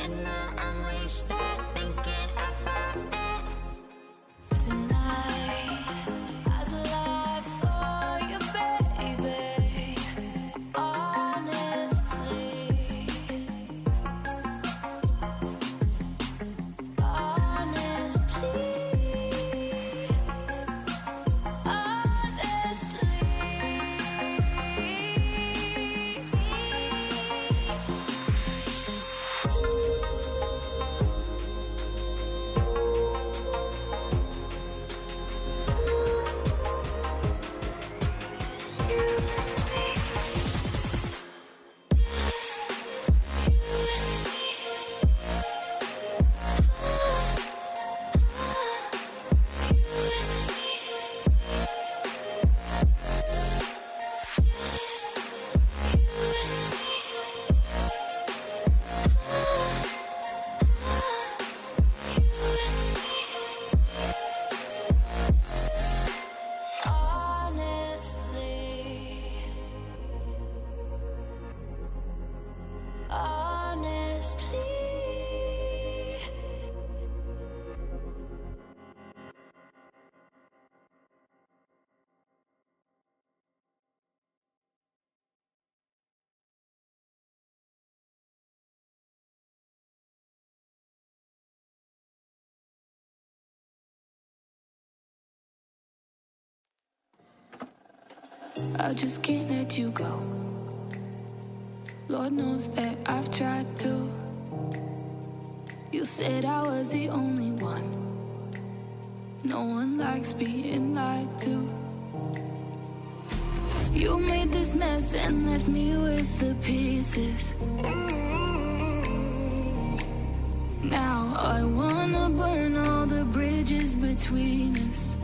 You know I'm wasted thinking about it. Tonight, I'd lie for you, baby. Honestly, I just can't let you go. Lord knows that I've tried to. You said I was the only one. No one likes being lied to. You made this mess and left me with the pieces. Now I wanna burn all the bridges between us.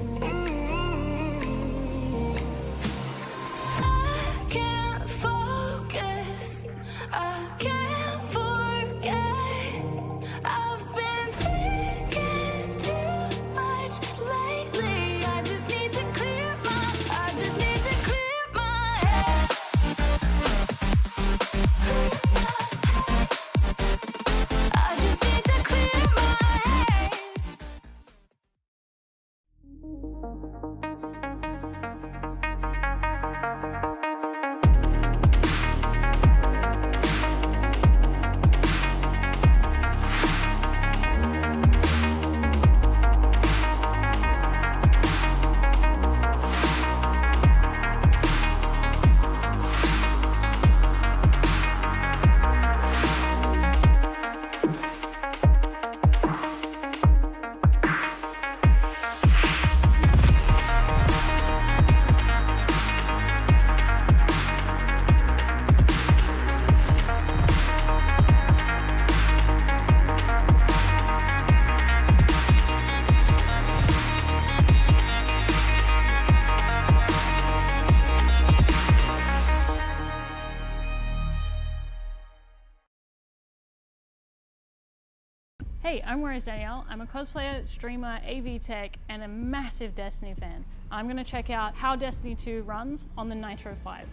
Hey, I'm Danielle. I'm a cosplayer, streamer, AV tech, and a massive Destiny fan. I'm going to check out how Destiny 2 runs on the Nitro 5.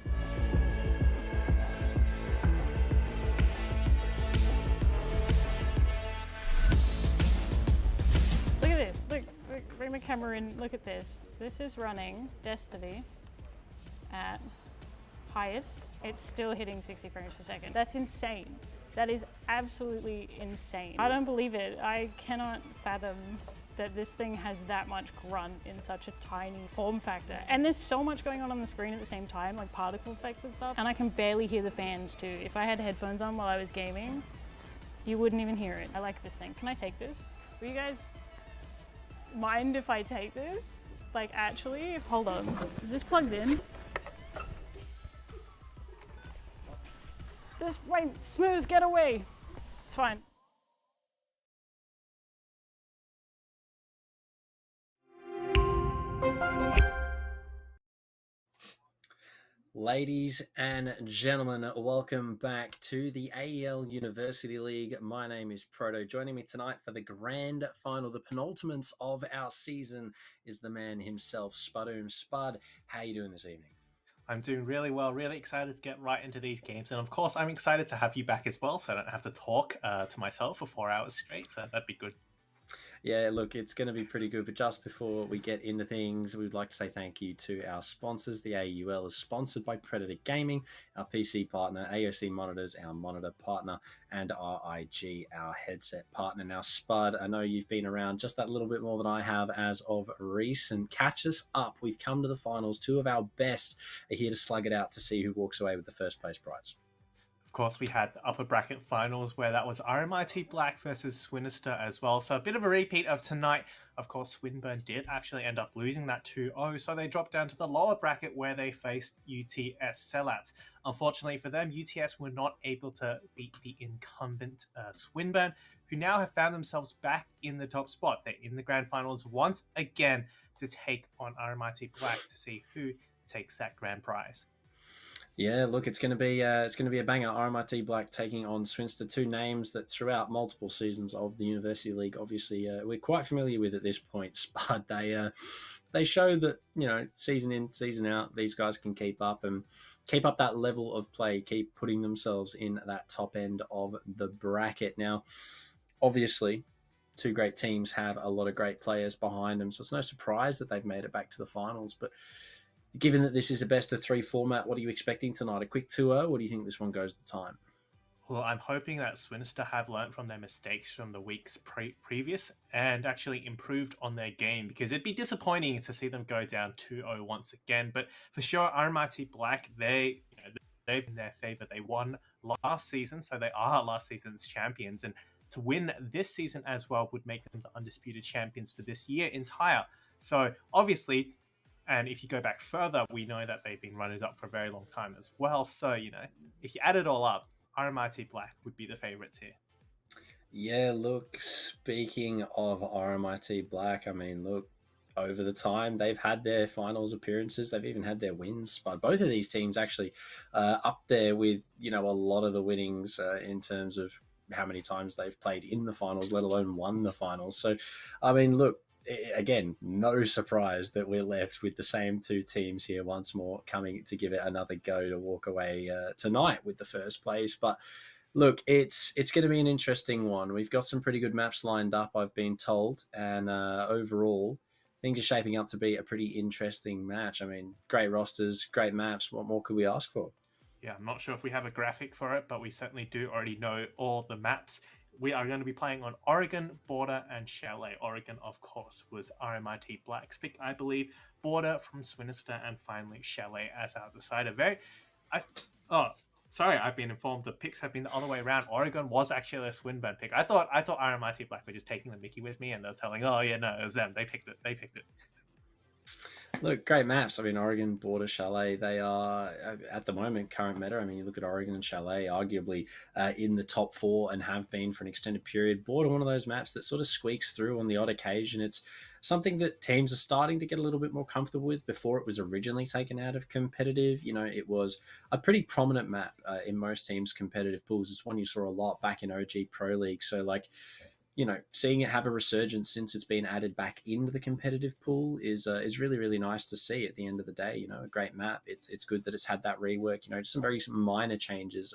Look at this. Look, bring the camera in. Look at this. This is running Destiny at highest. It's still hitting 60 frames per second. That's insane. That is absolutely insane. I don't believe it. I cannot fathom that this thing has that much grunt in such a tiny form factor. And there's so much going on the screen at the same time, like particle effects and stuff. And I can barely hear the fans too. If I had headphones on while I was gaming, you wouldn't even hear it. I like this thing. Can I take this? Will you guys mind if I take this? Like actually, hold on. Is this plugged in? This went smooth, get away. It's fine. Ladies and gentlemen, welcome back to the AEL University League. My name is Proto. Joining me tonight for the grand final, the penultimate of our season, is the man himself, Spudoom. Spud, how are you doing this evening? I'm doing really well, really excited to get right into these games. And of course, I'm excited to have you back as well, so I don't have to talk to myself for 4 hours straight. So that'd be good. Yeah, look, it's going to be pretty good. But just before we get into things, we'd like to say thank you to our sponsors. The AUL is sponsored by Predator Gaming, our PC partner, AOC Monitors, our monitor partner, and RIG, our headset partner. Now, Spud, I know you've been around just that little bit more than I have as of recent. Catch us up. We've come to the finals. Two of our best are here to slug it out to see who walks away with the first place prize. Of course, we had the upper bracket finals where that was RMIT Black versus Swinister as well. So a bit of a repeat of tonight. Of course, Swinburne did actually end up losing that 2-0. So they dropped down to the lower bracket where they faced UTS Sellout. Unfortunately for them, UTS were not able to beat the incumbent Swinburne, who now have found themselves back in the top spot. They're in the grand finals once again to take on RMIT Black to see who takes that grand prize. Yeah, look, it's going to be a banger. RMIT Black taking on Swinster, two names that throughout multiple seasons of the University League, obviously we're quite familiar with at this point. But they show that season in, season out, these guys can keep up that level of play, keep putting themselves in that top end of the bracket. Now, obviously, two great teams have a lot of great players behind them, so it's no surprise that they've made it back to the finals. But given that this is a best of three format, what are you expecting tonight? A quick 2-0? Or do you think this one goes the time? Well, I'm hoping that Swinister have learned from their mistakes from the weeks previous and actually improved on their game, because it'd be disappointing to see them go down 2-0 once again. But for sure, RMIT Black, they've in their favor. They won last season, so they are last season's champions. And to win this season as well would make them the undisputed champions for this year entire. So obviously, and if you go back further, we know that they've been running up for a very long time as well. So, if you add it all up, RMIT Black would be the favorites here. Yeah, look, speaking of RMIT Black, I mean, look, over the time, they've had their finals appearances. They've even had their wins. But both of these teams actually up there with, a lot of the winnings in terms of how many times they've played in the finals, let alone won the finals. So, I mean, look, again, no surprise that we're left with the same two teams here once more, coming to give it another go to walk away tonight with the first place. But look, it's going to be an interesting one. We've got some pretty good maps lined up, I've been told, and overall, things are shaping up to be a pretty interesting match. I mean, great rosters, great maps. What more could we ask for? Yeah, I'm not sure if we have a graphic for it, but we certainly do already know all the maps. We are going to be playing on Oregon, Border, and Chalet. Oregon, of course, was RMIT Black's pick, I believe. Border from Swinister, and finally Chalet as our decider. I've been informed the picks have been the other way around. Oregon was actually a Swinburne pick. I thought RMIT Black were just taking the mickey with me, and they're telling, oh yeah, no, it was them. They picked it. Look, great maps. I mean, Oregon, Border, Chalet, they are, at the moment, current meta. I mean, you look at Oregon and Chalet, arguably in the top four and have been for an extended period. Border, one of those maps that sort of squeaks through on the odd occasion. It's something that teams are starting to get a little bit more comfortable with. Before it was originally taken out of competitive, it was a pretty prominent map in most teams' competitive pools. It's one you saw a lot back in OG Pro League. So, seeing it have a resurgence since it's been added back into the competitive pool is really, really nice to see at the end of the day. A great map. It's good that it's had that rework, just some very minor changes.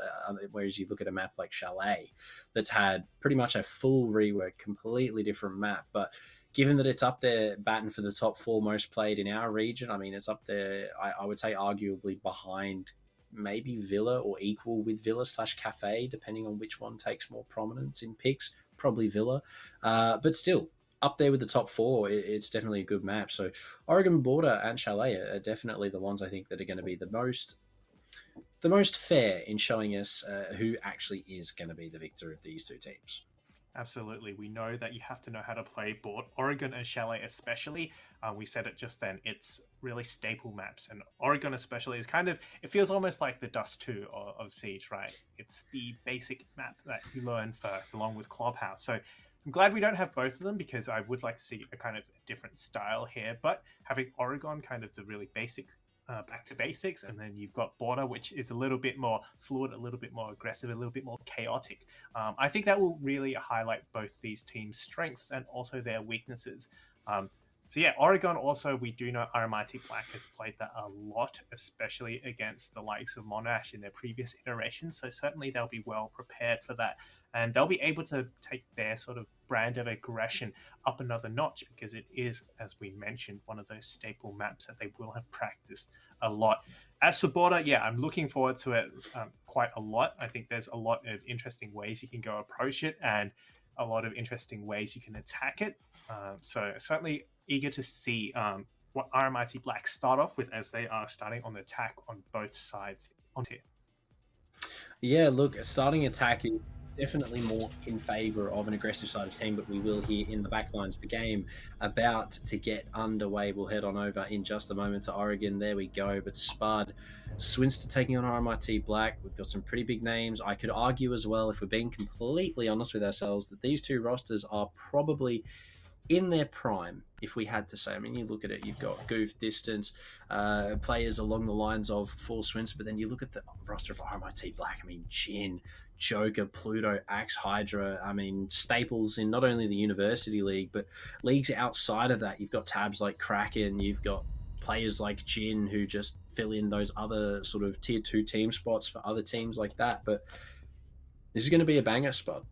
Whereas you look at a map like Chalet that's had pretty much a full rework, completely different map. But given that it's up there batting for the top four most played in our region, I mean, it's up there, I would say arguably behind maybe Villa or equal with Villa/Cafe, depending on which one takes more prominence in picks. Probably Villa, but still up there with the top four. It's definitely a good map. So Oregon, Border, and Chalet are definitely the ones I think that are going to be the most fair in showing us who actually is going to be the victor of these two teams. Absolutely. We know that you have to know how to play board. Oregon and Chalet especially, we said it just then, it's really staple maps. And Oregon especially is it feels almost like the Dust 2 of Siege, right? It's the basic map that you learn first, along with Clubhouse. So I'm glad we don't have both of them, because I would like to see a kind of different style here. But having Oregon kind of the really basic back to basics, and then you've got Border, which is a little bit more fluid, a little bit more aggressive, a little bit more chaotic. I think that will really highlight both these teams' strengths and also their weaknesses. So yeah, Oregon also, we do know RMIT Black has played that a lot, especially against the likes of Monash in their previous iterations. So certainly they'll be well prepared for that. And they'll be able to take their sort of brand of aggression up another notch, because it is, as we mentioned, one of those staple maps that they will have practiced a lot. As for Border, yeah, I'm looking forward to it quite a lot. I think there's a lot of interesting ways you can go approach it, and a lot of interesting ways you can attack it. So certainly eager to see what RMIT Black start off with, as they are starting on the attack on both sides on tier. Yeah, look, starting attacking definitely more in favour of an aggressive side of team, but we will hear in the backlines the game about to get underway. We'll head on over in just a moment to Oregon. There we go. But Spud, Swinster taking on RMIT Black. We've got some pretty big names. I could argue as well, if we're being completely honest with ourselves, that these two rosters are probably in their prime, if we had to say. I mean, you look at it, you've got Goof, Distance, players along the lines of Full Swinster, but then you look at the roster of RMIT Black. I mean, Jin, Joker, Pluto, Axe, Hydra. I mean, staples in not only the University League, but leagues outside of that. You've got tabs like Kraken, you've got players like Jin who just fill in those other sort of tier 2 team spots for other teams like that. But this is going to be a banger spot.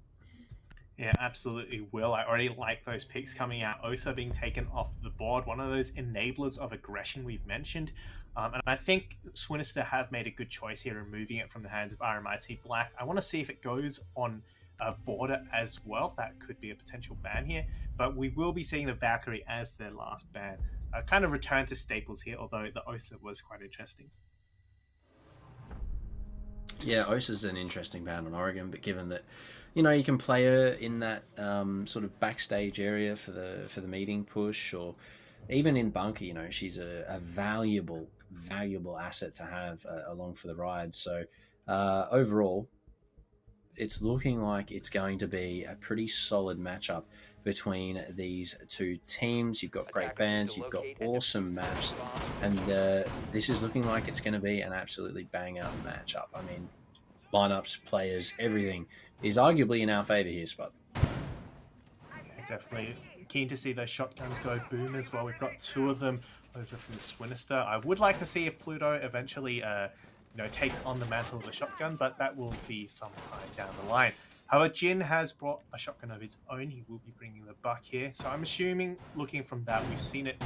Yeah, absolutely will. I already like those picks coming out. Osa being taken off the board, one of those enablers of aggression we've mentioned. And I think Swinister have made a good choice here, removing it from the hands of RMIT Black. I want to see if it goes on Border as well. That could be a potential ban here. But we will be seeing the Valkyrie as their last ban. Kind of return to staples here, although the Osa was quite interesting. Yeah, Osa's an interesting ban on Oregon, but given that, you know, you can play her in that sort of backstage area for the meeting push, or even in bunker, you know, she's a valuable asset to have along for the ride. So overall, it's looking like it's going to be a pretty solid matchup between these two teams. You've got great bans, you've got awesome maps, and this is looking like it's going to be an absolutely banger matchup. I mean, lineups, players, everything is arguably in our favor here, Spud. Yeah, definitely keen to see those shotguns go boom as well. We've got two of them over from the Swinister. I would like to see if Pluto eventually takes on the mantle of the shotgun, but that will be some time down the line. However, Jin has brought a shotgun of his own. He will be bringing the buck here. So I'm assuming, looking from that, we've seen it,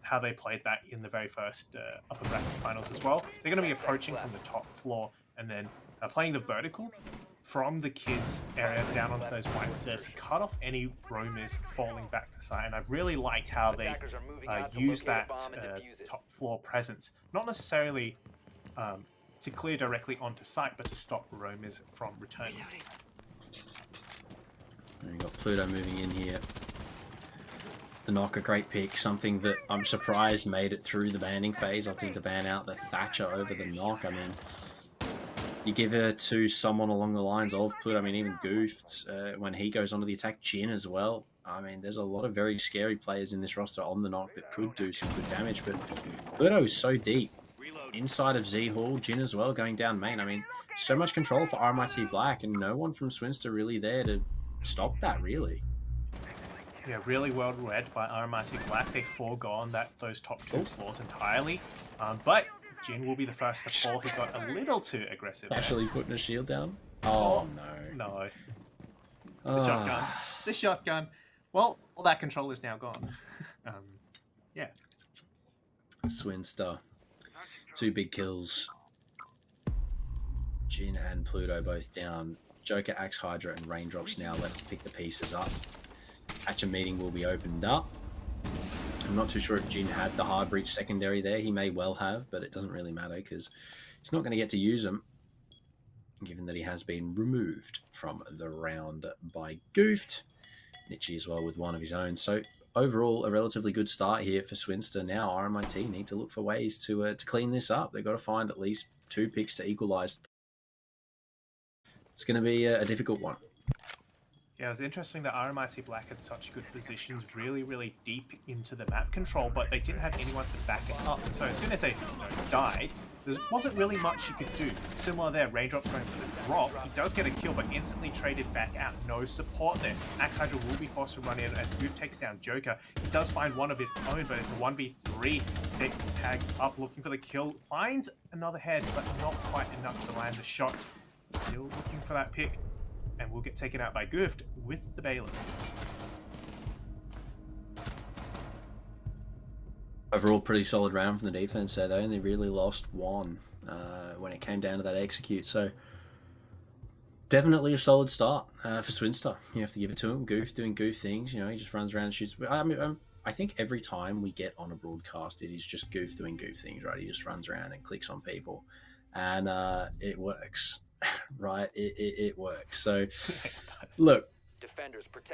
how they played that in the very first upper bracket finals as well. They're going to be approaching from the top floor and then playing the vertical from the kids area down onto those white stairs to cut off any roamers falling back to side. And I've really liked how they use that top floor presence, not necessarily to clear directly onto site, but to stop roamers from returning. And you've got Pluto moving in here. The knock, a great pick, something that I'm surprised made it through the banning phase. Opting to ban out the Thatcher over the knock. I mean, you give her to someone along the lines of Pluto. I mean, even Goofed, when he goes onto the attack, Jin as well. I mean, there's a lot of very scary players in this roster on the knock that could do some good damage, but Pluto is so deep. Inside of Z Hall, Jin as well, going down main. I mean, so much control for RMIT Black, and no one from Swinster really there to stop that, really. Yeah, really well read by RMIT Black. They've foregone those top two floors entirely. But Jin will be the first to fall. He got a little too aggressive. Actually putting a shield down? Oh, no. No. The shotgun. The shotgun. Well, all that control is now gone. Yeah. Swinster. 2 big kills. Jin and Pluto both down. Joker, Axe, Hydra, and Raindrops now left to pick the pieces up. Hatcher meeting will be opened up. I'm not too sure if Jin had the hard breach secondary there. He may well have, but it doesn't really matter because he's not going to get to use them, given that he has been removed from the round by Goofed. Nitchy as well with one of his own. So overall, a relatively good start here for Swinster. Now RMIT need to look for ways to clean this up. They've got to find at least 2 picks to equalise. It's going to be a difficult one. Yeah, it was interesting that RMIT Black had such good positions really, really deep into the map control, but they didn't have anyone to back it up. And so as soon as they died, there wasn't really much you could do. Similar there, Raindrops going for the drop. He does get a kill, but instantly traded back out. No support there. Axe Hydra will be forced to run in as Goof takes down Joker. He does find one of his own, but it's a 1v3. Takes tag up, looking for the kill. Finds another head, but not quite enough to land the shot. Still looking for that pick. And will get taken out by Goof with the Baylor. Overall, pretty solid round from the defense there. They only really lost one when it came down to that execute. So definitely a solid start for Swinister. You have to give it to him. Goof doing Goof things. You know, he just runs around and shoots. I mean, I think every time we get on a broadcast, it is just Goof doing Goof things, right? He just runs around and clicks on people, and it works. Right, it works. So look,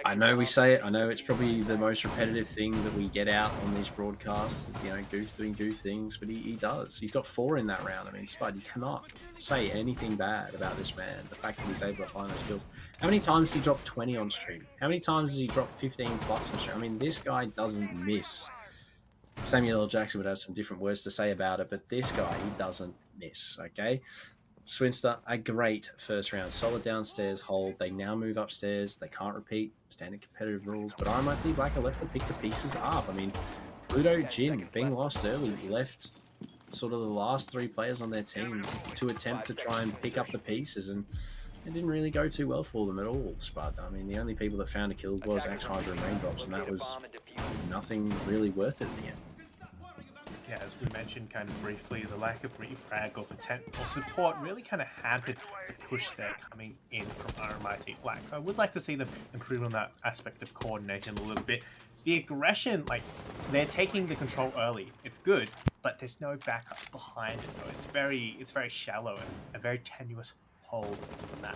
I know we say it, I know it's probably the most repetitive thing that we get out on these broadcasts is, you know, Goof doing Goof things, but he does. He's got 4 in that round. I mean, Spud, you cannot say anything bad about this man. The fact that he's able to find those kills. How many times has he dropped 20 on stream? How many times has he dropped 15 plus on stream? I mean, this guy doesn't miss. Samuel L. Jackson would have some different words to say about it, but this guy, he doesn't miss, okay? Swinister, a great first round. Solid downstairs hold. They now move upstairs. They can't repeat standard competitive rules, but RMIT Black are left to pick the pieces up. I mean, Pluto, Jin, being lost early, left sort of the last 3 players on their team to attempt to try and pick up the pieces, and it didn't really go too well for them at all, Spud. I mean, the only people that found a kill was Axe Hydra and Raindrops, and that was nothing really worth it in the end. Yeah, as we mentioned kind of briefly, the lack of refrag or support really kind of hampered the push there coming in from RMIT Black. So I would like to see them improve on that aspect of coordination a little bit. The aggression, like, they're taking the control early. It's good, but there's no backup behind it, so it's very shallow and a very tenuous hold on that.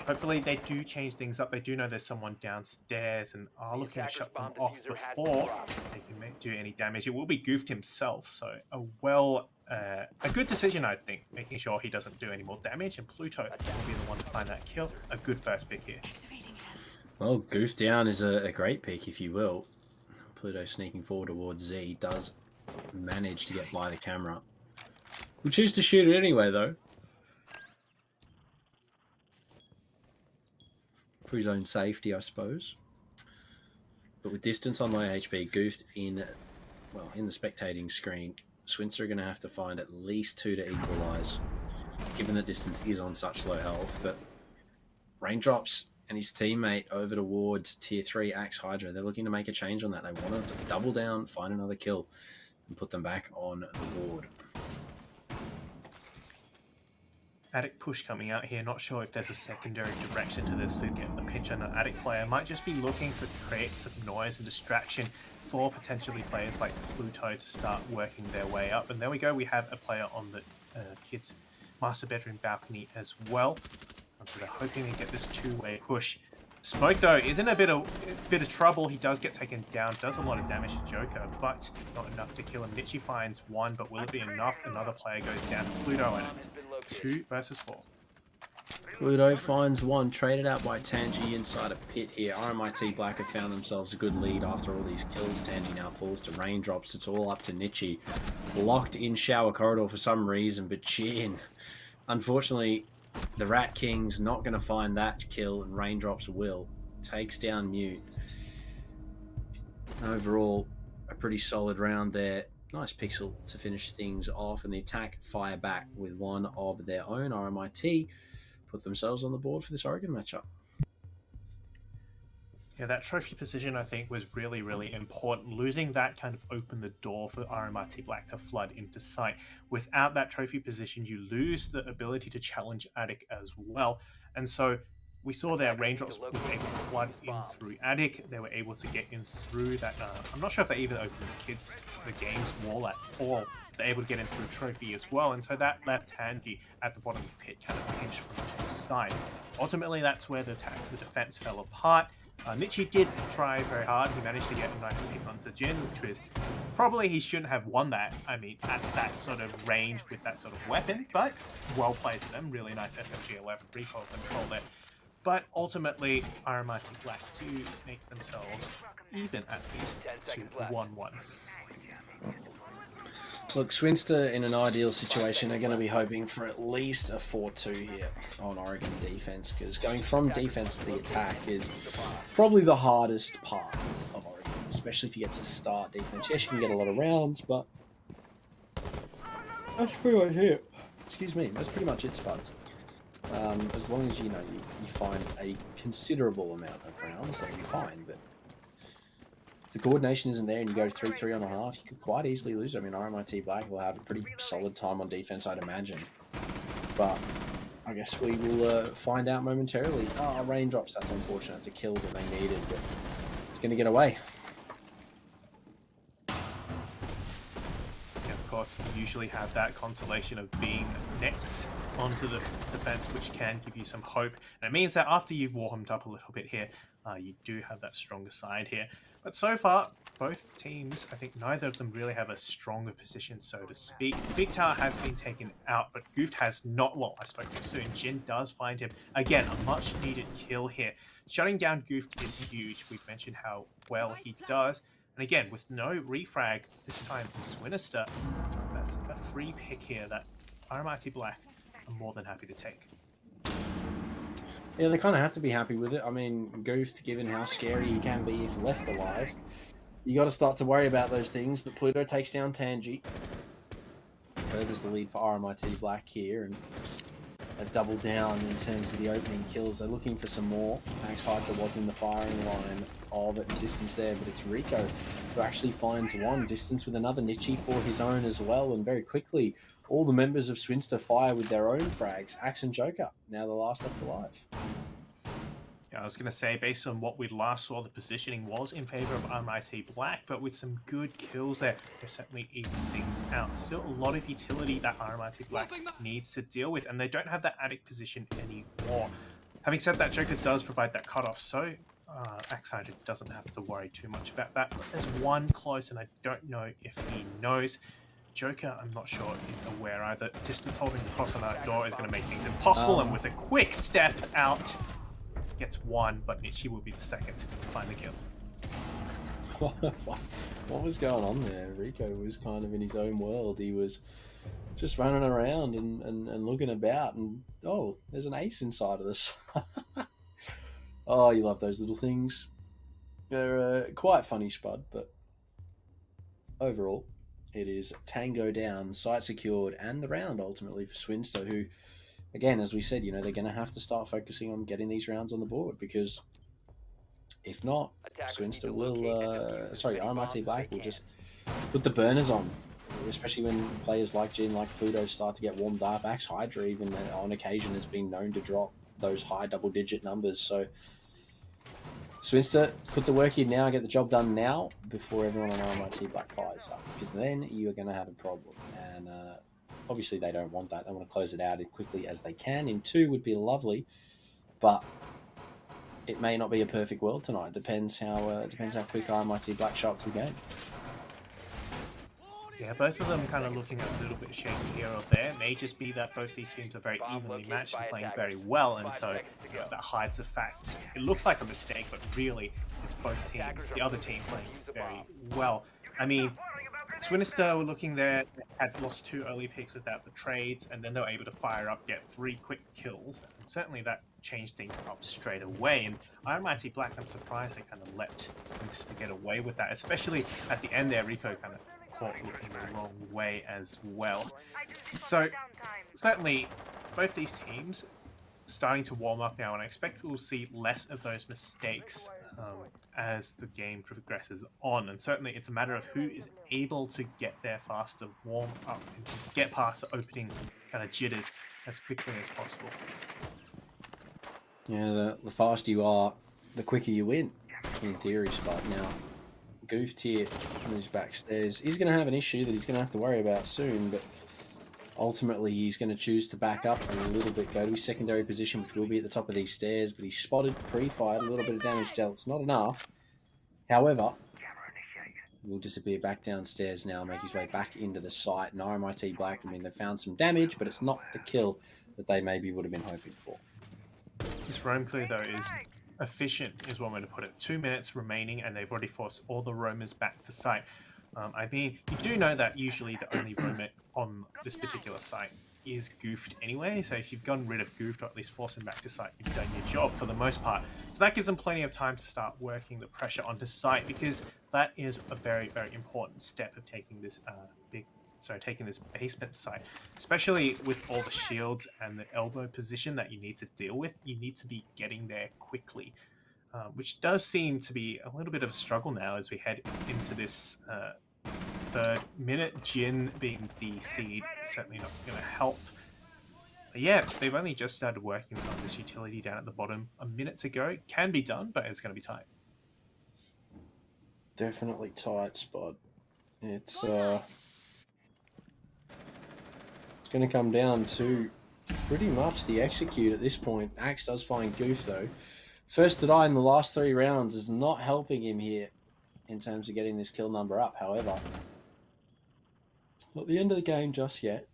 Hopefully they do change things up. They do know there's someone downstairs and are looking to shut them off before they can do any damage. It will be Goofed himself, so a good decision, I think, making sure he doesn't do any more damage, and Pluto will be the one to find that kill. A good first pick here. Well, Goofed down is a great pick, if you will. Pluto sneaking forward towards Z does manage to get by the camera. We'll choose to shoot it anyway, though. For his own safety, I suppose. But with distance on low HP, Goofed in the spectating screen, Swinister are going to have to find at least 2 to equalise, given that distance is on such low health. But Raindrops and his teammate over towards Tier 3 Axe Hydra, they're looking to make a change on that. They want to double down, find another kill, and put them back on the board. Attic push coming out here. Not sure if there's a secondary direction to this to get the pinch on an Attic player. Might just be looking to create some noise and distraction for potentially players like Pluto to start working their way up. And there we go. We have a player on the kids' master bedroom balcony as well. So they're hoping to get this 2-way push. Smoke, though, is in a bit of trouble. He does get taken down, does a lot of damage to Joker, but not enough to kill him. Nichi finds 1, but will it be enough? Another player goes down to Pluto, and it's 2 versus 4. Pluto finds 1, traded out by Tangi inside a pit here. RMIT Black have found themselves a good lead after all these kills. Tangi now falls to Raindrops. It's all up to Nichi. Locked in shower corridor for some reason, but Chin, unfortunately, the Rat King's not going to find that kill, and Raindrops will. Takes down Mute. Overall, a pretty solid round there. Nice pixel to finish things off, and the attack fire back with one of their own. RMIT put themselves on the board for this Oregon matchup. Yeah, that trophy position, I think, was really, really important. Losing that kind of opened the door for RMIT Black to flood into sight. Without that trophy position, you lose the ability to challenge Attic as well. And so we saw there Raindrops was able to flood in through Attic. They were able to get in through that. I'm not sure if they even opened the game's wall at all. They're able to get in through Trophy as well. And so that left Tangi at the bottom of the pit kind of pinched from 2 sides. Ultimately, that's where the defense fell apart. Nichi did try very hard. He managed to get a nice pick onto Jin, which was probably he shouldn't have won that. I mean, at that sort of range with that sort of weapon, but well played to them. Really nice FMG 11 recoil control there. But ultimately, RMIT Black do make themselves even at least to 1-1. Look, Swinster in an ideal situation are going to be hoping for at least a 4-2 here on Oregon defense, because going from defense to the attack is probably the hardest part of Oregon, especially if you get to start defense. Yes, you can get a lot of rounds, but that's pretty much it. Excuse me, that's pretty much it, Spuds. As long as you find a considerable amount of rounds, then you're fine. But if the coordination isn't there and you go 3-3 on a half, you could quite easily lose. I mean, RMIT Black will have a pretty solid time on defense, I'd imagine. But I guess we will find out momentarily. Oh, raindrops, that's unfortunate. It's a kill that they needed, but it's going to get away. Of course, you usually have that consolation of being next onto the defense, which can give you some hope. And it means that after you've warmed up a little bit here, you do have that stronger side here. But so far, both teams, I think neither of them really have a stronger position, so to speak. Big Tower has been taken out, but Gooft has not. Well, I spoke too soon. Jin does find him. Again, a much-needed kill here. Shutting down Gooft is huge. We've mentioned how well he does. And again, with no refrag, this time from Swinister, that's a free pick here that RMIT Black are more than happy to take. Yeah, they kind of have to be happy with it. I mean, Goose, given how scary he can be if left alive, you got to start to worry about those things. But Pluto takes down Tangi. Furthers the lead for RMIT Black here, and a double down in terms of the opening kills. They're looking for some more. Max Hydra was in the firing line of it, distance there, but it's Rico who actually finds one distance with another Nichi for his own as well, and very quickly all the members of Swinster fire with their own frags. Axe and Joker, now the last left alive. Yeah, I was going to say, based on what we last saw, the positioning was in favor of RMIT Black, but with some good kills there, they're certainly evening things out. Still a lot of utility that RMIT Black needs to deal with, and they don't have that addict position anymore. Having said that, Joker does provide that cutoff, so Axe Hydra doesn't have to worry too much about that. But there's one close, and I don't know if he knows. Joker, I'm not sure, is aware either. Distance holding across on that door is going to make things impossible, and with a quick step out, gets one, but Nichi will be the second to find the kill. What was going on there? Rico was kind of in his own world. He was just running around and looking about, and oh, there's an ace inside of this. Oh, you love those little things. They're quite funny, Spud, but overall, it is Tango down, site secured, and the round ultimately for Swinster, who, again, as we said, they're going to have to start focusing on getting these rounds on the board, because if not, Swinster will, RMIT Black will just put the burners on, especially when players like Jin, like Pluto start to get warmed up. Axe Hydra even on occasion has been known to drop those high double-digit numbers, so Swinster, put the work in now, get the job done now before everyone on RMIT Black fires up, because then you are going to have a problem. And obviously they don't want that. They want to close it out as quickly as they can. In 2 would be lovely, but it may not be a perfect world tonight. Depends how quick RMIT Black shot to the game. Yeah, both of them kind of looking a little bit shaky here or there. It may just be that both these teams are very evenly matched and playing very well, and so that hides the fact. It looks like a mistake, but really it's both teams, the other team playing very well. I mean, Swinister were looking there, had lost 2 early picks without the trades, and then they were able to fire up, get 3 quick kills, and certainly that changed things up straight away. And RMIT Black, I'm surprised they kind of let Swinister get away with that, especially at the end there. Rico kind of caught looking the wrong way as well. So certainly both these teams starting to warm up now, and I expect we'll see less of those mistakes as the game progresses on. And certainly it's a matter of who is able to get there faster, warm up, and get past the opening kind of jitters as quickly as possible. Yeah, the faster you are, the quicker you win, in theory, Spot. Now, Goofed here on his backstairs. He's going to have an issue that he's going to have to worry about soon, but ultimately he's going to choose to back up a little bit, go to his secondary position, which will be at the top of these stairs, but he's spotted, pre-fired, a little bit of damage dealt. It's not enough. However, he'll disappear back downstairs now, make his way back into the site. And RMIT Black, I mean, they've found some damage, but it's not the kill that they maybe would have been hoping for. This roam clear, though, is efficient, is one way to put it. 2 minutes remaining, and they've already forced all the roamers back to site. I mean, you do know that usually the only roamer on this particular site is goofed anyway, so if you've gotten rid of goofed, or at least forced him back to site, you've done your job for the most part. So that gives them plenty of time to start working the pressure onto site, because that is a very, very important step of taking this taking this basement site, especially with all the shields and the elbow position that you need to deal with. You need to be getting there quickly, which does seem to be a little bit of a struggle now as we head into this 3rd minute. Jin being DC'd certainly not going to help. But yeah, they've only just started working on this utility down at the bottom. A minute to go. Can be done, but it's going to be tight. Definitely tight, Spot. It's going to come down to pretty much the execute at this point. Axe does find Goof, though. First to die in the last 3 rounds is not helping him here in terms of getting this kill number up, however. Not the end of the game just yet.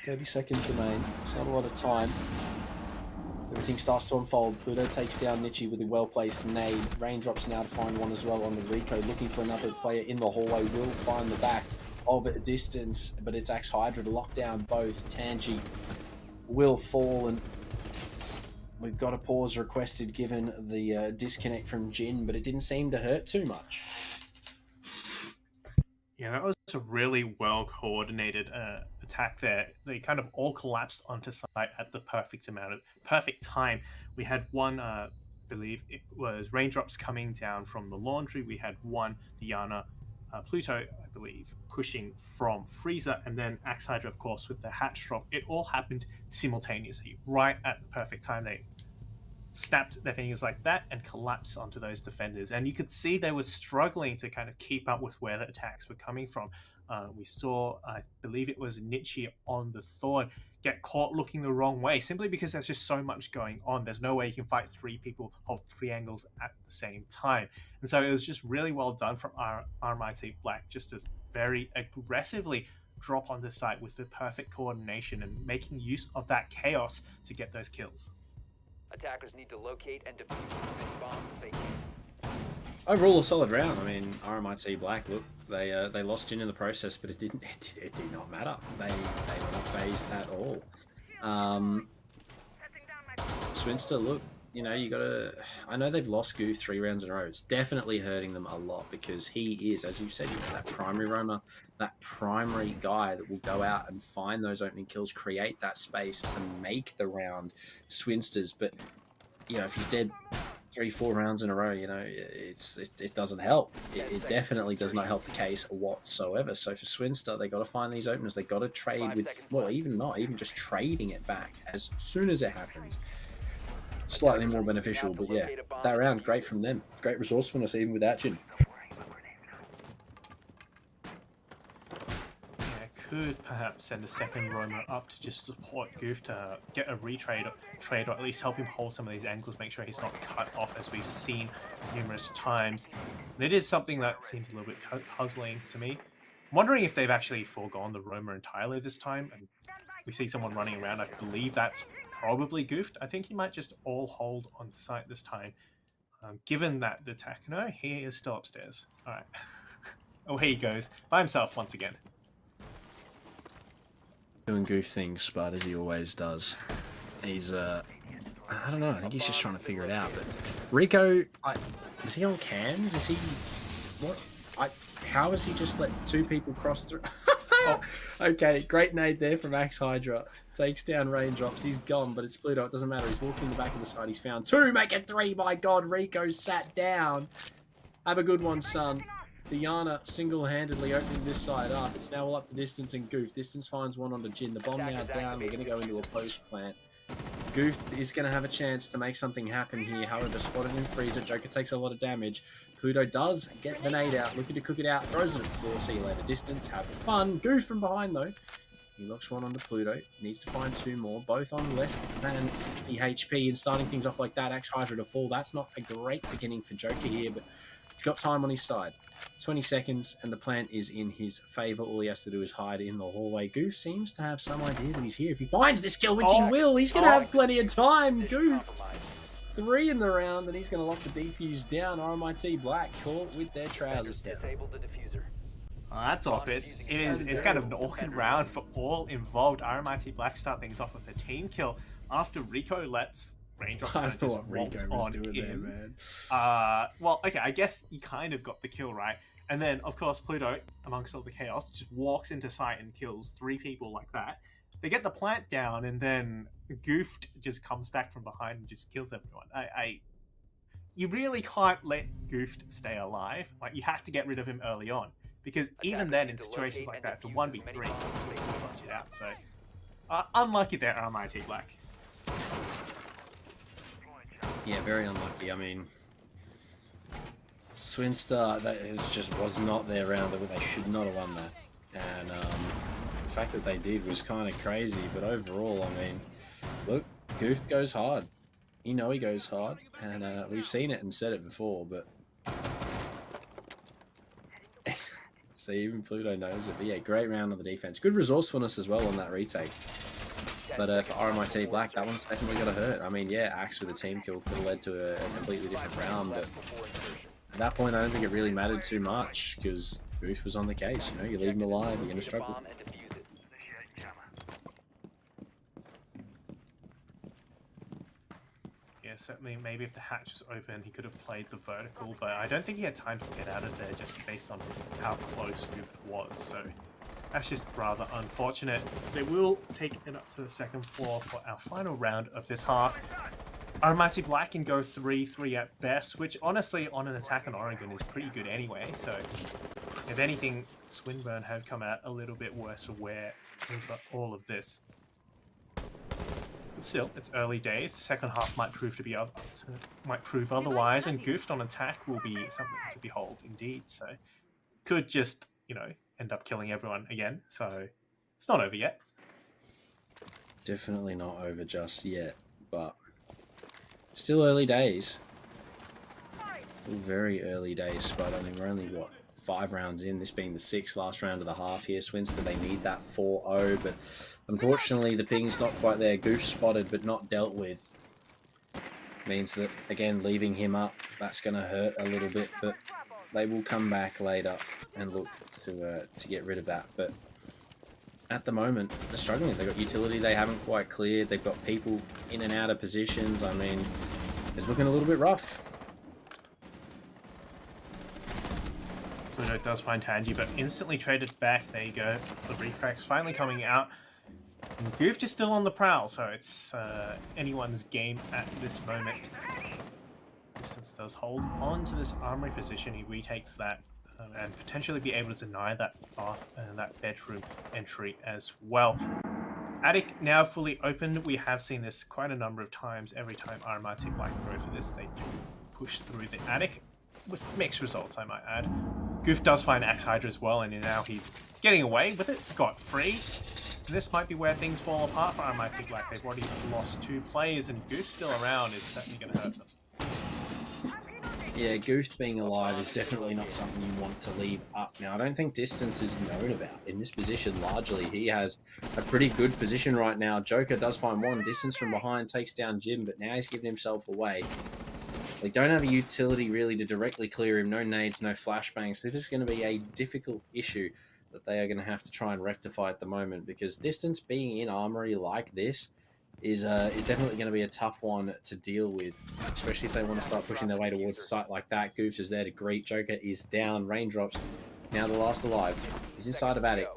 30 seconds remain. It's not a lot of time. Everything starts to unfold. Pluto takes down Nietzsche with a well-placed nade. Raindrops now to find one as well on the Rico. Looking for another player in the hallway. Will find the back of a distance, but it's Axe Hydra to lock down both. Tangi will fall, and we've got a pause requested given the disconnect from Jin, but it didn't seem to hurt too much. Yeah, that was a really well-coordinated attack there. They kind of all collapsed onto site at the perfect time. We had one, I believe it was Raindrops coming down from the laundry. We had one Diana, Pluto, I believe, pushing from Freezer, and then Axe Hydra, of course, with the hatch drop. It all happened simultaneously, right at the perfect time. They snapped their fingers like that and collapsed onto those defenders, and you could see they were struggling to kind of keep up with where the attacks were coming from. We saw, I believe it was Nietzsche on the Thor, get caught looking the wrong way, simply because there's just so much going on. There's no way you can fight 3 people, hold 3 angles at the same time. And so it was just really well done from RMIT Black, just to very aggressively drop on the site with the perfect coordination and making use of that chaos to get those kills. Attackers need to locate and defuse any bombs they can. Overall, a solid round. I mean, RMIT Black, look, they lost Jin in the process, but it did not matter. They were not phased at all. Swinister, look, you know, you gotta. I know they've lost Goo 3 rounds in a row. It's definitely hurting them a lot, because he is, as you said, you know, that primary roamer, that primary guy that will go out and find those opening kills, create that space to make the round Swinsters. But you know, if he's dead 3-4 rounds in a row, you know, it doesn't help. It definitely does not help the case whatsoever. So for Swinister, they got to find these openers. They got to trade with, well, even just trading it back as soon as it happens. Slightly more beneficial, but yeah, that round, great from them. Great resourcefulness even without Jin. Could perhaps send a second roamer up to just support Goof to get a retrade, or at least help him hold some of these angles, make sure he's not cut off, as we've seen numerous times. And it is something that seems a little bit puzzling to me. I'm wondering if they've actually foregone the roamer entirely this time, and we see someone running around. I believe that's probably Goofed. I think he might just all hold on the site this time, given that the attack. No, he is still upstairs. All right. Oh, here he goes by himself once again. Doing Goof things, but as he always does. He's, I don't know, I think he's just trying to figure it out. But Rico, was he on cams? Is he, what? How has he just let 2 people cross through? Oh. Okay, great nade there from Axe Hydra. Takes down Raindrops. He's gone, but it's Pluto. It doesn't matter. He's walking in the back of the side. He's found 2. Make it 3. My God, Rico sat down. Have a good one, son. Diana single-handedly opening this side up. It's now all up to Distance and Goof. Distance finds one onto Jin. The bomb now down. We're going to go into a post-plant. Goof is going to have a chance to make something happen here. However, spotted in Freezer. Joker takes a lot of damage. Pluto does get the nade out. Looking to cook it out. Throws it at the floor. See you later, Distance. Have fun. Goof from behind, though. He locks one onto Pluto. Needs to find 2 more. Both on less than 60 HP. And starting things off like that, Axe Hydra to fall. That's not a great beginning for Joker here, but He's got time on his side. 20 seconds, and the plant is in his favor. All he has to do is hide in the hallway. Goof seems to have some idea that he's here. If he finds this kill, which he will, he's going to have plenty of time. Goof, 3 in the round, and he's going to lock the defuse down. RMIT Black caught with their trousers down. Disable the diffuser. Oh, that's awkward. It's kind of an awkward round for all involved. RMIT Black start things off with a team kill after Rico lets Raindrops I kind of don't know just what Rico waltz was on doing there, in. man. Well, okay, I guess he kind of got the kill right. And then, of course, Pluto, amongst all the chaos, just walks into sight and kills 3 people like that. They get the plant down, and then Goofed just comes back from behind and just kills everyone. You really can't let Goofed stay alive. Like, you have to get rid of him early on. Because even then, in situations like that, it's a 1v3, you can still punch it out. So, unlucky there, RMIT Black. Yeah, very unlucky. I mean, Swinister, just was not their round. They should not have won that. And the fact that they did was kind of crazy. But overall, I mean, look, Goof goes hard. You know he goes hard. And we've seen it and said it before, but... So even Pluto knows it. But yeah, great round on the defense. Good resourcefulness as well on that retake. But for RMIT Black, that one's definitely got to hurt. I mean, yeah, Axe with a team kill could have led to a completely different round, but at that point, I don't think it really mattered too much because Booth was on the case. You know, you leave him alive, you're going to struggle. Yeah, certainly, maybe if the hatch was open, he could have played the vertical, but I don't think he had time to get out of there just based on how close Booth was, so... That's just rather unfortunate. They will take it up to the second floor for our final round of this half. RMIT Black can go 3-3 at best, which honestly on an attack on Oregon is pretty good anyway. So if anything, Swinburne have come out a little bit worse aware of all of this. But still, it's early days. The second half might prove otherwise, and Goofed on attack will be something to behold indeed. So could just, you know, end up killing everyone again, so it's not over yet. Definitely not over just yet, but still early days. Still very early days, but I mean, we're only, what, 5 rounds in, this being the 6th last round of the half here. Swinster, they need that 4-0, but unfortunately the ping's not quite there. Goof spotted, but not dealt with. Means that, again, leaving him up, that's going to hurt a little bit, but they will come back later and look to get rid of that. But at the moment, they're struggling. They've got utility they haven't quite cleared. They've got people in and out of positions. I mean, it's looking a little bit rough. Pluto does find Tangy, but instantly traded back. There you go. The refracts finally coming out. And Goof is still on the prowl, so it's anyone's game at this moment. Distance does hold on to this armory position. He retakes that and potentially be able to deny that bath and that bedroom entry as well. Attic now fully open. We have seen this quite a number of times. Every time RMIT Black go for this, they do push through the attic with mixed results, I might add. Goof does find Axe Hydra as well, and now he's getting away with it scot-free. And this might be where things fall apart for RMIT Black. They've already lost 2 players, and Goof still around is certainly going to hurt them. Yeah, Goof being alive is definitely not something you want to leave up. Now, I don't think distance is known about. In this position, largely, he has a pretty good position right now. Joker does find one distance from behind, takes down Jim, but now he's giving himself away. They don't have a utility really to directly clear him. No nades, no flashbangs. This is going to be a difficult issue that they are going to have to try and rectify at the moment, because distance being in armory like this is definitely going to be a tough one to deal with, especially if they want to start pushing their way towards a site like that. Goofs is there to greet. Joker is down. Raindrops now the last alive. He's inside of attic.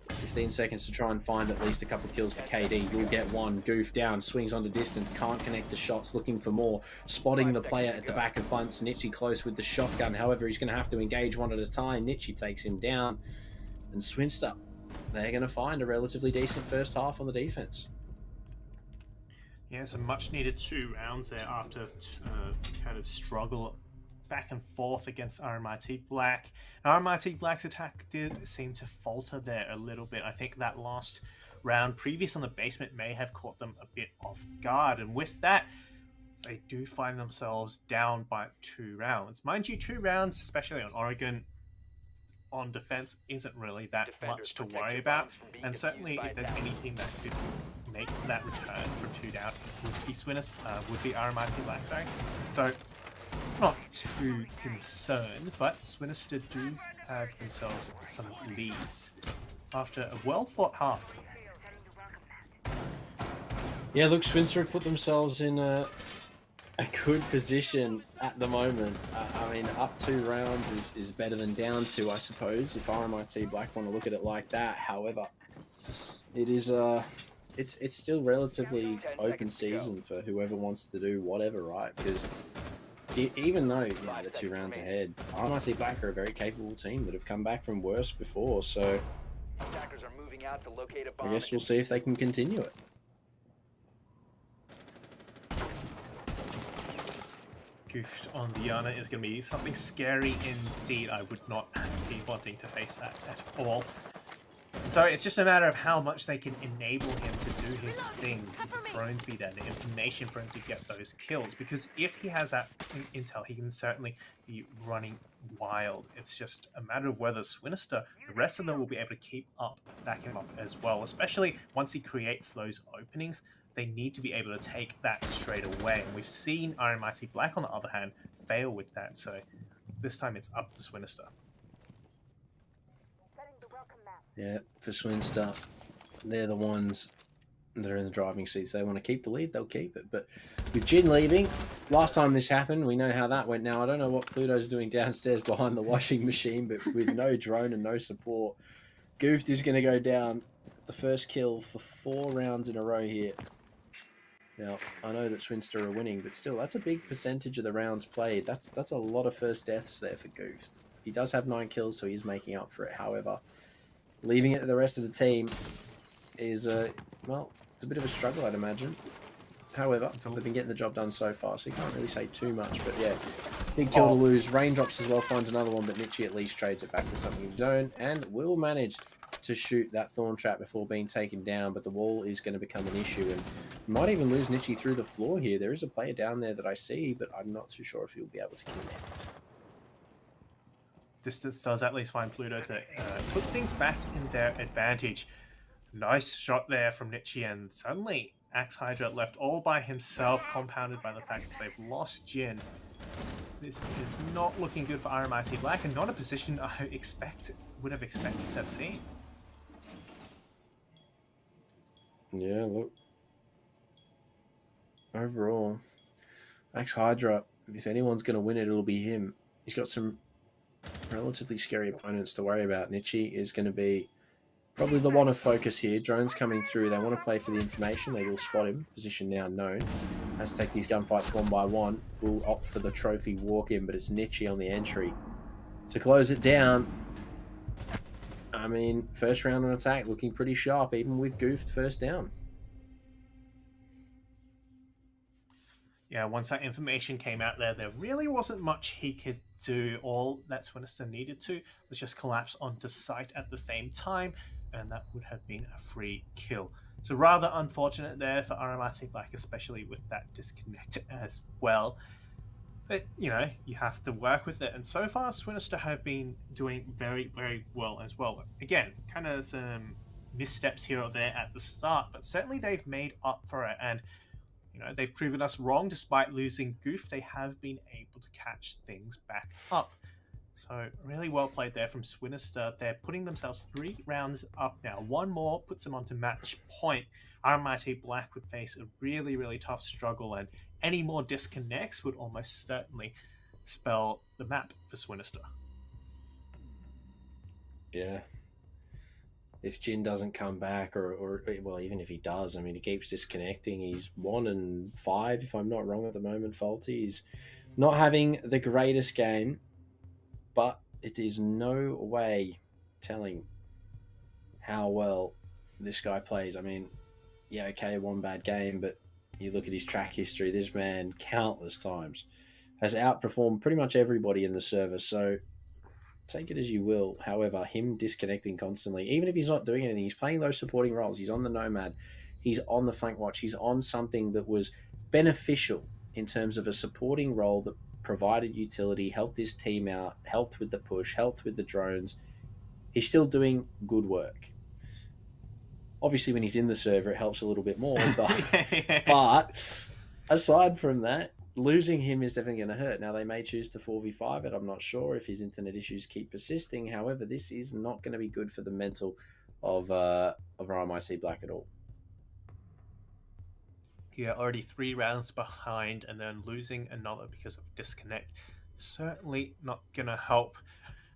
15 seconds to try and find at least a couple of kills for KD. You'll get one. Goof down, swings onto distance, can't connect the shots, looking for more. Spotting the player at the back of bunts. Nitchy close with the shotgun. However, he's going to have to engage one at a time. Nitchy takes him down. And Swinster, they're going to find a relatively decent first half on the defense. Yeah, some much needed 2 rounds there after kind of struggle back and forth against RMIT Black. Now, RMIT Black's attack did seem to falter there a little bit. I think that last round previous on the basement may have caught them a bit off guard, and with that, they do find themselves down by 2 rounds. Mind you, 2 rounds, especially on Oregon, on defense isn't really that much to worry about. And certainly if there's any team that could make that return from 2 down, it would be would be RMIT Black, sorry. So not too concerned, but Swinister do have themselves some leads after a well fought half. Yeah, look, Swinister have put themselves in a good position at the moment. I mean, up 2 rounds is better than down 2, I suppose, if RMIT Black want to look at it like that. However, it is it's still relatively open season for whoever wants to do whatever, right? Because even though they're 2 rounds ahead, RMIT Black are a very capable team that have come back from worse before. So Attackers are moving out to locate a bomb. I guess we'll see if they can continue it. Goofed on Diana is going to be something scary indeed. I would not be wanting to face that at all. So it's just a matter of how much they can enable him to do his thing, with the drone speed and the information for him to get those kills. Because if he has that intel, he can certainly be running wild. It's just a matter of whether Swinister, the rest of them, will be able to keep up, back him up as well. Especially once he creates those openings, they need to be able to take that straight away. And we've seen RMIT Black, on the other hand, fail with that. So this time it's up to Swinister. Yeah, for Swinister, they're the ones that are in the driving seat. If they want to keep the lead, they'll keep it. But with Jin leaving, last time this happened, we know how that went. Now, I don't know what Pluto's doing downstairs behind the washing machine, but with no drone and no support, Goofed is going to go down the first kill for 4 rounds in a row here. Now, I know that Swinister are winning, but still, that's a big percentage of the rounds played. That's a lot of first deaths there for Goofed. He does have 9 kills, so he's making up for it. However, leaving it to the rest of the team is, well, it's a bit of a struggle, I'd imagine. However, they've been getting the job done so far, so you can't really say too much. But yeah, big kill to lose. Raindrops as well finds another one, but Nietzsche at least trades it back to something of his own and will manage to shoot that thorn trap before being taken down. But the wall is going to become an issue, and might even lose Nietzsche through the floor here. There is a player down there that I see, but I'm not too sure if he'll be able to connect. Distance does at least find Pluto to put things back in their advantage. Nice shot there from Nietzsche, and suddenly Axe Hydra left all by himself, compounded by the fact that they've lost Jin. This is not looking good for RMIT Black, and not a position I would have expected to have seen. Yeah, look. Overall, Axe Hydra, if anyone's going to win it, it'll be him. He's got some relatively scary opponents to worry about. Nietzsche is going to be probably the one of focus here. Drones coming through. They want to play for the information. They will spot him. Position now known. Has to take these gunfights one by one. Will opt for the trophy walk-in, but it's Nietzsche on the entry. To close it down, I mean, first round on attack looking pretty sharp, even with Goofed first down. Yeah, once that information came out there really wasn't much he could do. All that Swinister needed to was just collapse onto site at the same time, and that would have been a free kill. So rather unfortunate there for RMIT Black, especially with that disconnect as well. But, you know, you have to work with it. And so far, Swinister have been doing very, very well as well. Again, kind of some missteps here or there at the start, but certainly they've made up for it. And you know, they've proven us wrong. Despite losing Goof, they have been able to catch things back up. So really well played there from Swinister. They're putting themselves 3 rounds up now. One more puts them onto match point. RMIT Black would face a really, really tough struggle, and any more disconnects would almost certainly spell the map for Swinister. Yeah. If Jin doesn't come back, or well, even if he does, I mean, he keeps disconnecting. He's 1-5, if I'm not wrong at the moment. Faulty, he's not having the greatest game, but it is no way telling how well this guy plays. I mean, yeah, okay, 1 bad game, but you look at his track history, this man countless times has outperformed pretty much everybody in the server. So take it as you will. However, him disconnecting constantly, even if he's not doing anything, he's playing those supporting roles. He's on the Nomad, he's on the flank watch, he's on something that was beneficial in terms of a supporting role that provided utility, helped his team out, helped with the push, helped with the drones. He's still doing good work. Obviously, when he's in the server, it helps a little bit more. But aside from that, losing him is definitely going to hurt. Now, they may choose to 4v5 it. I'm not sure if his internet issues keep persisting. However, this is not going to be good for the mental of RMIT Black at all. Yeah, already 3 rounds behind, and then losing another because of disconnect. Certainly not going to help.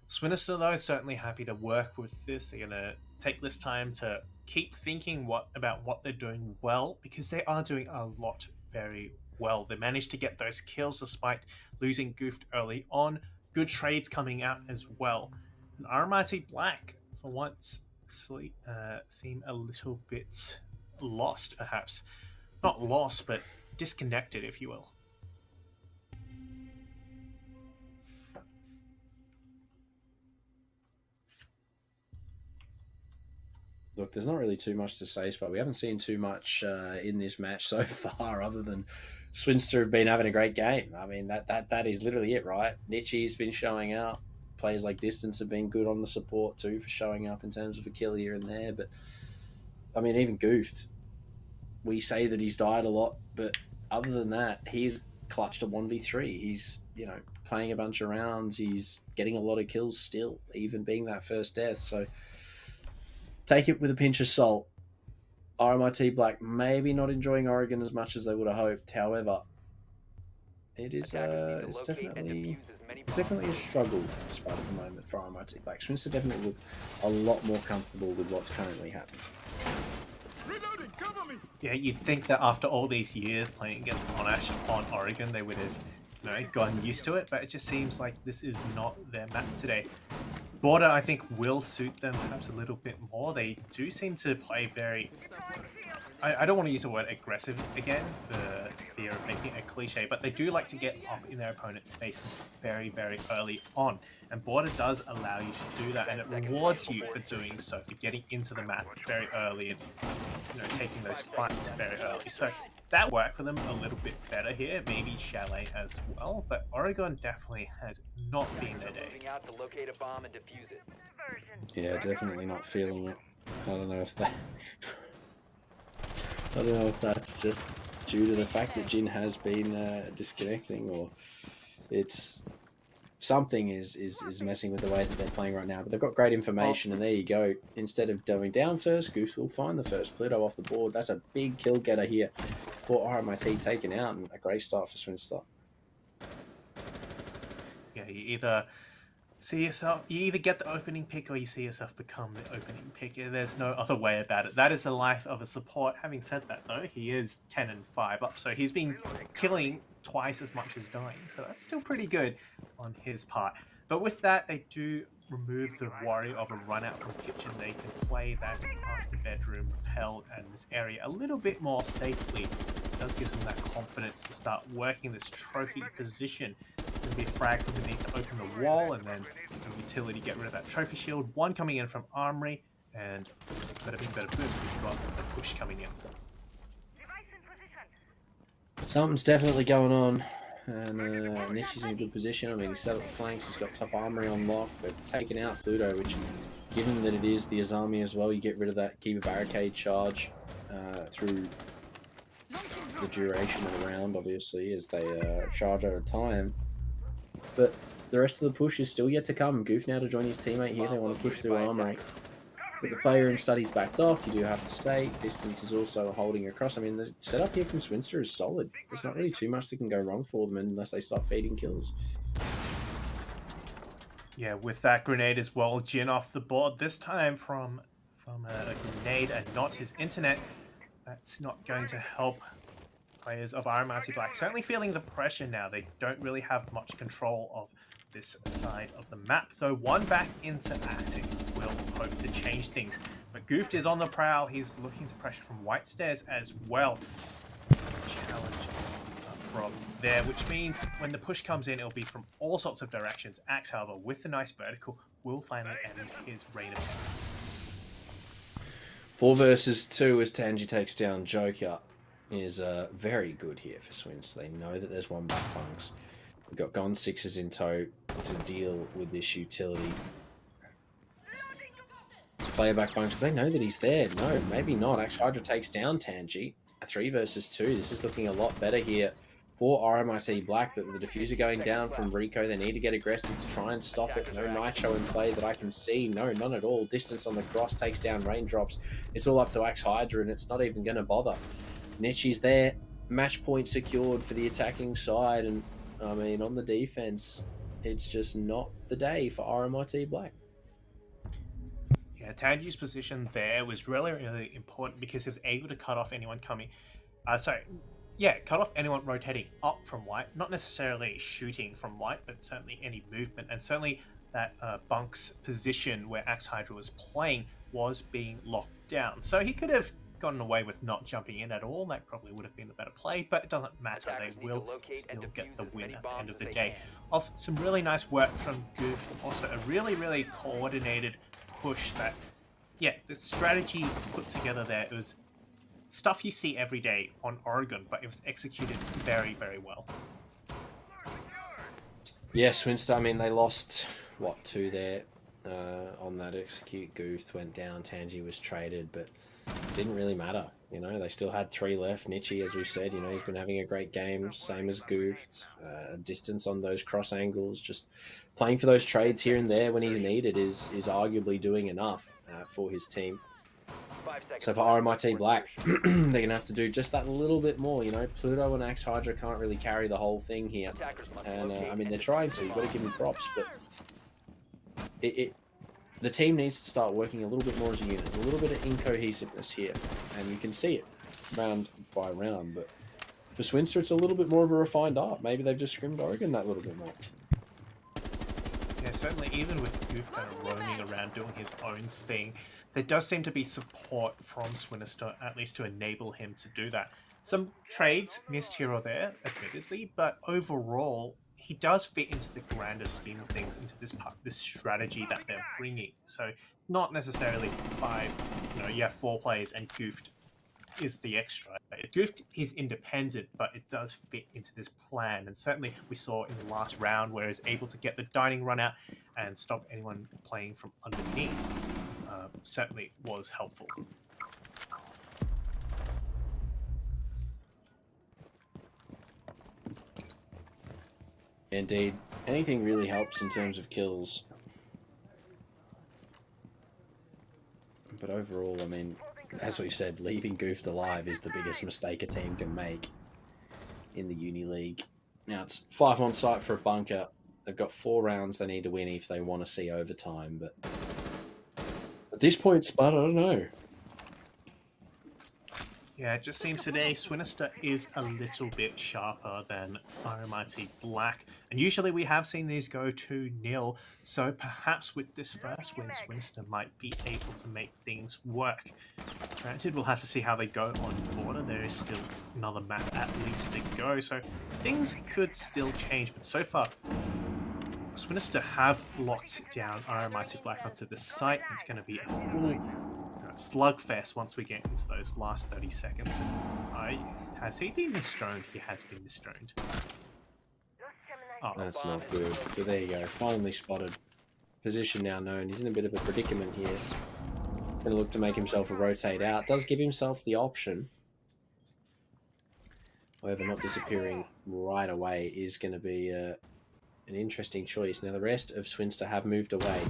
Swinister, though, certainly happy to work with this. They're going to take this time to keep thinking about what they're doing well, because they are doing a lot very well. They managed to get those kills despite losing Goofed early on. Good trades coming out as well. And RMIT Black, for once, seem a little bit lost, perhaps. Not lost, but disconnected, if you will. Look, there's not really too much to say, but we haven't seen too much in this match so far, other than Swinster have been having a great game. I mean, that is literally it, right? Nietzsche's been showing out. Players like Distance have been good on the support too for showing up in terms of a kill here and there. But I mean, even Goofed, we say that he's died a lot, but other than that, he's clutched a 1v3. He's, playing a bunch of rounds. He's getting a lot of kills still, even being that first death. So take it with a pinch of salt. RMIT Black maybe not enjoying Oregon as much as they would have hoped. However, it's definitely a struggle despite at the moment for RMIT Black. Swinster definitely look a lot more comfortable with what's currently happening. Yeah, you'd think that after all these years playing against Monash on Oregon, they would have gotten used to it, but it just seems like this is not their map today. Border, I think, will suit them perhaps a little bit more. They do seem to play very... I don't want to use the word aggressive again for fear of making it a cliche, but they do like to get up in their opponent's face very, very early on. And Border does allow you to do that, and it rewards you for doing so, for getting into the map very early and taking those fights very early. So that worked for them a little bit better here, maybe Chalet as well, but Oregon definitely has not been their day. Out to locate a bomb and defuse it. Yeah, definitely not feeling it. I don't know if that's just due to the fact that Jin has been disconnecting, or it's something is messing with the way that they're playing right now. But they've got great information, and there you go. Instead of going down first, Goose will find the first Pluto off the board. That's a big kill getter here for RMIT taken out, and a great start for Swinster. Yeah, you either get the opening pick or you see yourself become the opening pick. There's no other way about it. That is the life of a support. Having said that, though, he is 10-5 up, so he's been killing twice as much as dying, so that's still pretty good on his part. But with that, they do remove the worry of a run out from kitchen. They can play that master bedroom, repel, and this area a little bit more safely. It does give them that confidence to start working this trophy position. Going to be a frag from the need to open the wall, and then some utility, get rid of that trophy shield. One coming in from Armory, and better boom, we've got the push coming in. Something's definitely going on, and Nietzsche's in a good position. I mean, he's set up the flanks, he's got top Armory on lock. They've taken out Pluto, which, given that it is the Azami as well, you get rid of that keep a barricade charge through the duration of the round, obviously, as they charge over time. But the rest of the push is still yet to come. Goof now to join his teammate here. They want to push through Armory. With the player in studies backed off, you do have to stay. Distance is also holding across. I mean, the setup here from Swinster is solid. There's not really too much that can go wrong for them unless they start feeding kills. Yeah, with that grenade as well, Jin off the board, this time from a grenade and not his internet. That's not going to help players of RMIT Black. Certainly feeling the pressure now. They don't really have much control of this side of the map, though one back into attic will hope to change things. But Goofed is on the prowl. He's looking to pressure from White Stairs as well. Challenge from there, which means when the push comes in, it'll be from all sorts of directions. Axe, however, with the nice vertical, will finally end his reign of terror. 4 versus 2 as Tanji takes down Joker. is very good here for Swins. They know that there's one back bunks. We've got Gone Sixes in tow to deal with this utility. Let's play a back bunks. They know that he's there. No, maybe not. Actually, Hydra takes down Tangi. A 3 versus 2. This is looking a lot better here for RMIT Black, but with the diffuser going down from Rico, they need to get aggressive to try and stop it. No Nitro in play that I can see. No, none at all. Distance on the cross takes down Raindrops. It's all up to Axe Hydra, and it's not even going to bother. Nichi's there. Match point secured for the attacking side, and I mean, on the defense, it's just not the day for RMIT Black. Yeah, Tangi's position there was really, really important because he was able to cut off anyone coming. Cut off anyone rotating up from white, not necessarily shooting from white, but certainly any movement. And certainly that Bunk's position where Axe Hydra was playing was being locked down. So he could have gotten away with not jumping in at all. That probably would have been the better play, but it doesn't matter. They will still get the win at the end of the day. Off some really nice work from Goof. Also a really, really coordinated push that, the strategy put together there, it was stuff you see every day on Oregon, but it was executed very, very well. Yeah, Swinster, I mean, they lost, 2 there on that execute. Goof went down, Tangi was traded, but it didn't really matter. You know, they still had 3 left. Nichi, as we've said, he's been having a great game, same as Goofed. Distance on those cross angles, just playing for those trades here and there when he's needed is arguably doing enough for his team. So for RMIT Black, they're going to have to do just that little bit more. Pluto and Axe Hydra can't really carry the whole thing here. And, I mean, they're trying to. You've got to give them props, but the team needs to start working a little bit more as a unit. There's a little bit of incohesiveness here, and you can see it round by round. But for Swinster, it's a little bit more of a refined art. Maybe they've just scrimmed Oregon that little bit more. Yeah, certainly even with Goof kind of roaming around doing his own thing, there does seem to be support from Swinister, at least to enable him to do that. Some trades missed here or there, admittedly, but overall, he does fit into the grander scheme of things, into this strategy that they're bringing. So not necessarily 4 players and Goofed is the extra. Goofed is independent, but it does fit into this plan. And certainly we saw in the last round where he's able to get the dining run out and stop anyone playing from underneath. Certainly was helpful. Indeed. Anything really helps in terms of kills. But overall, I mean, as we've said, leaving Goofed alive is the biggest mistake a team can make in the Uni League. Now, it's 5 on site for a bunker. They've got 4 rounds they need to win if they want to see overtime. But at this point, Spud, I don't know. Yeah, it just seems today Swinister is a little bit sharper than RMIT Black. And usually we have seen these go 2-0, so perhaps with this first win, Swinister might be able to make things work. Granted, we'll have to see how they go on border. There is still another map at least to go, so things could still change. But so far, Swinister have locked down RMIT Black onto the site. It's going to be a full slugfest once we get into those last 30 seconds. Has he been misdroned? He has been misdroned. Oh, that's not good. But there you go. Finally spotted. Position now known. He's in a bit of a predicament here. Going to look to make himself a rotate out. Does give himself the option. However, not disappearing right away is going to be an interesting choice. Now, the rest of Swinster have moved away.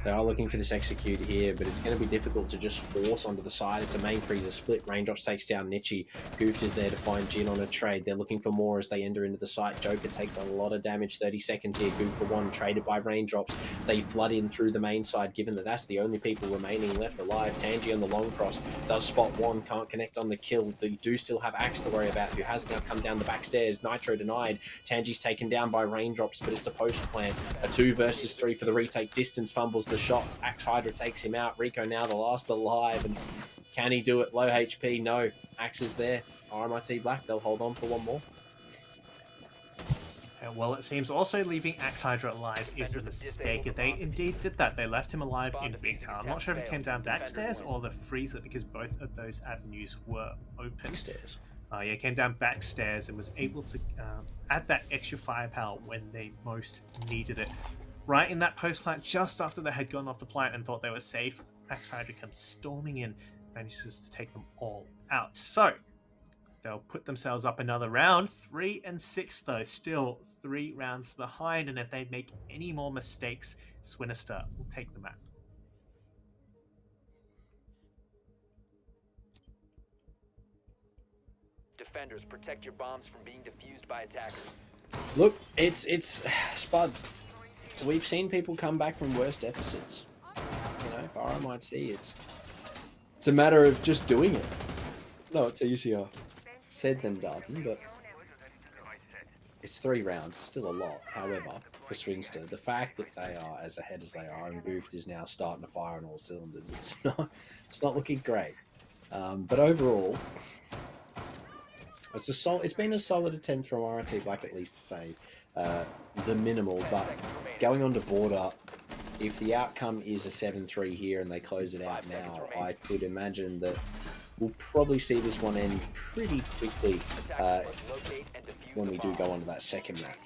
They are looking for this execute here, but it's going to be difficult to just force onto the side. It's a main freezer split. Raindrops takes down Nichi. Goofed is there to find Jin on a trade. They're looking for more as they enter into the site. Joker takes a lot of damage. 30 seconds here. Goof for 1, traded by Raindrops. They flood in through the main side, given that that's the only people remaining left alive. Tangi on the long cross does spot 1, can't connect on the kill. They do still have Axe to worry about, who has now come down the back stairs. Nitro denied. Tangi's taken down by Raindrops, but it's a post plan. A 2 versus 3 for the retake. Distance fumbles the shots. Axe Hydra takes him out. Rico now the last alive. And can he do it? Low HP? No. Axe is there. RMIT Black, they'll hold on for 1 more. Well, it seems also leaving Axe Hydra alive is a mistake. They indeed did that. They left him alive in big time. I'm not sure if it came down backstairs or the freezer, because both of those avenues were open. Stairs. Yeah, came down backstairs and was able to add that extra firepower when they most needed it. Right in that post plant, just after they had gone off the plant and thought they were safe, Max Hydra comes storming in, manages to take them all out. So they'll put themselves up another round, 3 and 6 though, still 3 rounds behind. And if they make any more mistakes, Swinister will take the map. Defenders, protect your bombs from being defused by attackers. Look, it's Spud. We've seen people come back from worse deficits. You know, for RMIT, it's a matter of just doing it. No, it's easier said than done, but it's 3 rounds. It's still a lot. However, for Swinister, the fact that they are as ahead as they are and Goofed is now starting to fire on all cylinders, it's not looking great. But overall, it's been a solid attempt from RMIT Black, at least to say the minimal. But going on to border, if the outcome is a 7-3 here and they close it out now, I could imagine that we'll probably see this one end pretty quickly when we do go on to that second map.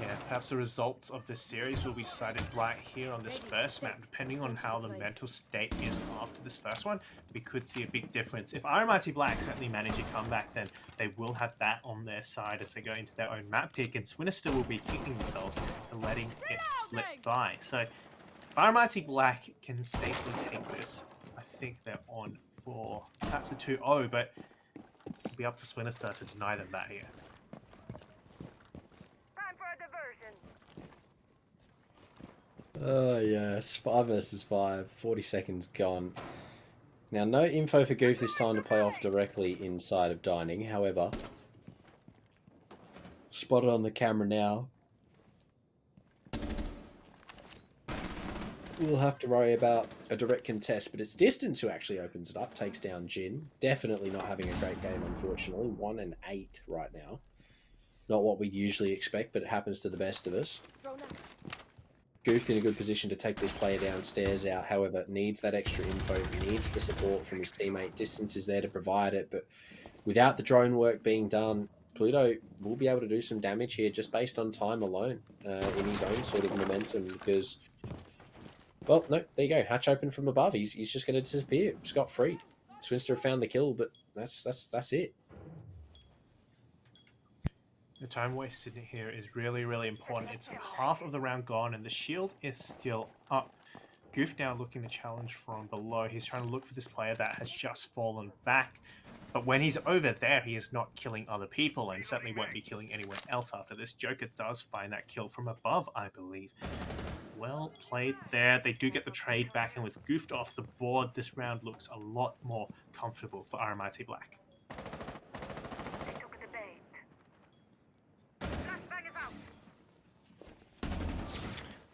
Yeah, perhaps the results of this series will be decided right here on this first map. Depending on how the mental state is after this first one, we could see a big difference. If RMIT Black certainly manage a comeback, then they will have that on their side as they go into their own map pick, and Swinister will be kicking themselves and letting it slip by. So if RMIT Black can safely take this, I think they're on for perhaps a 2-0, but it'll be up to Swinister to deny them that here. Yes, 5 versus 5, 40 seconds gone. Now, no info for Goof this time to play off directly inside of dining. However, spotted on the camera now. We'll have to worry about a direct contest, but it's Distance who actually opens it up, takes down Jin. Definitely not having a great game, unfortunately. 1 and 8 right now. Not what we'd usually expect, but it happens to the best of us. Goofed in a good position to take this player downstairs out. However, needs that extra info, needs the support from his teammate. Distance is there to provide it, but without the drone work being done, Pluto will be able to do some damage here just based on time alone in his own sort of momentum because, well, no, there you go. Hatch open from above. He's just going to disappear. Scot-free. Swinister found the kill, but that's it. The time wasted here is really, really important. It's half of the round gone and the shield is still up. Goof now looking to challenge from below. He's trying to look for this player that has just fallen back. But when he's over there, he is not killing other people and certainly won't be killing anyone else after this. Joker does find that kill from above, I believe. Well played there. They do get the trade back, and with Goofed off the board, this round looks a lot more comfortable for RMIT Black.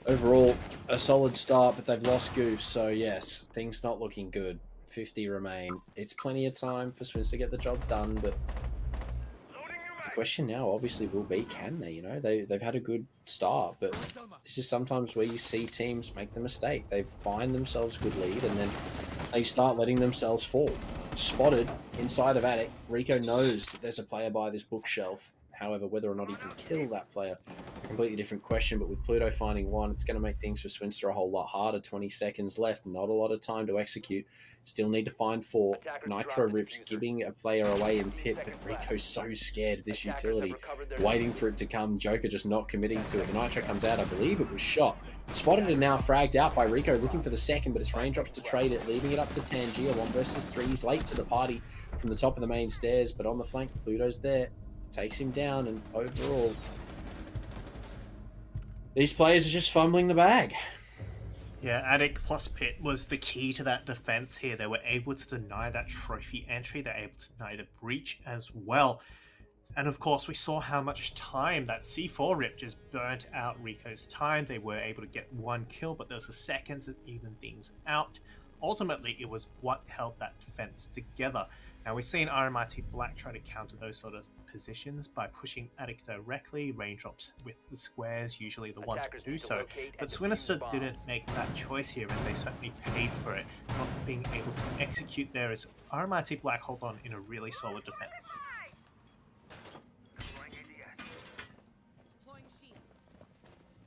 Overall, a solid start, but they've lost Goose, so yes, things not looking good. 50 remain. It's plenty of time for Swinister to get the job done, but the question now obviously will be, can they? You know, they've had a good start, but this is sometimes where you see teams make the mistake. They find themselves a good lead, and then they start letting themselves fall. Spotted inside of Attic. Rico knows that there's a player by this bookshelf. However, whether or not he can kill that player, a completely different question. But with Pluto finding one, it's going to make things for Swinister a whole lot harder. 20 seconds left, not a lot of time to execute. Still need to find 4. Nitro rips, giving a player away in pit, but Rico's so scared of this utility, waiting for it to come. Joker just not committing to it. The Nitro comes out, I believe it was shot. Spotted and now fragged out by Rico, looking for the second, but it's raindrops to trade it, leaving it up to Tangier. 1 versus 3. He's late to the party from the top of the main stairs, but on the flank, Pluto's there. Takes him down, and overall, these players are just fumbling the bag. Yeah, Attic plus Pit was the key to that defense here. They were able to deny that trophy entry. They're able to deny the breach as well. And of course, we saw how much time that C4 rip just burnt out Rico's time. They were able to get 1 kill, but there was a second to even things out. ultimately it was what held that defense together. Now we've seen RMIT Black try to counter those sort of positions by pushing Attic directly, raindrops with the squares, usually the one to do so. But Swinister didn't make that choice here, and they certainly paid for it, not being able to execute there as RMIT Black hold on in a really solid defense.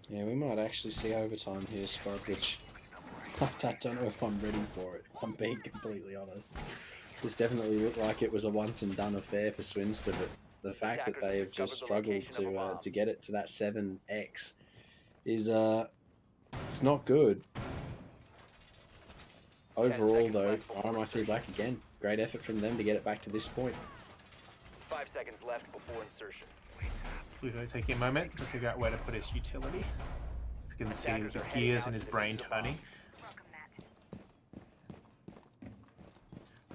Yeah, we might actually see overtime here, Spud, which I don't know if I'm ready for it. I'm being completely honest. This definitely looked like it was a once and done affair for Swinster, but the fact that they have just struggled to get it to that 7x is it's not good. Overall, though, RMIT Black again, great effort from them to get it back to this point. 5 seconds left before insertion. Pluto taking a moment to figure out where to put his utility. You can see the gears in his brain turning.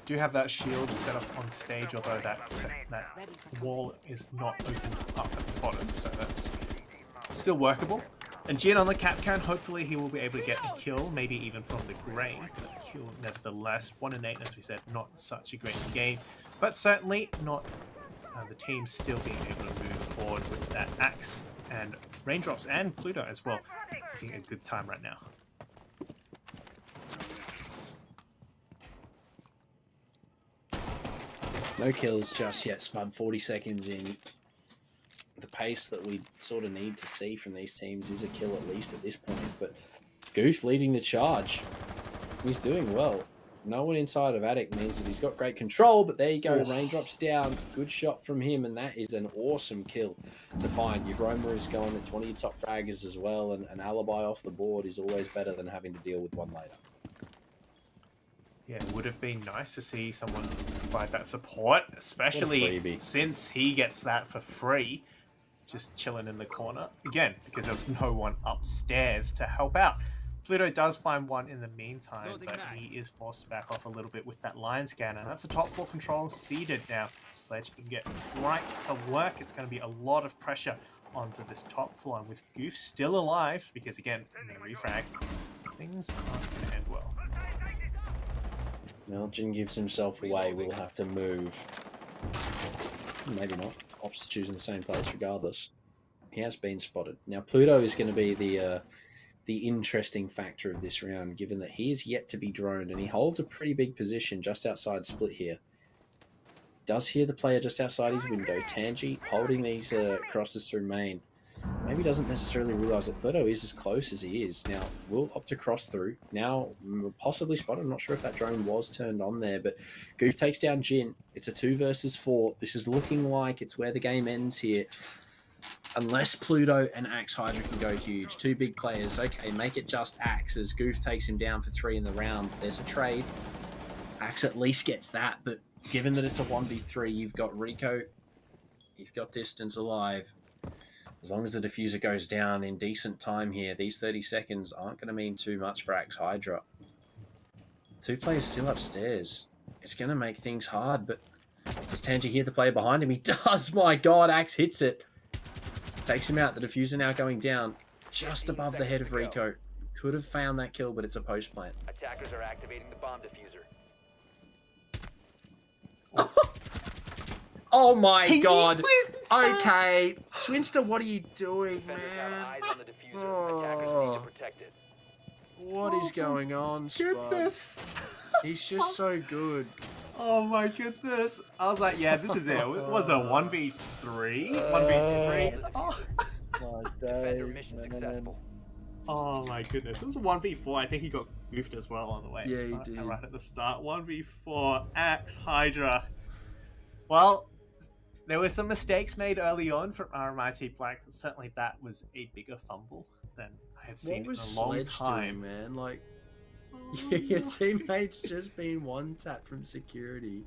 Do have that shield set up on stage, although that wall is not opened up at the bottom, so that's still workable. And Jin on the cap can, hopefully he will be able to get a kill, maybe even from the grain. But a kill nevertheless, 1 and 8, as we said, not such a great game, but certainly not the team still being able to move forward with that axe and raindrops and Pluto as well. Having a good time right now. No kills just yet, Spud. 40 seconds in. The pace that we sort of need to see from these teams is a kill at least at this point. But Goof leading the charge. He's doing well. No one inside of Attic means that he's got great control, but there you go. Raindrops down. Good shot from him, and that is an awesome kill to find. Your Roma is going at 20 top fraggers as well, and an alibi off the board is always better than having to deal with one later. Yeah, it would have been nice to see someone provide that support, especially since he gets that for free, just chilling in the corner. Again, because there's no one upstairs to help out. Pluto does find one in the meantime, but he is forced to back off a little bit with that line scanner. That's a top 4 control seeded now. Sledge can get right to work. It's going to be a lot of pressure onto this top floor. And with Goof still alive, because again, in the refrag, things aren't going to end well. Jin gives himself away. We'll have to move. Maybe not. Ops to choose in the same place regardless. He has been spotted. Now, Pluto is going to be the interesting factor of this round, given that he is yet to be droned, and he holds a pretty big position just outside split here. Does hear the player just outside his window. Tangi holding these crosses through main. Maybe doesn't necessarily realise that Pluto is as close as he is. Now, will opt to cross through. Now, possibly spotted. I'm not sure if that drone was turned on there, but Goof takes down Jin. It's a 2 versus 4. This is looking like it's where the game ends here. Unless Pluto and Axe Hydra can go huge. 2 big players. Okay, make it just Axe as Goof takes him down for 3 in the round. There's a trade. Axe at least gets that, but given that it's a 1v3, you've got Rico, you've got Distance alive. As long as the diffuser goes down in decent time here, these 30 seconds aren't going to mean too much for Axe Hydra. 2 players still upstairs. It's going to make things hard, but does Tangi hear the player behind him? He does! My God, Axe hits it. Takes him out. The diffuser now going down just above the head of Rico. Could have found that kill, but it's a post plant. Attackers are activating the bomb diffuser. Oh my God. Okay. Swinster, what are you doing, man? Eyes on the diffuser. Attackers need to protect it. What is going on, Spud? Goodness. He's just so good. Oh my goodness. I was like, yeah, this is it. It was a 1v3? 1v3? Oh. My Defender days, mission man. successful. Oh my goodness. It was a 1v4. I think he got goofed as well on the way. Yeah, he did. Right at the start. 1v4. Axe Hydra. Well, there were some mistakes made early on from RMIT Black. Certainly that was a bigger fumble than I have seen in a long time. Doing, man? Like, your teammate's just been one tap from security,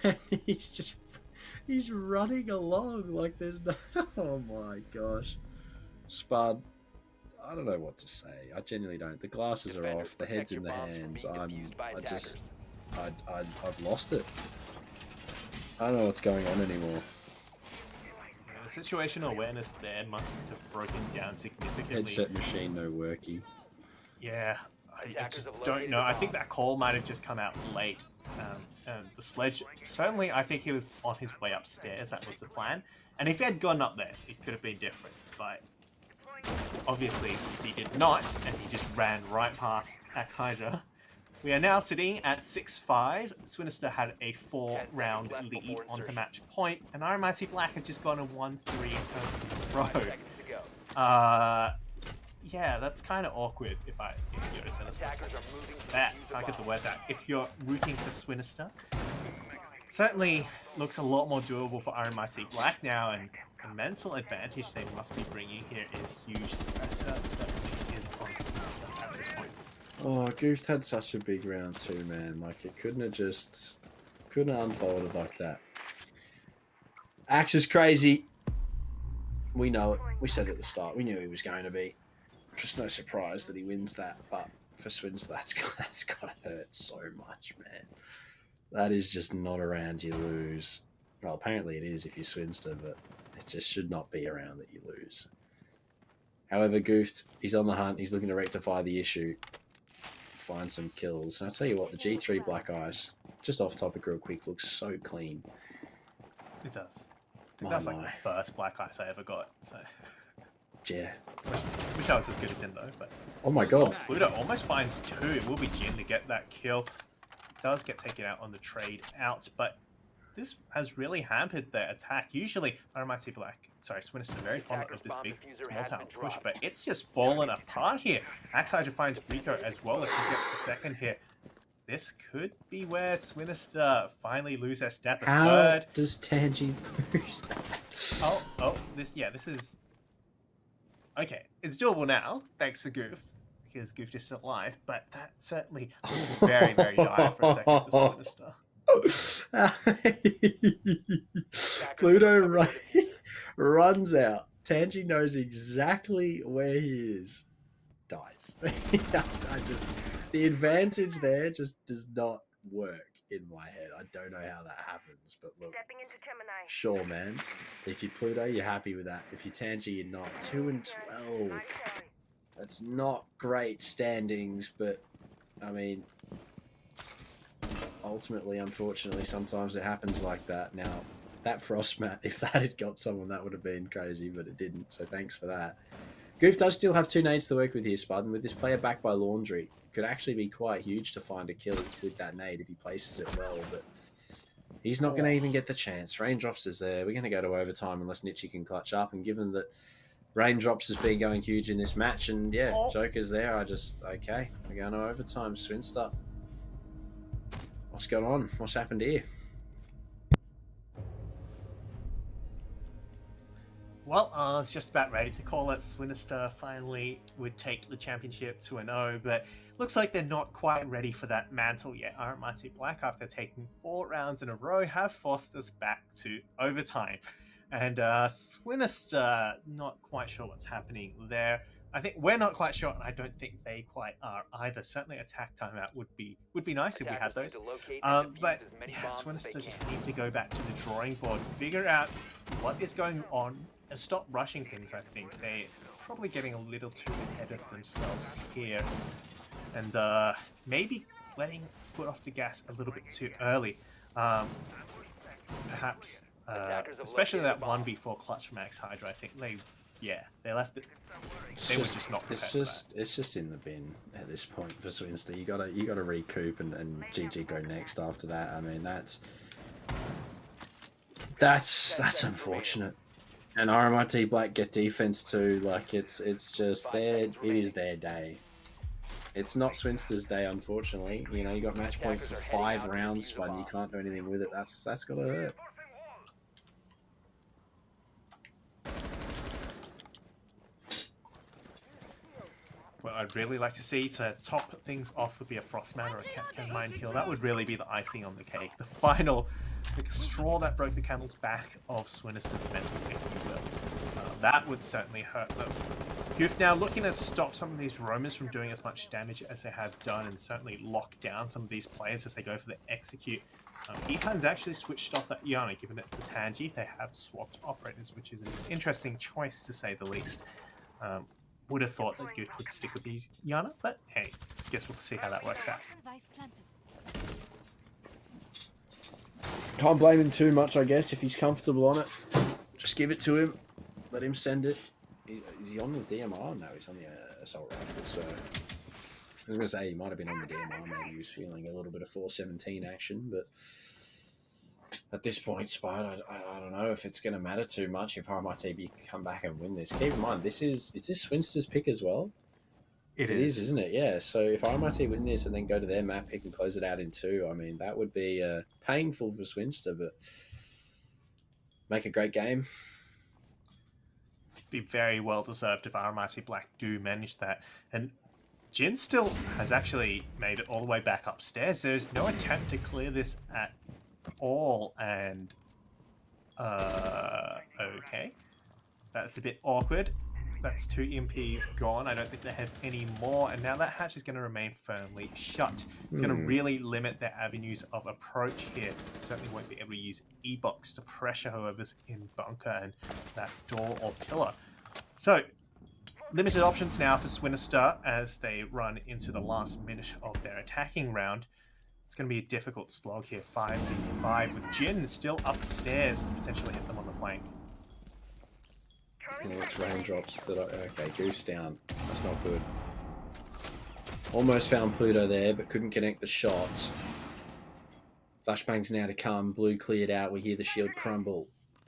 and he's running along like there's no. Oh my gosh, Spud. I don't know what to say. I genuinely don't. The glasses are off. The head's in the hands. I've lost it. I don't know what's going on anymore. Yeah, the situational awareness there must have broken down significantly. Headset machine no worky. Yeah, I just don't know. I think that call might have just come out late. And the sledge, certainly I think he was on his way upstairs. That was the plan. And if he had gone up there, it could have been different. But obviously, since he did not, and he just ran right past Axe Hydra, we are now sitting at 6-5. Swinister had a 4-round lead onto match point, and RMIT Black had just gone a 1-3 row. Yeah, that's kind of awkward if you're a Sinister. Can't get the words out. If you're rooting for Swinister, certainly looks a lot more doable for RMIT Black now, and the mental advantage they must be bringing here is huge. The pressure certainly is on Swinister at this point. Oh, Goofed had such a big round too, man. Like, it couldn't have unfolded like that. Axe is crazy. We know it. We said it at the start. We knew he was going to be. Just no surprise that he wins that, but for Swins, that's got to hurt so much, man. That is just not a round you lose. Well, apparently it is if you're Swinster, but it just should not be a round that you lose. However, Goofed, he's on the hunt. He's looking to rectify the issue, find some kills. And I'll tell you what, the G3 Black Ice, just off topic real quick, looks so clean. It does. I think that's like the first Black Ice I ever got, so... Yeah. Wish I was as good as him though, but... Oh my god. Pluto almost finds 2. It will be Jin to get that kill. Does get taken out on the trade out, but this has really hampered their attack. Usually, RMIT Black, sorry, Swinister very fond of this big small tower push, but it's just fallen apart here. Axe Hydra finds Rico as well if he gets a second here. This could be where Swinister finally lose their step. How does Tangy lose that? This is... Okay, it's doable now, thanks to Goof, because Goof is still alive, but that certainly was very, very dire for a second for Swinister. Pluto runs out. Tangy knows exactly where he is. Dies. The advantage there just does not work in my head. I don't know how that happens, but look. Sure, man. If you're Pluto, you're happy with that. If you're Tangy, you're not. 2-12. That's not great standings, but I mean, ultimately, unfortunately, sometimes it happens like that. Now, that Frost mat, if that had got someone, that would have been crazy, but it didn't, so thanks for that. Goof does still have 2 nades to work with here, Spud, and with this player backed by Laundry, it could actually be quite huge to find a kill with that nade if he places it well, but he's not going to even get the chance. Raindrops is there. We're going to go to overtime unless Nitchy can clutch up, and given that Raindrops has been going huge in this match, and yeah, Joker's there, okay, we're going to overtime. Swinster, what's going on? What's happened here? Well, I was just about ready to call it. Swinister finally would take the championship 2-0, but looks like they're not quite ready for that mantle yet. RMIT Black, after taking 4 rounds in a row, have forced us back to overtime. And Swinister, not quite sure what's happening there. I think we're not quite sure, and I don't think they quite are either. Certainly attack timeout would be nice if we had those. But yeah, Swinister just need to go back to the drawing board, figure out what is going on, and stop rushing things. I think they're probably getting a little too ahead of themselves here, and maybe letting foot off the gas a little bit too early. Perhaps, especially that 1v4 clutch from Axe Hydra. I think they left it. They were just not prepared for that. It's just in the bin at this point for Swinster. You gotta recoup and GG go next after that. I mean that's unfortunate. And RMIT Black get defense too. Like it's just it is their day. It's not Swinster's day, unfortunately. You know, you got match point for 5 rounds, but you can't do anything with it. That's gotta hurt. What I'd really like to see to top things off would be a Frostman or a Captain Mind kill. That would really be the icing on the cake. The final straw that broke the camel's back of Swinister's mental, if you will. That would certainly hurt them. Goof now looking to stop some of these roamers from doing as much damage as they have done, and certainly lock down some of these players as they go for the execute. Etan's actually switched off that Yana, given it to Tangy. They have swapped operators, which is an interesting choice to say the least. would have thought that Gift would stick with these Yana, but hey, guess we'll see how that works out. Can't blame him too much, I guess, if he's comfortable on it. Just give it to him. Let him send it. Is he on the DMR? No, he's on the assault rifle. So I was going to say he might have been on the DMR. Maybe he was feeling a little bit of 417 action, but at this point, Spud, I don't know if it's going to matter too much if RMIT come back and win this. Keep in mind, is this Swinster's pick as well? It is, isn't it? Yeah. So if RMIT win this and then go to their map pick and close it out in 2, I mean, that would be painful for Swinster, but make a great game. Be very well deserved if RMIT Black do manage that. And Jin still has actually made it all the way back upstairs. There's no attempt to clear this at all, and okay, that's a bit awkward. That's 2 EMPs gone. I don't think they have any more, and now that hatch is going to remain firmly shut. It's going to really limit their avenues of approach here. Certainly won't be able to use E-Box to pressure whoever's in bunker and that door or pillar. So limited options now for Swinister as they run into the last minute of their attacking round. It's going to be a difficult slog here, 5v5 with Jin still upstairs to potentially hit them on the flank. Yeah, it's raindrops that okay, Goose down. That's not good. Almost found Pluto there, but couldn't connect the shots. Flashbangs now to come. Blue cleared out. We hear the shield crumble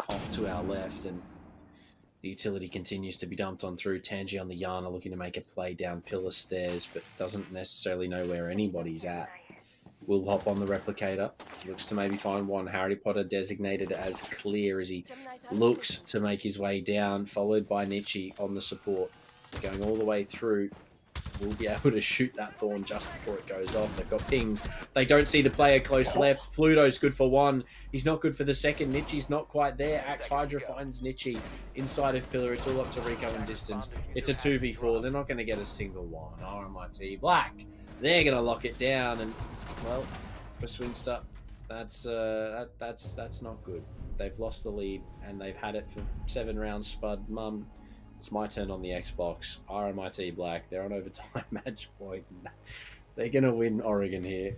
off to our left, and the utility continues to be dumped on through. Tangi on the Yana looking to make a play down pillar stairs, but doesn't necessarily know where anybody's at. Will hop on the replicator. Looks to maybe find one. Harry Potter designated as clear as he looks to make his way down, followed by Nietzsche on the support. Going all the way through. Will be able to shoot that Thorn just before it goes off. They've got pings. They don't see the player close left. Pluto's good for 1. He's not good for the second. Nietzsche's not quite there. Axe Hydra finds Nietzsche inside of pillar. It's all up to Rico in distance. It's a 2v4. They're not going to get a single one. RMIT Black. They're going to lock it down, and well, for Swinster, that's not good. They've lost the lead, and they've had it for 7 rounds. Spud, Mum, it's my turn on the Xbox. RMIT Black, they're on overtime match point. They're going to win Oregon here.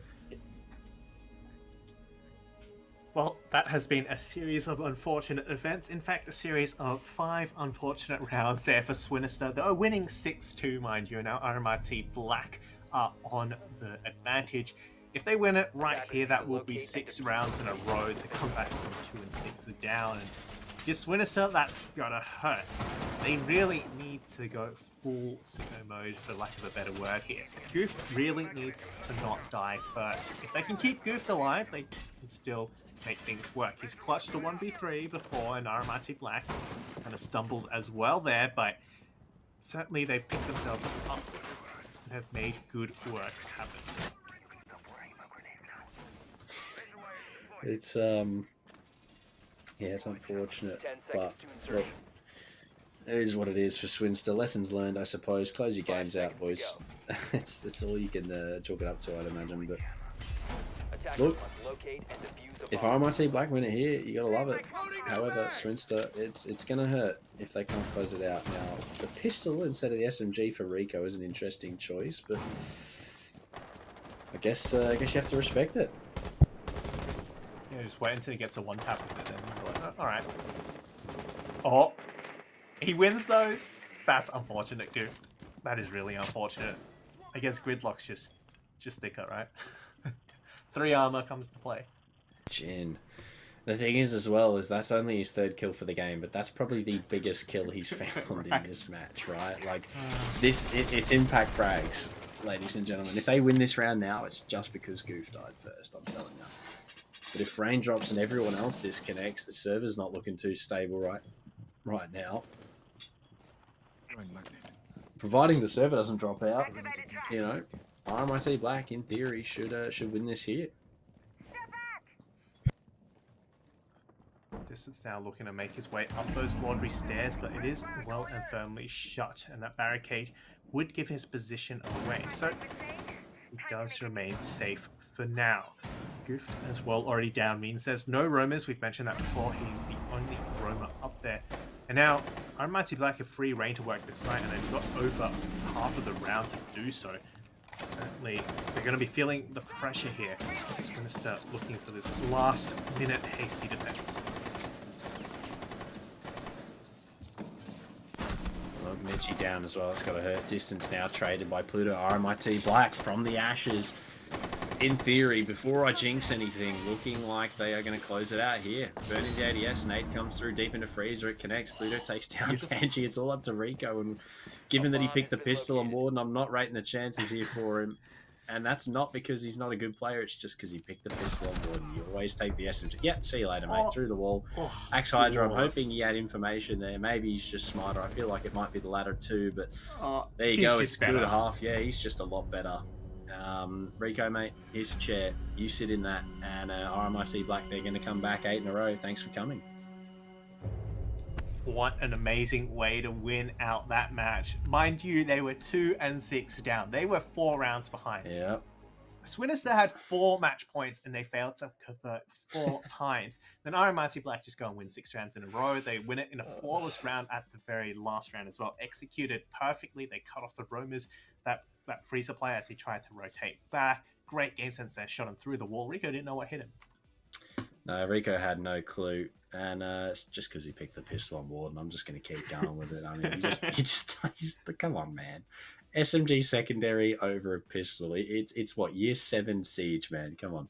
Well, that has been a series of unfortunate events. In fact, a series of 5 unfortunate rounds there for Swinister. They are winning 6-2, mind you. Now RMIT Black are on the advantage. If they win it right here, that will be 6 rounds in a row to come back from 2 and 6 are down. And this Swinister, that's gonna hurt. They really need to go full sicko mode, for lack of a better word here. Goof really needs to not die first. If they can keep Goof alive, they can still make things work. He's clutched the 1v3 before, and RMIT Black kind of stumbled as well there, but certainly they've picked themselves up and have made good work happen. It's yeah, it's unfortunate, but look, it is what it is for Swinster. Lessons learned, I suppose. Close your games out, boys. it's all you can chalk it up to, I'd imagine. But look, if RMIT Black win it here, you gotta love it. However, Swinster, it's gonna hurt if they can't close it out. Now, the pistol instead of the SMG for Rico is an interesting choice, but I guess you have to respect it. Yeah, just wait until he gets a 1-tap with it, then you're like, oh, alright. Oh, he wins those? That's unfortunate, Goof. That is really unfortunate. I guess Gridlock's just thicker, right? 3 armor comes to play. Jin. The thing is, as well, is that's only his 3rd kill for the game, but that's probably the biggest kill he's found right. in this match, right? Like, it's impact frags, ladies and gentlemen. If they win this round now, it's just because Goof died first, I'm telling you. But if raindrops and everyone else disconnects, the server's not looking too stable right now. Providing the server doesn't drop out, you know, RMIT Black, in theory, should win this here. Distance now looking to make his way up those laundry stairs, but it is well and firmly shut, and that barricade would give his position away. So he does remain safe for now. Goof as well already down means there's no roamers. We've mentioned that before. He's the only roamer up there. And now, RMIT Black have free reign to work this site, and they've got over half of the round to do so. Certainly, they're going to be feeling the pressure here. Swinister looking for this last-minute hasty defense. Well, Mitchie down as well. It's got to hurt. Distance now traded by Pluto. RMIT Black from the ashes. In theory, before I jinx anything, looking like they are going to close it out here. Burning the ADS, Nate comes through deep into Freezer, it connects, Pluto takes down Tangi, it's all up to Rico, and given that he picked the pistol on Warden, I'm not rating the chances here for him. And that's not because he's not a good player, it's just because he picked the pistol on Warden. You always take the SMG. Yep, see you later, mate. Through the wall. Axe Hydra, I'm hoping he had information there. Maybe he's just smarter. I feel like it might be the latter too, but there you go. It's good half. Yeah, he's just a lot better. Rico, mate, here's a chair. You sit in that, and RMIT Black, they're going to come back 8 in a row. Thanks for coming. What an amazing way to win out that match. Mind you, they were 2 and 6 down. They were 4 rounds behind. Yeah. Swinister had 4 match points, and they failed to convert 4 times. Then RMIT Black just go and win 6 rounds in a row. They win it in a flawless round at the very last round as well. Executed perfectly. They cut off the roamers. That freezer player as he tried to rotate back. Great game sense there. Shot him through the wall. Rico didn't know what hit him. No, Rico had no clue. And it's just because he picked the pistol on Warden. I'm just going to keep going with it. I mean, you just come on, man. SMG secondary over a pistol. It's what, year 7 siege, man. Come on.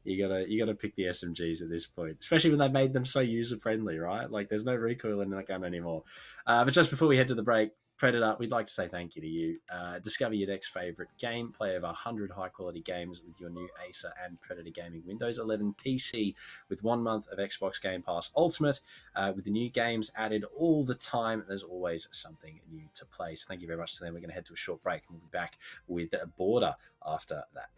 You gotta pick the SMGs at this point, especially when they made them so user friendly, right? Like there's no recoil in that gun anymore. But just before we head to the break, Predator, we'd like to say thank you to you. Discover your next favorite game. Play over 100 high-quality games with your new Acer and Predator Gaming Windows 11 PC with 1 month of Xbox Game Pass Ultimate. With the new games added all the time, there's always something new to play. So thank you very much to them. We're going to head to a short break, and we'll be back with Border after that.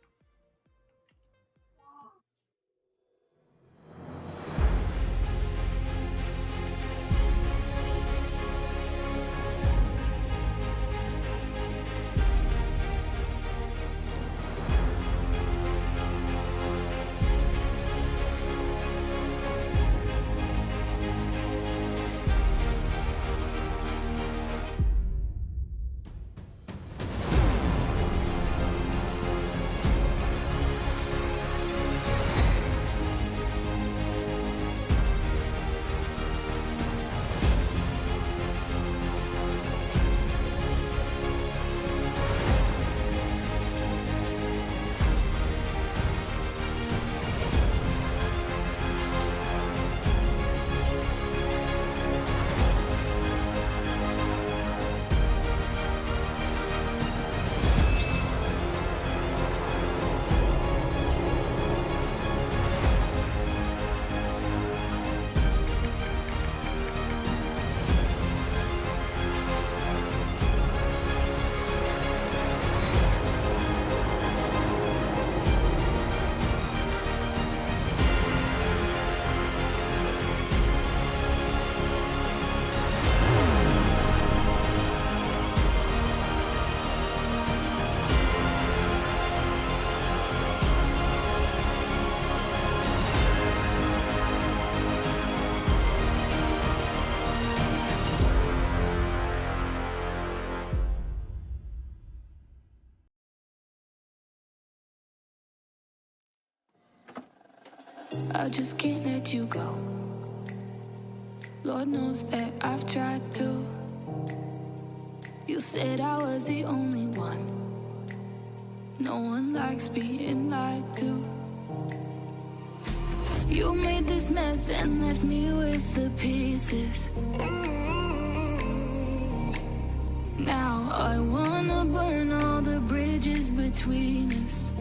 I just can't let you go. Lord knows that I've tried to. You said I was the only one. No one likes being lied to. You made this mess and left me with the pieces. Now I wanna burn all the bridges between us.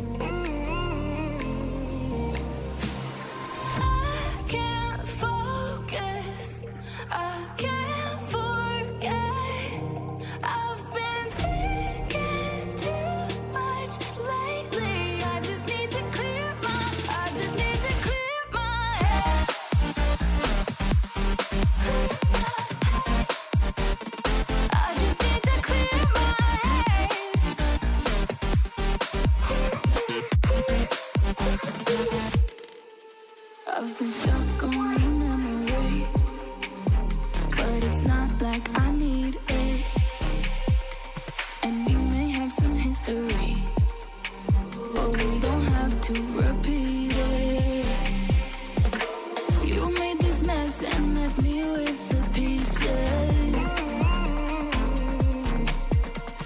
I've been stuck on your memory, but it's not left me with the pieces.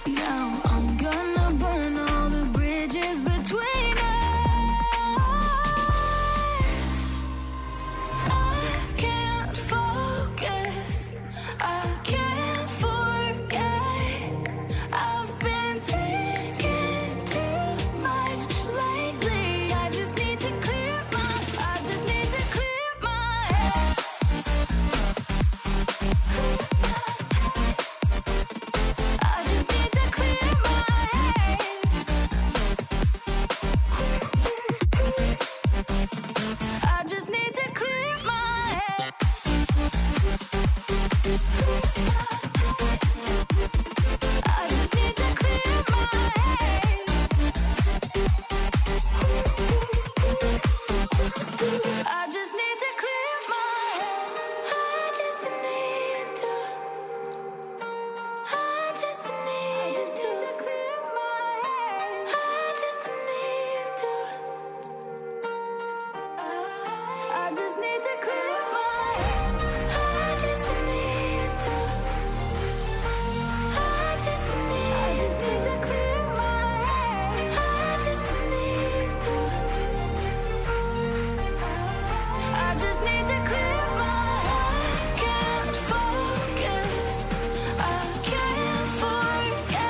Now I'm gonna burn all the bridges between us. I can't focus, I can't forget. I've been thinking too much lately. I just need to clear my head. I just need to clear my head. I just need to clear my head. I just need to clear my head. I just need to clear my head. I just need to. I just need to clear my head. I just need to. I just need to clear my head. I just need to. I just need to clear my head. I just need to. I just need to clear my head. Can't focus, I can't forget.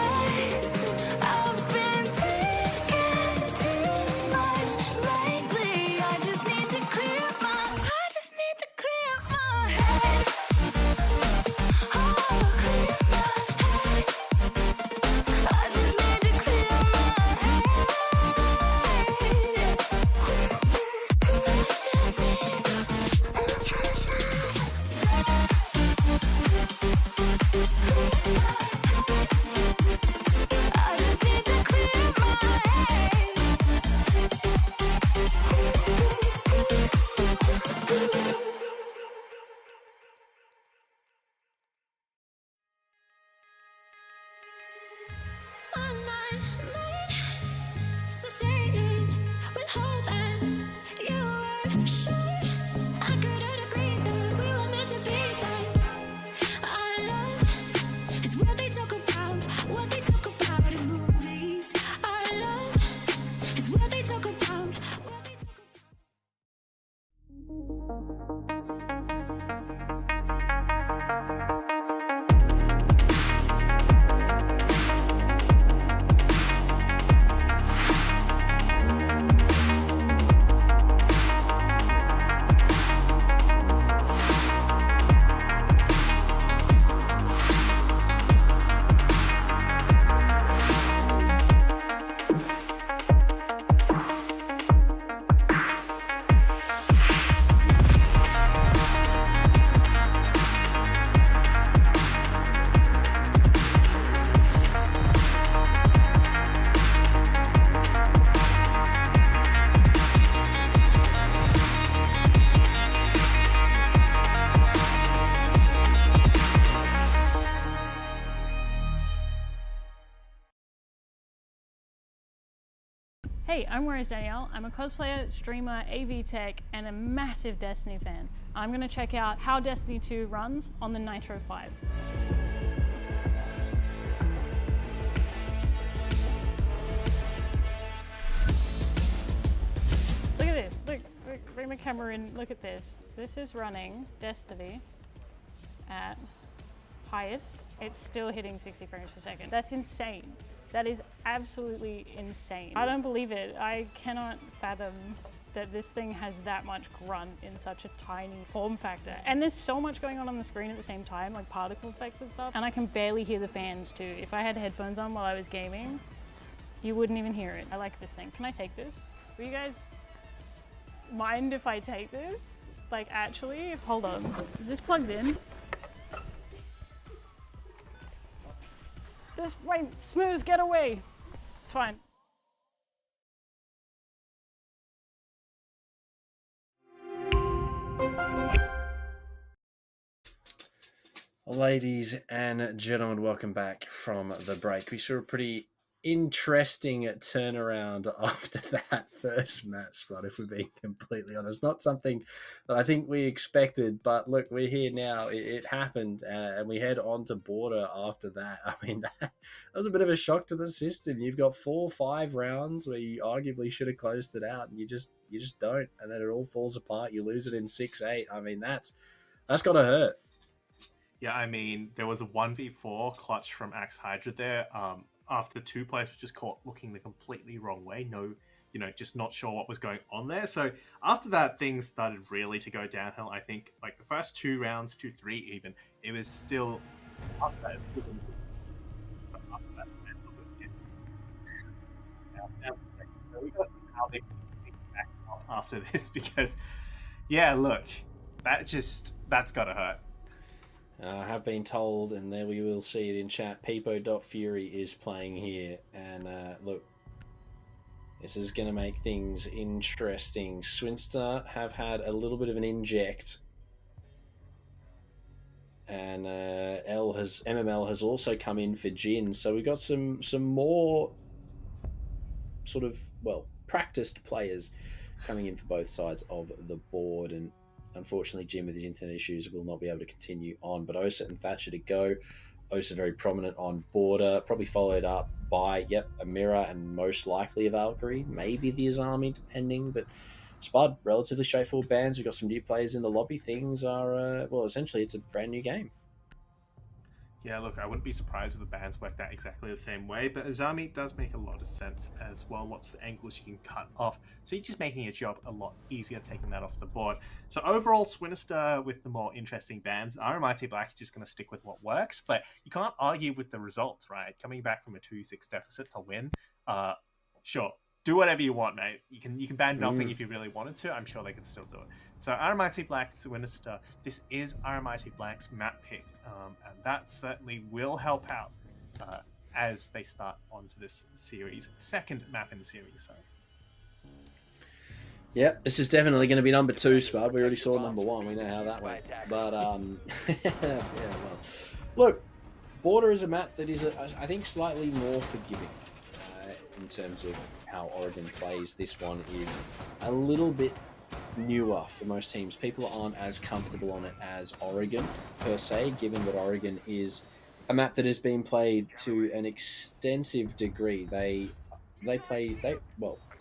I've been thinking too much lately. I just need to clear my head. Oh, clear my head. I just need to clear my head. I just need to clear my head. On my mind, succeeded with hope, and you were sure I couldn't agree that we were meant to be. But our love is what they talk about in movies. Our love is what they talk about. Hey, I'm Danielle. I'm a cosplayer, streamer, AV tech, and a massive Destiny fan. I'm going to check out how Destiny 2 runs on the Nitro 5. Look at this. Look, bring the camera in. Look at this. This is running Destiny at highest. It's still hitting 60 frames per second. That's insane. That is absolutely insane. I don't believe it. I cannot fathom that this thing has that much grunt in such a tiny form factor. And there's so much going on the screen at the same time, like particle effects and stuff. And I can barely hear the fans too. If I had headphones on while I was gaming, you wouldn't even hear it. I like this thing. Can I take this? Will you guys mind if I take this? Like actually, hold on. Is this plugged in? This way, smooth, get away. It's fine. Ladies and gentlemen, welcome back from the break. We saw a pretty interesting turnaround after that first match spot, if we're being completely honest. Not something that I think we expected, but look, we're here now. It happened, and we head on to border after that. I mean, that was a bit of a shock to the system. You've got 4 or 5 rounds where you arguably should have closed it out, and you just don't, and then it all falls apart. You lose it in 6-8. I mean, that's got to hurt. Yeah, I mean, there was a 1v4 clutch from Axe Hydra there. After 2 players were just caught looking the completely wrong way. No, just not sure what was going on there. So after that, things started really to go downhill. I think like the first 2 rounds, 2-3 even, it was still up there. But after that, so we got to see how they can back up after this, because yeah, look, that's gotta hurt. I have been told, and there we will see it in chat, Peepo.Fury is playing here. And look, this is going to make things interesting. Swinister have had a little bit of an inject. And MML has also come in for Jin. So we got some more sort of, well, practiced players coming in for both sides of the board. And unfortunately, Jim, with his internet issues, will not be able to continue on. But Osa and Thatcher to go. Osa very prominent on border, probably followed up by, a Mira and most likely a Valkyrie, maybe the Azami, depending. But Spud, relatively straightforward bans. We've got some new players in the lobby. Things are, well, essentially, it's a brand new game. Yeah, look, I wouldn't be surprised if the bands worked out exactly the same way, but Azami does make a lot of sense as well. Lots of angles you can cut off, so you're just making your job a lot easier taking that off the board. So overall, Swinister with the more interesting bans. RMIT Black is just going to stick with what works, but you can't argue with the results, right? Coming back from a 2-6 deficit to win, sure. Do whatever you want, mate. You can ban nothing if you really wanted to. I'm sure they can still do it. So RMIT Black, Swinister. This is RMIT Black's map pick, and that certainly will help out as they start onto this series. Second map in the series. So. Yeah, this is definitely going to be number 2, Spud. We already saw number 1. We know how that went. But well, look, border is a map that is, I think, slightly more forgiving in terms of how Oregon plays. This one is a little bit newer for most teams. People aren't as comfortable on it as Oregon per se, given that Oregon is a map that has been played to an extensive degree.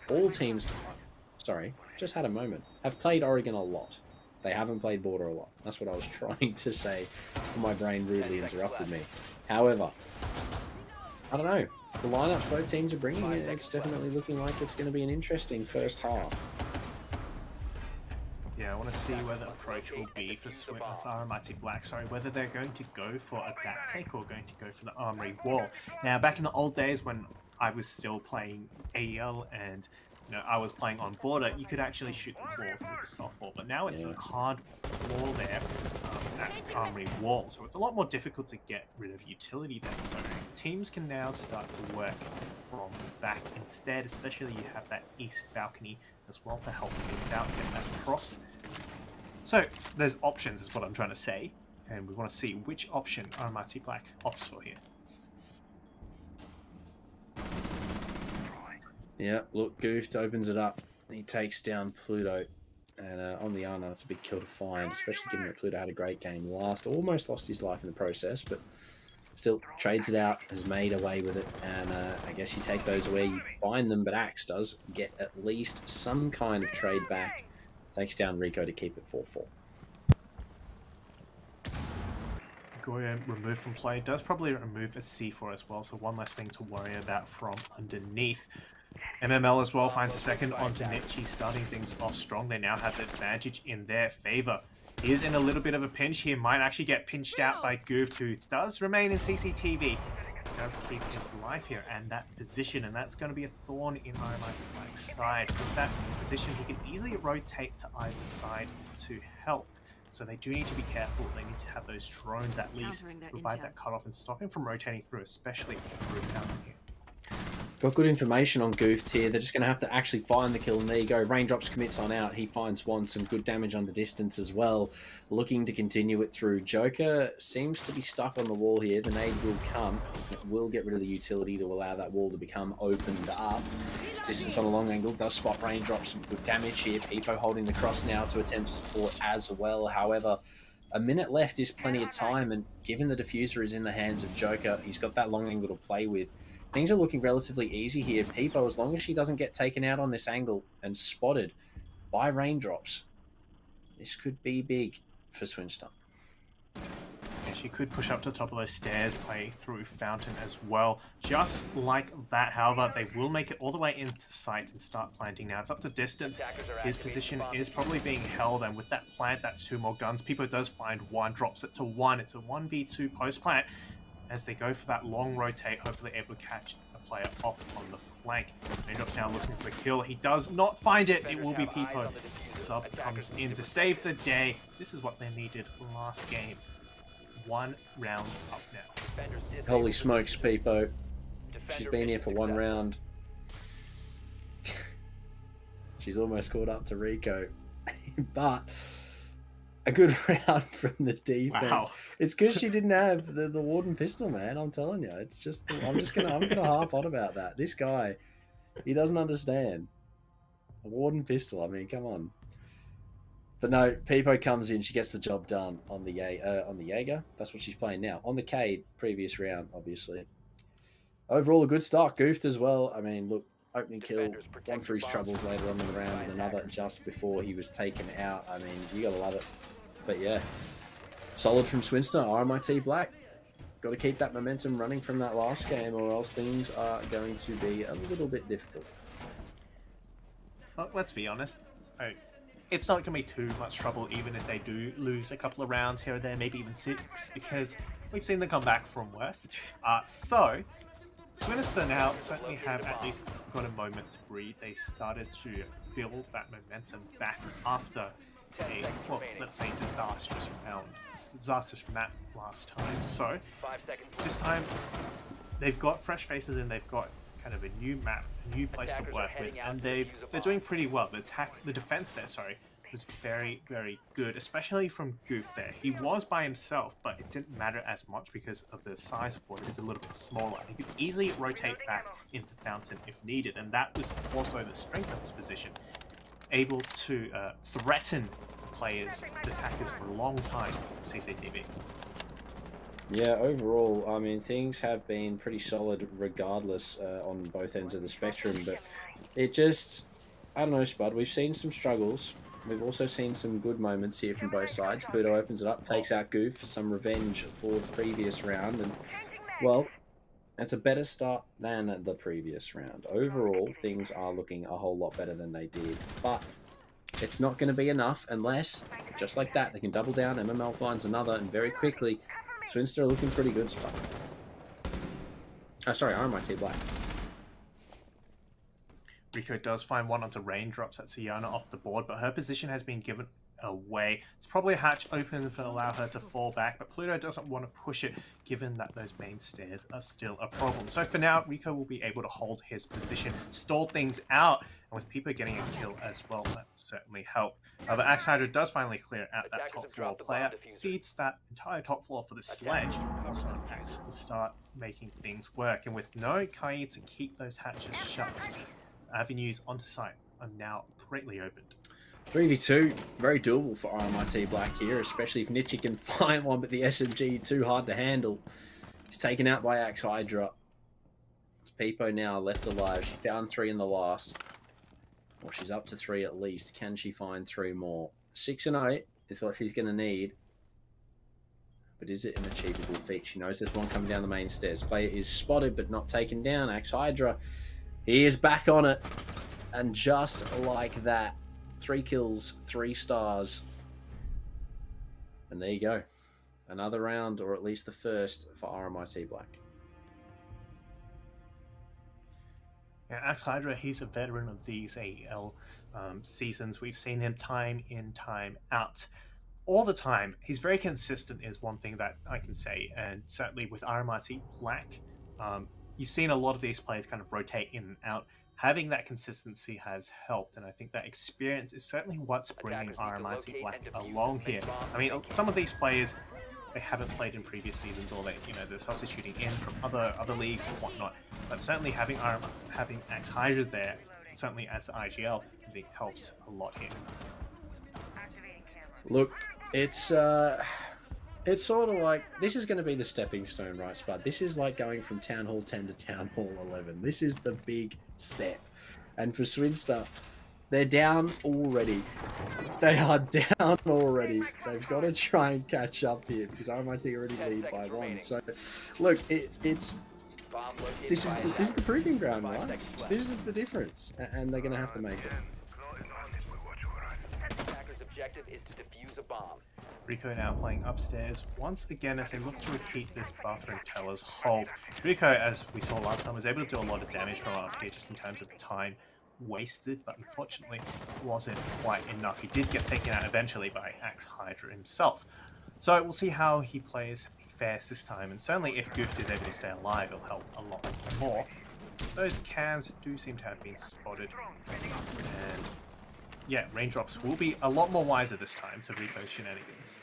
All teams, sorry, just had a moment, have played Oregon a lot. They haven't played border a lot. That's what I was trying to say before my brain rudely interrupted me. However, I don't know. The lineups both teams are bringing it. It's definitely looking like it's going to be an interesting first half. Yeah, I want to see where the approach will be for RMIT Black. Whether they're going to go for a back take or going to go for the armory wall. Now, back in the old days when I was still playing AEL and I was playing on border, you could actually shoot the floor through the soft wall, but now it's a hard floor there at armory wall, so it's a lot more difficult to get rid of utility there. So teams can now start to work from the back instead, especially you have that east balcony as well to help move out, get that cross. So there's options is what I'm trying to say, and we want to see which option RMIT Black opts for here. Yeah, look, Goofed opens it up. He takes down Pluto. And on the Ana, that's a big kill to find, especially given that Pluto had a great game last. Almost lost his life in the process, but still trades it out, has made away with it. And I guess you take those away, you find them, but Axe does get at least some kind of trade back. Takes down Rico to keep it 4-4. Goya removed from play. Does probably remove a C4 as well, so one less thing to worry about from underneath. MML as well finds a second onto Nichi, starting things off strong. They now have the advantage in their favor. He is in a little bit of a pinch here, might actually get pinched out by Goof, who does remain in CCTV. Does keep his life here and that position, and that's going to be a thorn in RMIT Black's side. With that position, he can easily rotate to either side to help. So they do need to be careful. They need to have those drones at least provide that cutoff and stop him from rotating through, especially through fountain here. Got good information on Goofed here. They're just going to have to actually find the kill, and there you go. Raindrops commits on out. He finds one, some good damage on the distance as well. Looking to continue it through. Joker seems to be stuck on the wall here. The nade will come. It will get rid of the utility to allow that wall to become opened up. Distance on a long angle does spot Raindrops. Some good damage here. Peepo holding the cross now to attempt support as well. However, a minute left is plenty of time, and given the diffuser is in the hands of Joker, he's got that long angle to play with. Things are looking relatively easy here. Peepo, as long as she doesn't get taken out on this angle and spotted by Raindrops, this could be big for Swinister. Yeah, she could push up to the top of those stairs, play through Fountain as well. Just like that, however, they will make it all the way into sight and start planting now. It's up to distance. His position is probably being held, and with that plant, that's 2 more guns. Peepo does find 1, drops it to 1. It's a 1v2 post-plant. As they go for that long rotate, hopefully able to catch a player off on the flank. Raindrops now looking for a kill. He does not find it. It will be Peepo. Sub comes in to save the day. This is what they needed last game. 1 round up now. Holy smokes, Peepo. She's been here for 1 round. She's almost caught up to Rico. But a good round from the defense. Wow. It's because she didn't have the Warden pistol, man. I'm telling you, it's just I'm gonna harp on about that. This guy, he doesn't understand a Warden pistol. I mean, come on. But no, Peepo comes in. She gets the job done on the Jaeger. That's what she's playing now. On the Cade, previous round, obviously. Overall, a good start. Goofed as well. I mean, look, opening kill, one for his troubles later on in the round, and another just before he was taken out. I mean, you gotta love it. But yeah, solid from Swinister. RMIT Black. Got to keep that momentum running from that last game, or else things are going to be a little bit difficult. Well, let's be honest. It's not going to be too much trouble, even if they do lose a couple of rounds here or there, maybe even 6, because we've seen them come back from worse. So, Swinister now certainly have at least got a moment to breathe. They started to build that momentum back after a, well, let's say disastrous round. It's a disastrous map last time. So, this time they've got fresh faces and they've got kind of a new map, a new place to work with, and they're doing pretty well. The defense there, was very, very good, especially from Goof there. He was by himself, but it didn't matter as much because of the size of what it is a little bit smaller. He could easily rotate back into Fountain if needed, and that was also the strength of his position. Able to threaten players, attackers for a long time, CCTV. Yeah, overall, I mean, things have been pretty solid regardless on both ends of the spectrum, but it just, I don't know, Spud, we've seen some struggles. We've also seen some good moments here from both sides. Pluto opens it up, takes out Goof for some revenge for the previous round, and, well, it's a better start than the previous round. Overall, things are looking a whole lot better than they did, but it's not going to be enough unless, just like that, they can double down, MML finds another, and very quickly, Swinister are looking pretty good, Spud. Oh, sorry, RMIT Black. Rico does find one onto Raindrops at Siana off the board, but her position has been given away. It's probably a hatch open to allow her to fall back, but Pluto doesn't want to push it, given that those main stairs are still a problem. So for now, Rico will be able to hold his position, stall things out, and with Peepo getting a kill as well, that will certainly help. The Axe Hydra does finally clear out that top floor player, seeds that entire top floor for the Sledge, also an Axe to start making things work. And with no Kai to keep those hatches shut, avenues onto site are now greatly opened. 3v2, very doable for RMIT Black here, especially if Nietzsche can find one, but the SMG too hard to handle. He's taken out by Axe Hydra. It's Peepo now left alive. She found 3 in the last. Well, she's up to 3 at least. Can she find 3 more? 6 and 8 is what she's going to need. But is it an achievable feat? She knows there's one coming down the main stairs. Player is spotted but not taken down. Axe Hydra, he is back on it. And just like that, 3 kills, 3 stars. And there you go. Another round, or at least the first, for RMIT Black. Yeah, Axe Hydra, he's a veteran of these AEL seasons. We've seen him time in, time out. All the time. He's very consistent is one thing that I can say. And certainly with RMIT Black, you've seen a lot of these players kind of rotate in and out. Having that consistency has helped, and I think that experience is certainly what's bringing RMIT Black along here. I mean, some of these players, they haven't played in previous seasons, or they're substituting in from other leagues or whatnot. But certainly having Axe Hydra there, certainly as the IGL, I think helps a lot here. Look, it's sort of like, this is going to be the stepping stone, right, Spud? This is like going from Town Hall 10 to Town Hall 11. This is the big step. And for Swinister, they're down already. They are down already. They've got to try and catch up here because RMIT already lead by 1. So, look, this is the proving ground, right? This is the difference, and they're going to have to make it. Attacker's objective is to defuse a bomb. Rico now playing upstairs once again as they look to repeat this bathroom teller's hold. Rico, as we saw last time, was able to do a lot of damage from up here just in terms of the time wasted, but unfortunately wasn't quite enough. He did get taken out eventually by Axe Hydra himself. So we'll see how he fares this time, and certainly if Gooft is able to stay alive, it'll help a lot more. Those cans do seem to have been spotted, and yeah, Raindrops will be a lot more wiser this time to Rico's shenanigans.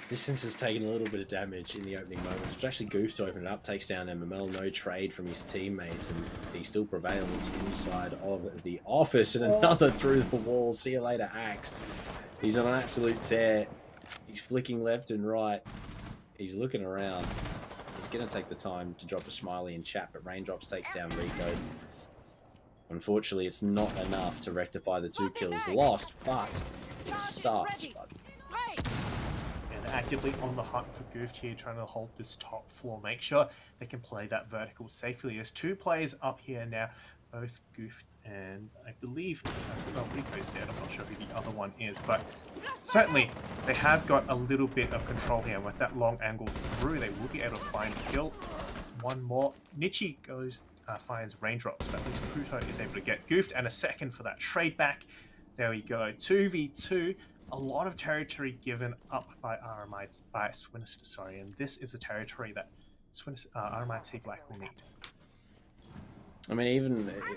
Distance has taken a little bit of damage in the opening moments, especially Goof to open it up, takes down MML, no trade from his teammates, and he still prevails inside of the office, and another through the wall. See you later, Axe. He's on an absolute tear. He's flicking left and right. He's looking around. He's going to take the time to drop a smiley in chat, but Raindrops takes down Rico. Unfortunately, it's not enough to rectify the 2 kills lost, but it's a start. And actively on the hunt for Gooft here, trying to hold this top floor, make sure they can play that vertical safely. There's 2 players up here now, both Gooft and I believe, well, Rico's dead, I'm not sure who the other one is, but certainly they have got a little bit of control here. With that long angle through, they will be able to find a kill. One more. Nichi goes, finds Raindrops, but at least Proto is able to get Goofed, and a second for that trade back. There we go, 2v2. A lot of territory given up by Swinister, sorry, and this is a territory that RMIT Black will need. I mean,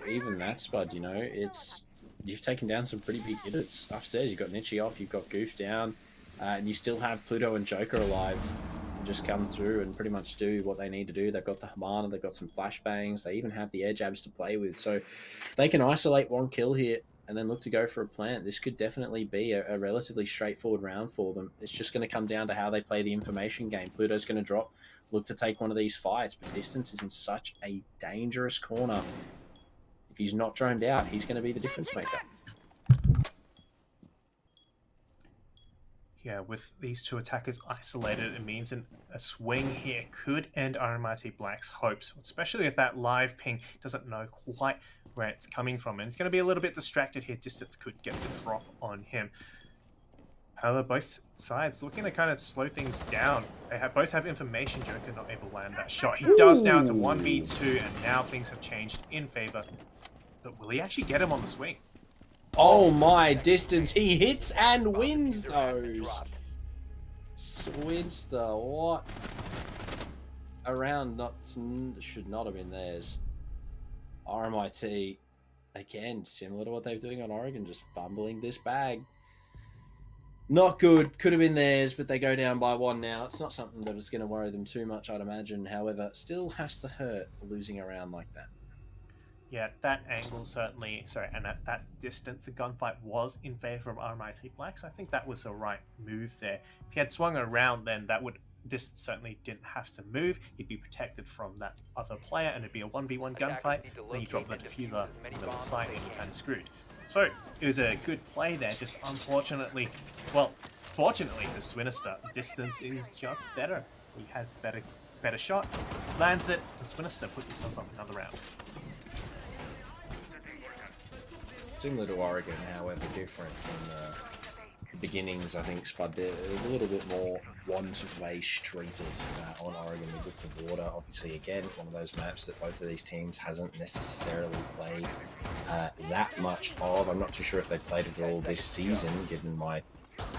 even that, Spud, you know, you've taken down some pretty big hitters. Upstairs, you've got Nichi off, you've got Goof down, and you still have Pluto and Joker alive to just come through and pretty much do what they need to do. They've got the Hamana, they've got some flashbangs, they even have the air jabs to play with. So they can isolate 1 kill here and then look to go for a plant. This could definitely be a relatively straightforward round for them. It's just going to come down to how they play the information game. Pluto's going to drop, look to take one of these fights, but Distance is in such a dangerous corner. If he's not droned out, he's going to be the difference maker. Yeah, with these 2 attackers isolated, it means a swing here could end RMIT Black's hopes, especially if that live ping doesn't know quite where it's coming from, and it's going to be a little bit distracted here. Distance could get the drop on him. However, both sides looking to kind of slow things down. They both have information. Joker not able to land that shot. He does now. It's a 1v2, and now things have changed in favor. But will he actually get him on the swing? Oh my, Distance, he hits and wins those. Swinster, what? A round should not have been theirs. RMIT, again, similar to what they're doing on Oregon, just fumbling this bag. Not good, could have been theirs, but they go down by 1 now. It's not something that is going to worry them too much, I'd imagine. However, still has to hurt losing a round like that. Yeah, that angle certainly, and at that distance, the gunfight was in favor of RMIT Black, so I think that was the right move there. If he had swung around, then Distance certainly didn't have to move. He'd be protected from that other player, and it'd be a 1v1 gunfight. Then you drop the diffuser on the side, and you're kind of screwed. So it was a good play there, just unfortunately, well, fortunately for Swinister, Distance is just better. He has better shot, lands it, and Swinister put themselves up another round. Similar to Oregon, however different in the beginnings, I think, Spud, they're a little bit more one-way streeted on Oregon. They look to water, obviously, again, one of those maps that both of these teams hasn't necessarily played that much of. I'm not too sure if they've played it all this season, given my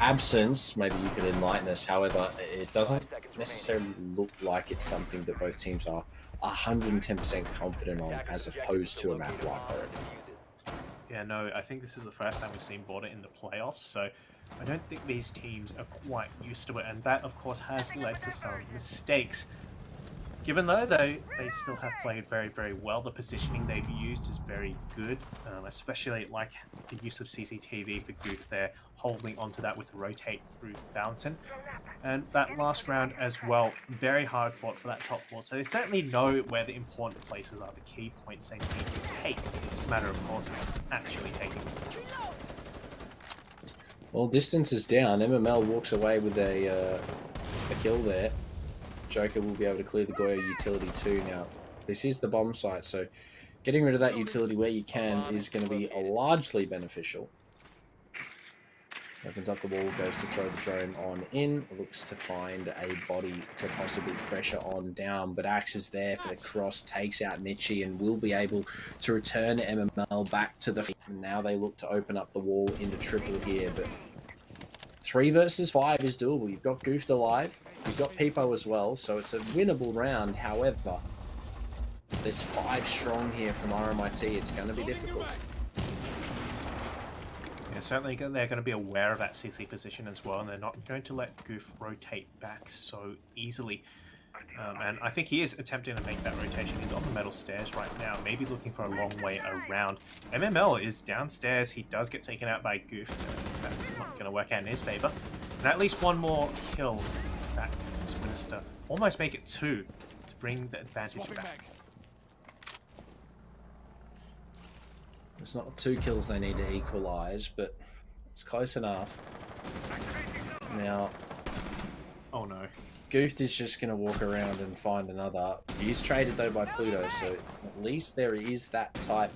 absence. Maybe you could enlighten us. However, it doesn't necessarily look like it's something that both teams are 110% confident on, as opposed to a map like Oregon. Yeah, no, I think this is the first time we've seen Border in the playoffs, so I don't think these teams are quite used to it, and that, of course, has led to some mistakes. Given though they still have played very, very well, the positioning they've used is very good, especially like the use of CCTV for Goof there, holding onto that with the rotate through Fountain. And that last round as well, very hard fought for that top 4, so they certainly know where the important places are, the key points they need to take. It's just a matter, of course, of actually taking them. Well, distance is down. MML walks away with a kill there. Joker will be able to clear the Goyo utility too. Now, this is the bomb site, so getting rid of that utility where you can is going to be largely beneficial. Opens up the wall, goes to throw the drone on in, looks to find a body to possibly pressure on down, but Axe is there for the cross, takes out Nietzsche, and will be able to return MML back to the field. And now they look to open up the wall into triple here, but 3 versus 5 is doable. You've got Goofed alive, you've got Peepo as well, so it's a winnable round. However, there's 5 strong here from RMIT. It's going to be difficult. Yeah, certainly they're going to be aware of that CC position as well, and they're not going to let Goof rotate back so easily. And I think he is attempting to make that rotation. He's on the metal stairs right now, maybe looking for a long way around. MML is downstairs. He does get taken out by Goof. That's not going to work out in his favor. And at least one more kill back to Swinister. Almost make it 2 to bring the advantage back. It's not 2 kills they need to equalise, but it's close enough. Now, oh no. Goofed is just going to walk around and find another. He's traded though by Pluto, so at least there is that type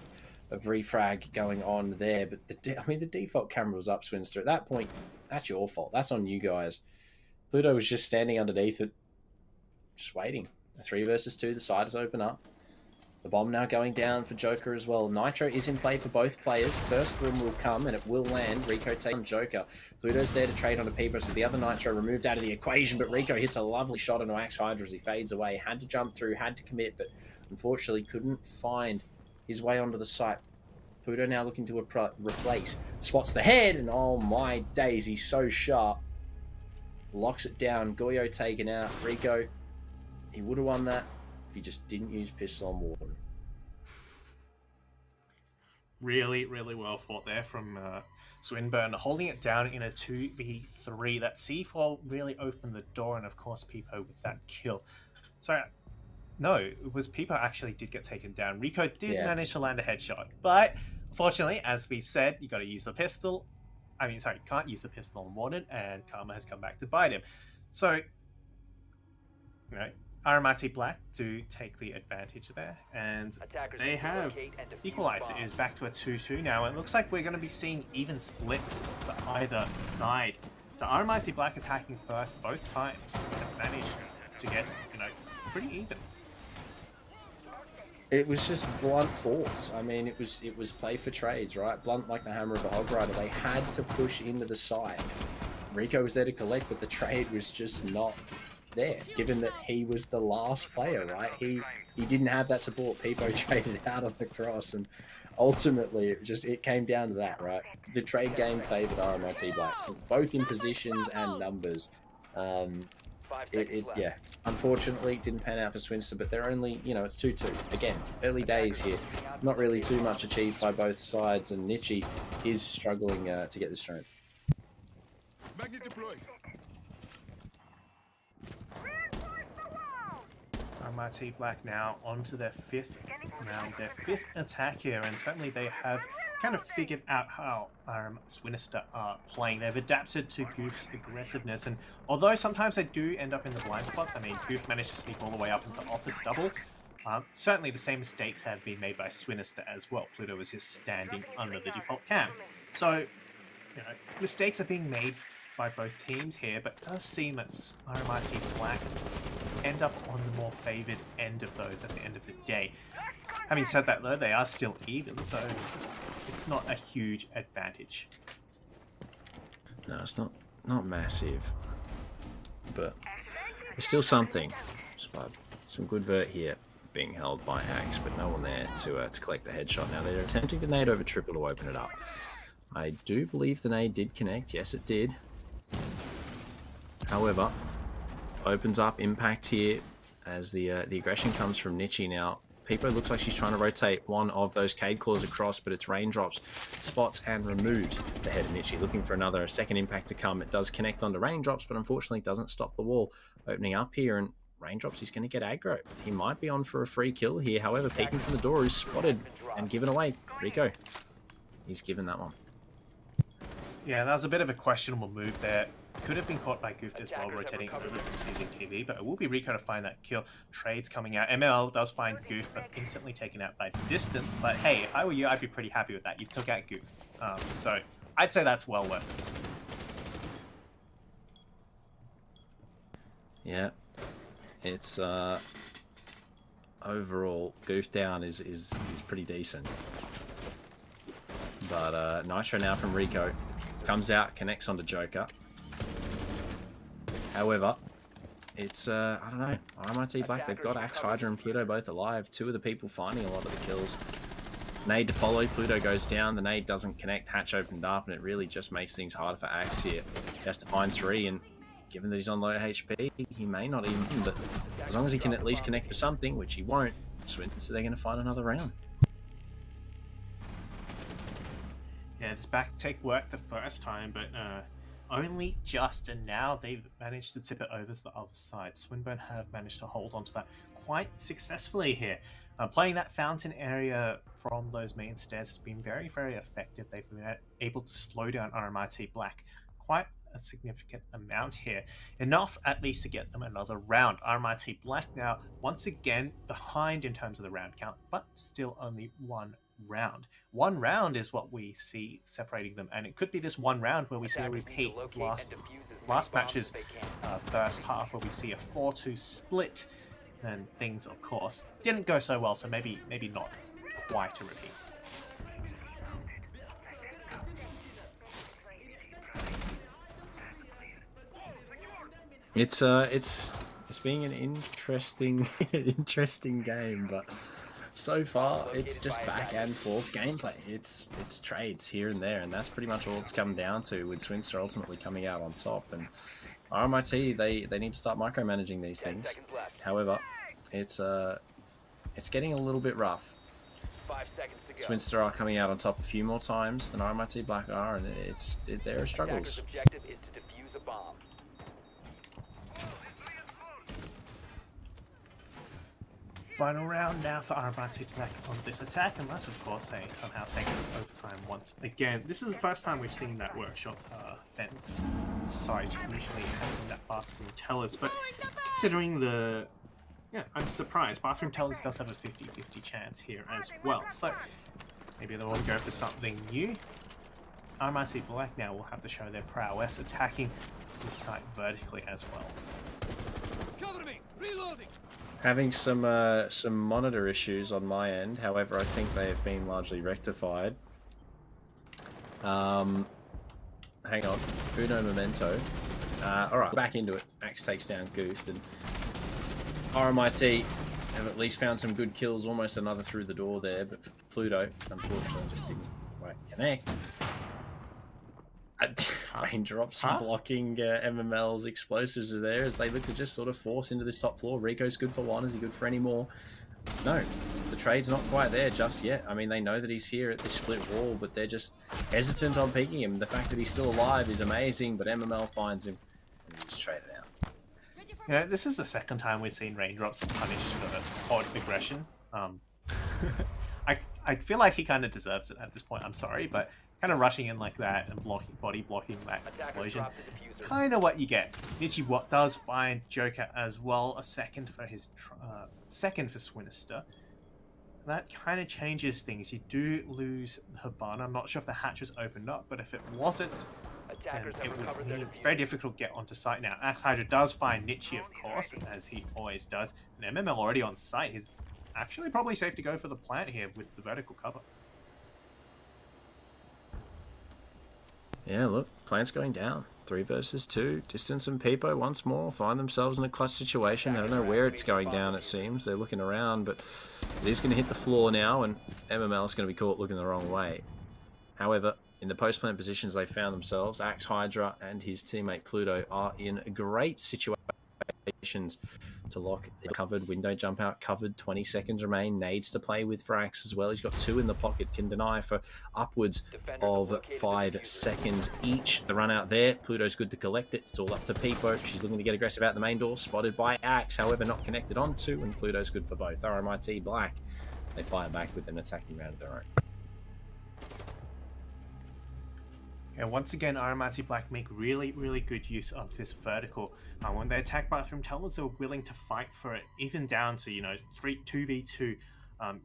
of refrag going on there. But the default camera was up, Swinister. At that point, that's your fault. That's on you guys. Pluto was just standing underneath it, just waiting. A 3 versus 2, the side is open up. The bomb now going down for Joker as well. Nitro is in play for both players. First room will come and it will land. Rico takes on Joker. Pluto's there to trade on a Peepo, so the other Nitro removed out of the equation, but Rico hits a lovely shot on Axe Hydra as he fades away. Had to jump through, had to commit, but unfortunately couldn't find his way onto the site. Pluto now looking to replace. Spots the head, and oh my days, he's so sharp. Locks it down. Goyo taken out. Rico, he would have won that if he just didn't use pistol on Warden. Really, really well fought there from Swinburne, holding it down in a 2v3. That C4 really opened the door, and of course Peepo with that kill. Sorry, no, it was Peepo actually did get taken down. Rico did manage to land a headshot, but unfortunately, as we've said, you got to use the pistol. I mean, sorry, you can't use the pistol on Warden, and Karma has come back to bite him. So, you know, RMIT Black do take the advantage there, and they have equalized. It is back to a 2-2 now, and it looks like we're going to be seeing even splits for either side. So RMIT Black attacking first both times, and managed to get, you know, pretty even. It was just blunt force. I mean, it was play for trades, right? Blunt like the hammer of a hog rider. They had to push into the side. Rico was there to collect, but the trade was just not there, given that he was the last player, right? He didn't have that support. Peepo traded out on the cross, and ultimately it came down to that, right? The trade game favored RMIT Black, both in positions and numbers. Yeah, unfortunately it didn't pan out for Swinister, but they're only, you know, it's 2-2. Again, early days here, not really too much achieved by both sides, and Nietzsche is struggling to get this turn. Magnet deployed. RMIT Black now onto their 5th round, their 5th attack here, and certainly they have kind of figured out how Swinister are playing. They've adapted to Goof's aggressiveness, and although sometimes they do end up in the blind spots, I mean, Goof managed to sneak all the way up into office double. Certainly the same mistakes have been made by Swinister as well. Pluto was just standing under the default cam. So, you know, mistakes are being made by both teams here, but it does seem that RMIT Black end up on the more favoured end of those at the end of the day. Having said that though, they are still even, so it's not a huge advantage. No, it's not massive, but There's still something. Spud. Some good vert here being held by Axe, but no one there to collect the headshot. Now they're attempting to nade over triple to open it up. I do believe the nade did connect. Yes, it did. However, opens up impact here as the aggression comes from Nichi now. Peepo looks like she's trying to rotate one of those Cade Claws across, but it's Raindrops, spots and removes the head of Nichi. Looking for another second impact to come. It does connect onto Raindrops, but unfortunately doesn't stop the wall opening up here. And Raindrops, he's going to get aggro. He might be on for a free kill here. However, peeking from the door is spotted and given away. Rico, he's given that one. Yeah, that was a bit of a questionable move there. Could have been caught by Goofed as well, rotating over from CCTV, but it will be Rico to find that kill. Trades coming out. ML does find Goof, but instantly taken out by distance. But hey, if I were you, I'd be pretty happy with that. You took out Goof. So I'd say that's well worth it. Yeah. It's overall Goof down is pretty decent. But Nitro now from Rico comes out, connects onto Joker. However, it's, I don't know, RMIT Black, they've got Axe, Hydra, and Pluto both alive. Two of the people finding a lot of the kills. Nade to follow, Pluto goes down, the nade doesn't connect, hatch opened up, and it really just makes things harder for Axe here. He has to find three, and given that he's on low HP, he may not even, but as long as he can at least connect for something, which he won't, so they're going to find another round. Yeah, this back take worked the first time, but only just, and now they've managed to tip it over to the other side. Swinburne have managed to hold on to that quite successfully here. Playing that fountain area from those main stairs has been very, very effective. They've been able to slow down RMIT Black quite a significant amount here. Enough at least to get them another round. RMIT Black now once again behind in terms of the round count, but still only one round. One round is what we see separating them, and it could be this one round where we see a repeat of last match's first half, where we see a 4-2 split, and things of course didn't go so well, so maybe not quite a repeat. It's being an interesting game, but so far it's just back and forth gameplay. It's trades here and there, and that's pretty much all it's come down to, with Swinister ultimately coming out on top. And RMIT, they need to start micromanaging these things. However, it's getting a little bit rough. 5 seconds to go. Swinister are coming out on top a few more times than RMIT Black are, and there are struggles. Attacker's objective is to defuse a bomb. Final round now for RMIT Black on this attack, unless of course they somehow take it to overtime once again. This is the first time we've seen that workshop fence site, usually having that bathroom tellers, but considering the... yeah, I'm surprised. Bathroom tellers does have a 50-50 chance here as well, so maybe they'll go for something new. RMIT Black now will have to show their prowess attacking the site vertically as well. Cover me! Reloading! Having some monitor issues on my end, however, I think they have been largely rectified. Hang on, Uno Memento. Alright, back into it. Axe takes down Goofed, and RMIT have at least found some good kills, almost another through the door there, but Pluto, unfortunately, just didn't quite connect. Raindrops blocking MML's explosives are there as they look to just sort of force into this top floor. Rico's good for one. Is he good for any more? No, the trade's not quite there just yet. I mean, they know that he's here at this split wall, but they're just hesitant on peeking him. The fact that he's still alive is amazing, but MML finds him and he's traded out. Yeah, this is the second time we've seen Raindrops punished for odd aggression. I feel like he kind of deserves it at this point. I'm sorry, but kind of rushing in like that and body blocking that explosion, kind of what you get. Nichi does find Joker as well, a second for his second for Swinister. That kind of changes things. You do lose Habana. I'm not sure if the hatch was opened up, but if it wasn't, then it's very difficult to get onto site now. Axe Hydra does find Nichi, of course, as he always does. And MML already on site. He's actually probably safe to go for the plant here with the vertical cover. Yeah, look, Plant's going down. 3 versus 2. Distance and Peepo once more find themselves in a clutch situation. I don't know where it's going down, it seems. They're looking around, but it is going to hit the floor now, and MML is going to be caught looking the wrong way. However, in the post-plant positions they found themselves, Axe Hydra and his teammate Pluto are in great situations to lock the covered. Window jump out covered. 20 seconds remain. Nades to play with for Axe as well. He's got 2 in the pocket. Can deny for upwards of 5 seconds each. The run out there. Pluto's good to collect it. It's all up to Peepo. She's looking to get aggressive out the main door. Spotted by Axe. However, not connected onto. And Pluto's good for both. RMIT Black. They fire back with an attacking round of their own. And once again, RMIT Black make really, really good use of this vertical. When they attack bathroom tunnels, they were willing to fight for it, even down to, 2v2,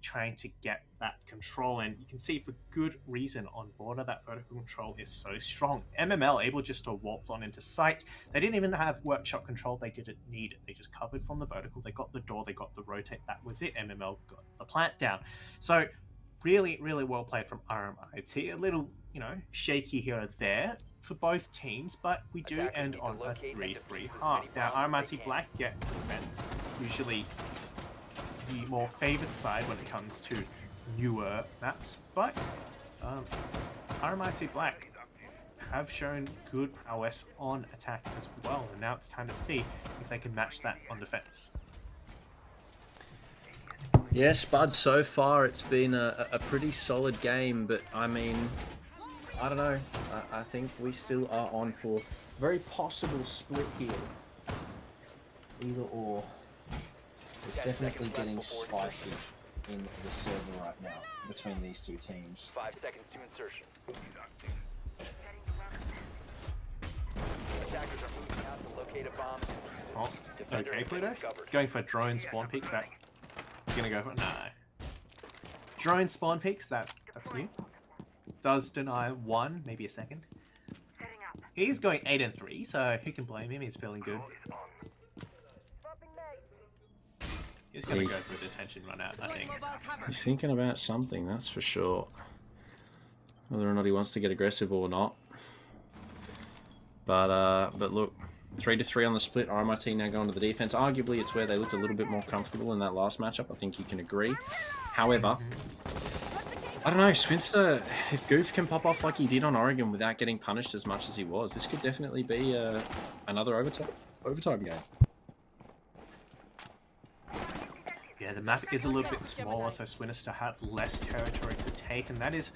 trying to get that control. And you can see for good reason on border, that vertical control is so strong. MML able just to waltz on into sight. They didn't even have workshop control. They didn't need it. They just covered from the vertical. They got the door. They got the rotate. That was it. MML got the plant down. So really, really well played from RMIT. A little, shaky here or there for both teams, but we do end on a 3-3 half. Now, RMIT Black get defense, usually the more favored side when it comes to newer maps, but RMIT Black have shown good prowess on attack as well, and now it's time to see if they can match that on defense. Yes, Bud, so far it's been a pretty solid game, but I mean, I don't know. I think we still are on for a very possible split here. Either or. It's definitely getting spicy in the server right now between these two teams. 5 seconds to insertion. Attackers are moving out to locate a bomb. Oh, okay, Pluto. It's going for drone spawn peek. He's gonna go for drone spawn peeks. That's new. Does deny 1, maybe a second. He's going 8 and 3, so who can blame him? He's feeling good. He's gonna go for a detention run out, I think. He's thinking about something, that's for sure. Whether or not he wants to get aggressive or not. But look, 3-3 on the split. RMIT now going to the defense. Arguably, it's where they looked a little bit more comfortable in that last matchup. I think you can agree. However, I don't know, Swinister, if Goof can pop off like he did on Oregon without getting punished as much as he was, this could definitely be another overtime game. Yeah, the map is a little bit smaller, so Swinister have less territory to take, and that is,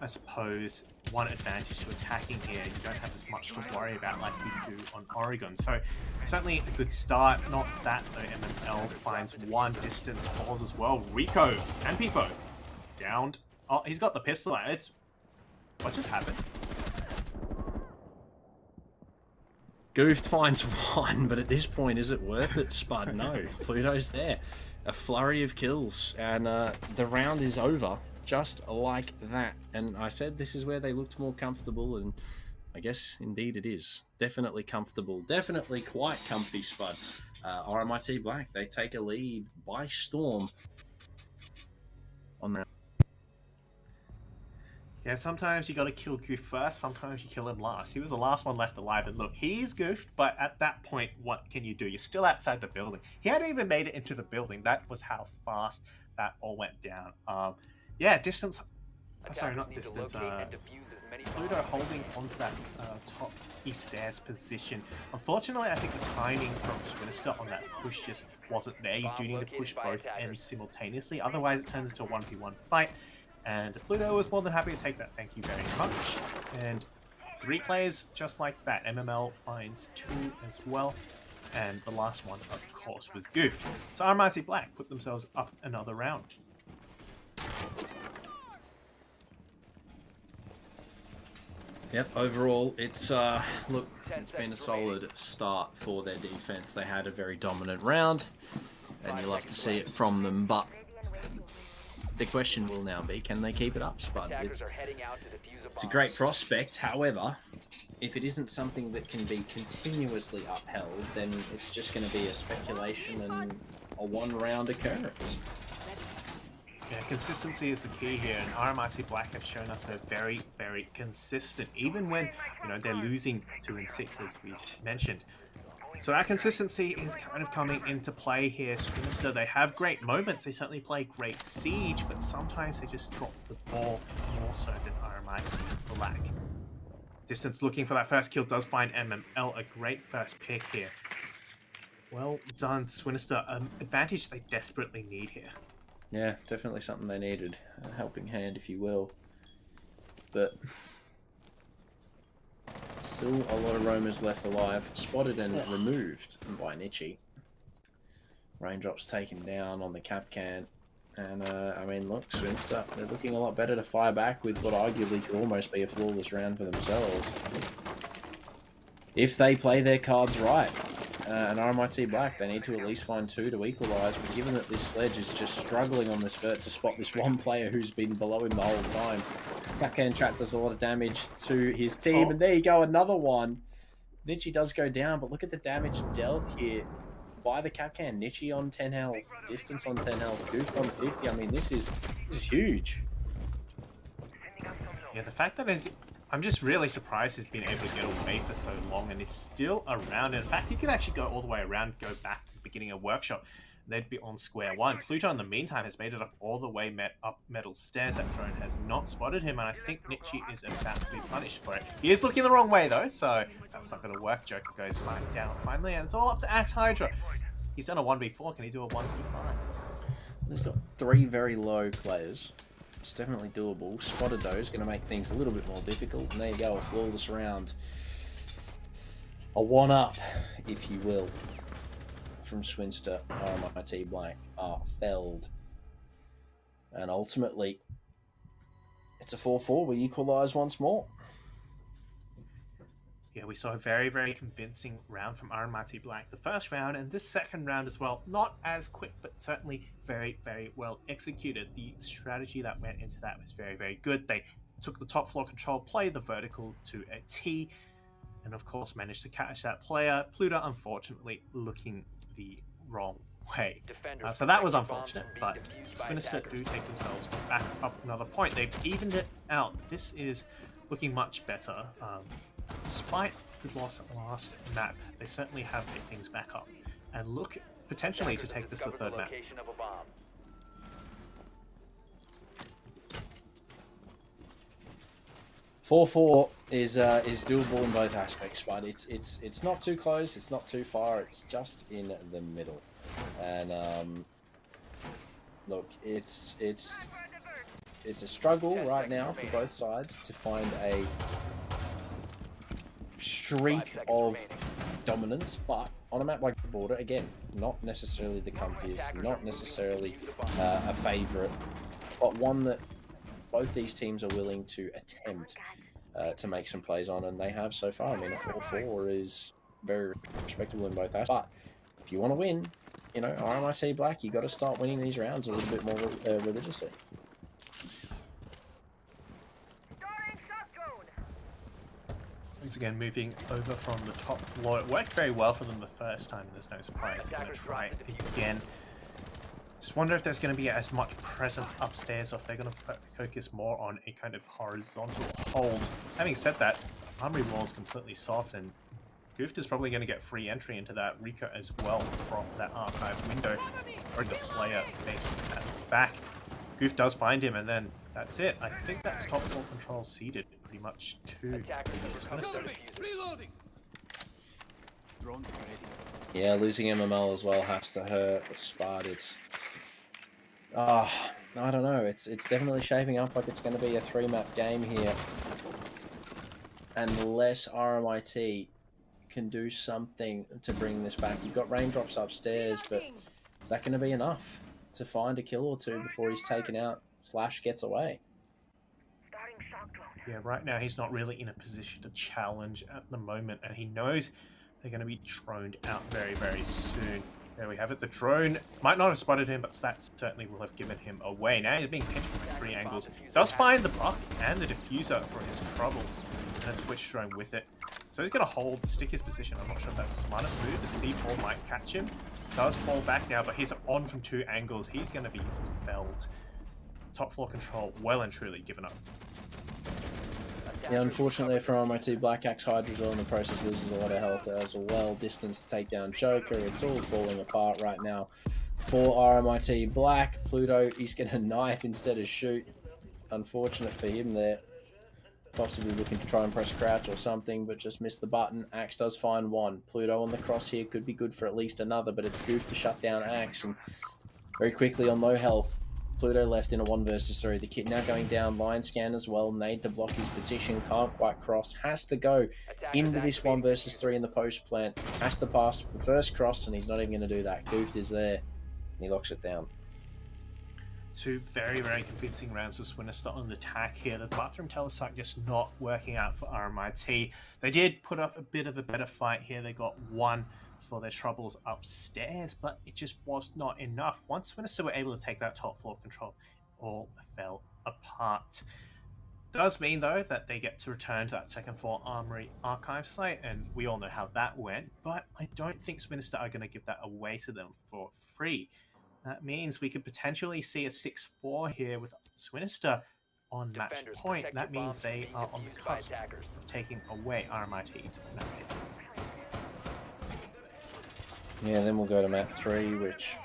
I suppose, one advantage to attacking here. You don't have as much to worry about like you do on Oregon. So certainly a good start. Not that though. MML finds 1 distance falls as well. Rico and Peepo downed. Oh, he's got the pistol out. It's what just happened? Goofed finds 1, but at this point, is it worth it, Spud? No, Pluto's there. A flurry of kills, and the round is over. Just like that. And I said this is where they looked more comfortable, and I guess indeed it is. Definitely comfortable. Definitely quite comfy, Spud. RMIT Black, they take a lead by storm on that. Yeah, sometimes you got to kill Goof first, sometimes you kill him last. He was the last one left alive, and look, he's goofed, but at that point, what can you do? You're still outside the building. He hadn't even made it into the building. That was how fast that all went down. Yeah, distance. Sorry, not distance. Pluto holding onto that top east stairs position. Unfortunately, I think the timing from Swinister on that push just wasn't there. You do need to push both ends simultaneously, otherwise it turns into a 1v1 fight. And Pluto was more than happy to take that. Thank you very much. And 3 players just like that. MML finds 2 as well. And the last one, of course, was Goofed. So RMIT Black put themselves up another round. Yep, overall, it's look, it's been a solid start for their defense. They had a very dominant round, and you love to see it from them, but the question will now be, can they keep it up, Spud? It's a great prospect. However, if it isn't something that can be continuously upheld, then it's just going to be a speculation and a one-round occurrence. Yeah, consistency is the key here, and RMIT Black have shown us they're very, very very consistent, even when they're losing 2 and 6, as we mentioned. So that consistency is kind of coming into play here. Swinister, they have great moments. They certainly play great siege, but sometimes they just drop the ball more so than RMIT Black. Distance looking for that first kill does find MML, a great first pick here. Well done, Swinister. Advantage they desperately need here. Yeah, definitely something they needed. A helping hand, if you will. But still a lot of roamers left alive. Spotted and removed by Nitchy. Raindrops taken down on the cap can. And, I mean, look, Swinister, they're looking a lot better to fire back with what arguably could almost be a flawless round for themselves. If they play their cards right. And RMIT Black, they need to at least find 2 to equalise, but given that this Sledge is just struggling on this vert to spot this one player who's been below him the whole time, Capcan Trap does a lot of damage to his team, and there you go, another one. Nitchy does go down, but look at the damage dealt here by the Capcan. Nitchy on 10 health, Distance on 10 health, Goof on 50. I mean, this is huge. Yeah, the fact that I'm just really surprised he's been able to get away for so long and is still around. In fact, he could actually go all the way around, go back to the beginning of Workshop. They'd be on square one. Pluto, in the meantime, has made it up all the way up metal stairs. That drone has not spotted him, and I think Nitchy is about to be punished for it. He is looking the wrong way, though, so that's not going to work. Joker goes lying down finally, and it's all up to Axe Hydra. He's done a 1v4. Can he do a 1v5? He's got 3 very low players. It's definitely doable. Spotted though is going to make things a little bit more difficult. And there you go, a flawless round. A 1-up, if you will, from Swinister. RMIT Black are felled. And ultimately, it's a 4-4. We equalise once more. Yeah, we saw a very, very convincing round from RMIT Black the first round, and this second round as well. Not as quick, but certainly very, very well executed. The strategy that went into that was very, very good. They took the top floor control, played the vertical to a T, and of course managed to catch that player. Pluto, unfortunately, looking the wrong way. So that was unfortunate, but Swinister do take themselves back up another point. They've evened it out. This is looking much better. Despite the loss last map, they certainly have picked things back up and look potentially to take this to the third map. 4-4 is doable in both aspects, but it's not too close, it's not too far, it's just in the middle. And look, it's a struggle right now for both sides to find a streak of dominance, but on a map like the Border, again, not necessarily the comfiest, not necessarily a favourite, but one that both these teams are willing to attempt to make some plays on, and they have so far. I mean, a 4-4 is very respectable in both aspects, but if you want to win, RMIT Black, you got to start winning these rounds a little bit more religiously. Once again, moving over from the top floor. It worked very well for them the first time, and there's no surprise. They're going to try it again. Just wonder if there's going to be as much presence upstairs, or if they're going to focus more on a kind of horizontal hold. Having said that, Armory Wall is completely soft, and Goof is probably going to get free entry into that Rico as well from that archive window, or the player based at the back. Goof does find him, and then that's it. I think that's top floor control seeded pretty much to Reloading. Drone is ready. Yeah, losing MML as well has to hurt. But it's I don't know. It's definitely shaping up like it's going to be a 3-map game here, unless RMIT can do something to bring this back. You've got raindrops upstairs, but is that going to be enough to find a kill or two before he's taken out / gets away? Yeah, right now he's not really in a position to challenge at the moment, and he knows they're going to be droned out very, very soon. There we have it. The drone might not have spotted him, but that certainly will have given him away. Now he's being pinched from 3 angles. Does find the buck and the diffuser for his troubles, and a Twitch drone with it. So he's going to hold, stick his position. I'm not sure if that's the smartest move. The C4 might catch him. Does fall back now, but he's on from 2 angles. He's going to be felled. Top floor control well and truly given up. Yeah, unfortunately for RMIT, Black Axe Hydra as well in the process loses a lot of health as well. Distance to take down Joker. It's all falling apart right now for RMIT. Black, Pluto, he's going to knife instead of shoot. Unfortunate for him there. Possibly looking to try and press crouch or something, but just missed the button. Axe does find one. Pluto on the cross here could be good for at least another, but it's Goof to shut down Axe. And very quickly on low health, Pluto left in a 1 versus 3. The kid now going down. Line scan as well. Nade to block his position. Can't quite cross. Has to go into this 1 versus 3 in the post plant. Has to pass the first cross, and he's not even going to do that. Goofed is there, and he locks it down. 2 very, very convincing rounds of Swinister on the attack here. The bathroom telesite just not working out for RMIT. They did put up a bit of a better fight here. They got 1 for their troubles upstairs, but it just was not enough. Once Swinister were able to take that top floor control, all fell apart. Does mean, though, that they get to return to that second floor armory archive site, and we all know how that went, but I don't think Swinister are going to give that away to them for free. That means we could potentially see a 6-4 here with Swinister on match point. That means they are on the cusp of taking away RMIT's map. Yeah, then we'll go to map 3, which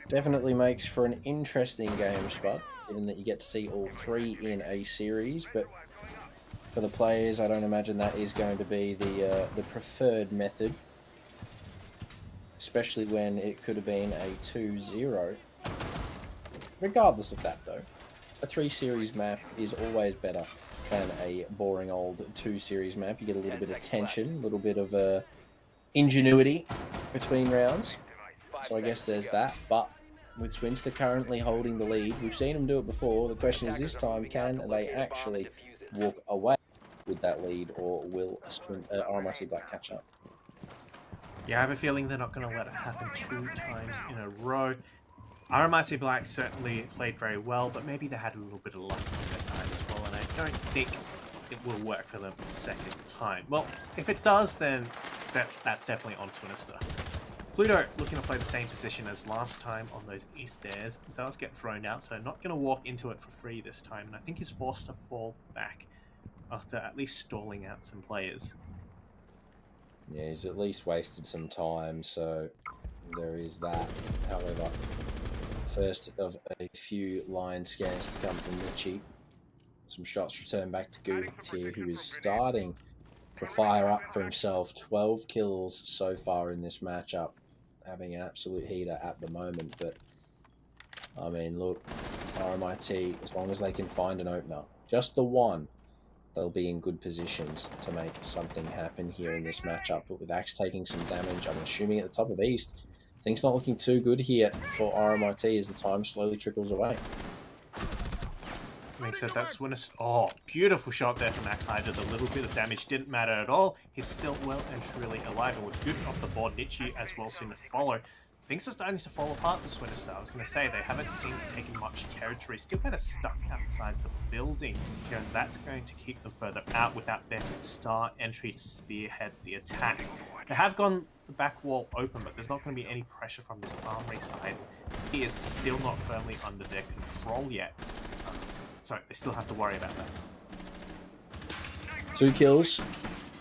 definitely makes for an interesting game, Spud, given that you get to see all 3 in a series, but for the players, I don't imagine that is going to be the preferred method. Especially when it could have been a 2-0. Regardless of that, though, a 3-series map is always better than a boring old 2-series map. You get a little bit of tension, a little bit of ingenuity between rounds. So I guess there's that. But with Swinister currently holding the lead, we've seen them do it before. The question is this time, can they actually walk away with that lead, or will RMIT Black catch up? Yeah, I have a feeling they're not going to let it happen 2 times in a row. RMIT Black certainly played very well, but maybe they had a little bit of luck on their side as well, and I don't think it will work for them the second time. Well, if it does, then that's definitely on Swinister. Pluto looking to play the same position as last time on those east stairs. Does get thrown out, so not going to walk into it for free this time, and I think he's forced to fall back after at least stalling out some players. Yeah, he's at least wasted some time, so there is that. However, first of a few line scans to come from Richie. Some shots returned back to Goof here, who is starting to fire up for himself. 12 kills so far in this matchup. Having an absolute heater at the moment, but I mean, look, RMIT, as long as they can find an opener, just the one, they'll be in good positions to make something happen here in this matchup. But with Axe taking some damage, I'm assuming at the top of East, things not looking too good here for RMIT as the time slowly trickles away. Makes it that Swinister. Oh, beautiful shot there from Axe Hydra. The little bit of damage didn't matter at all. He's still well and truly alive, and with Goof off the board, Nietzsche as well soon to follow. Things are starting to fall apart for Swinister. I was going to say, they haven't seemed to take much territory. Still kind of stuck outside the building. And that's going to keep them further out without their star entry to spearhead the attack. They have gone the back wall open, but there's not going to be any pressure from this armory side. He is still not firmly under their control yet. So they still have to worry about that. 2 kills.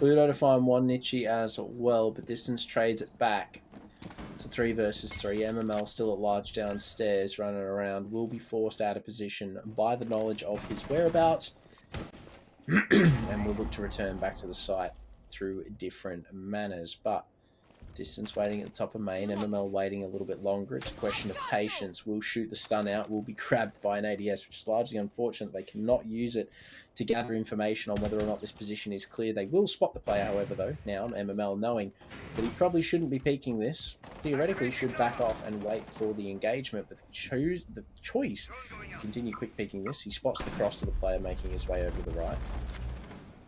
Pluto to find 1 Nietzsche as well, but distance trades it back. It's a 3 versus 3. MML still at large downstairs, running around, will be forced out of position by the knowledge of his whereabouts, and will look to return back to the site through different manners. But distance waiting at the top of main, MML waiting a little bit longer. It's a question of patience. Will shoot the stun out, will be grabbed by an ADS, which is largely unfortunate. They cannot use it to gather information on whether or not this position is clear. They will spot the player, however, though, now, MML knowing that he probably shouldn't be peeking this. Theoretically, should back off and wait for the engagement, but the choice to continue quick peeking this. He spots the cross to the player making his way over to the right.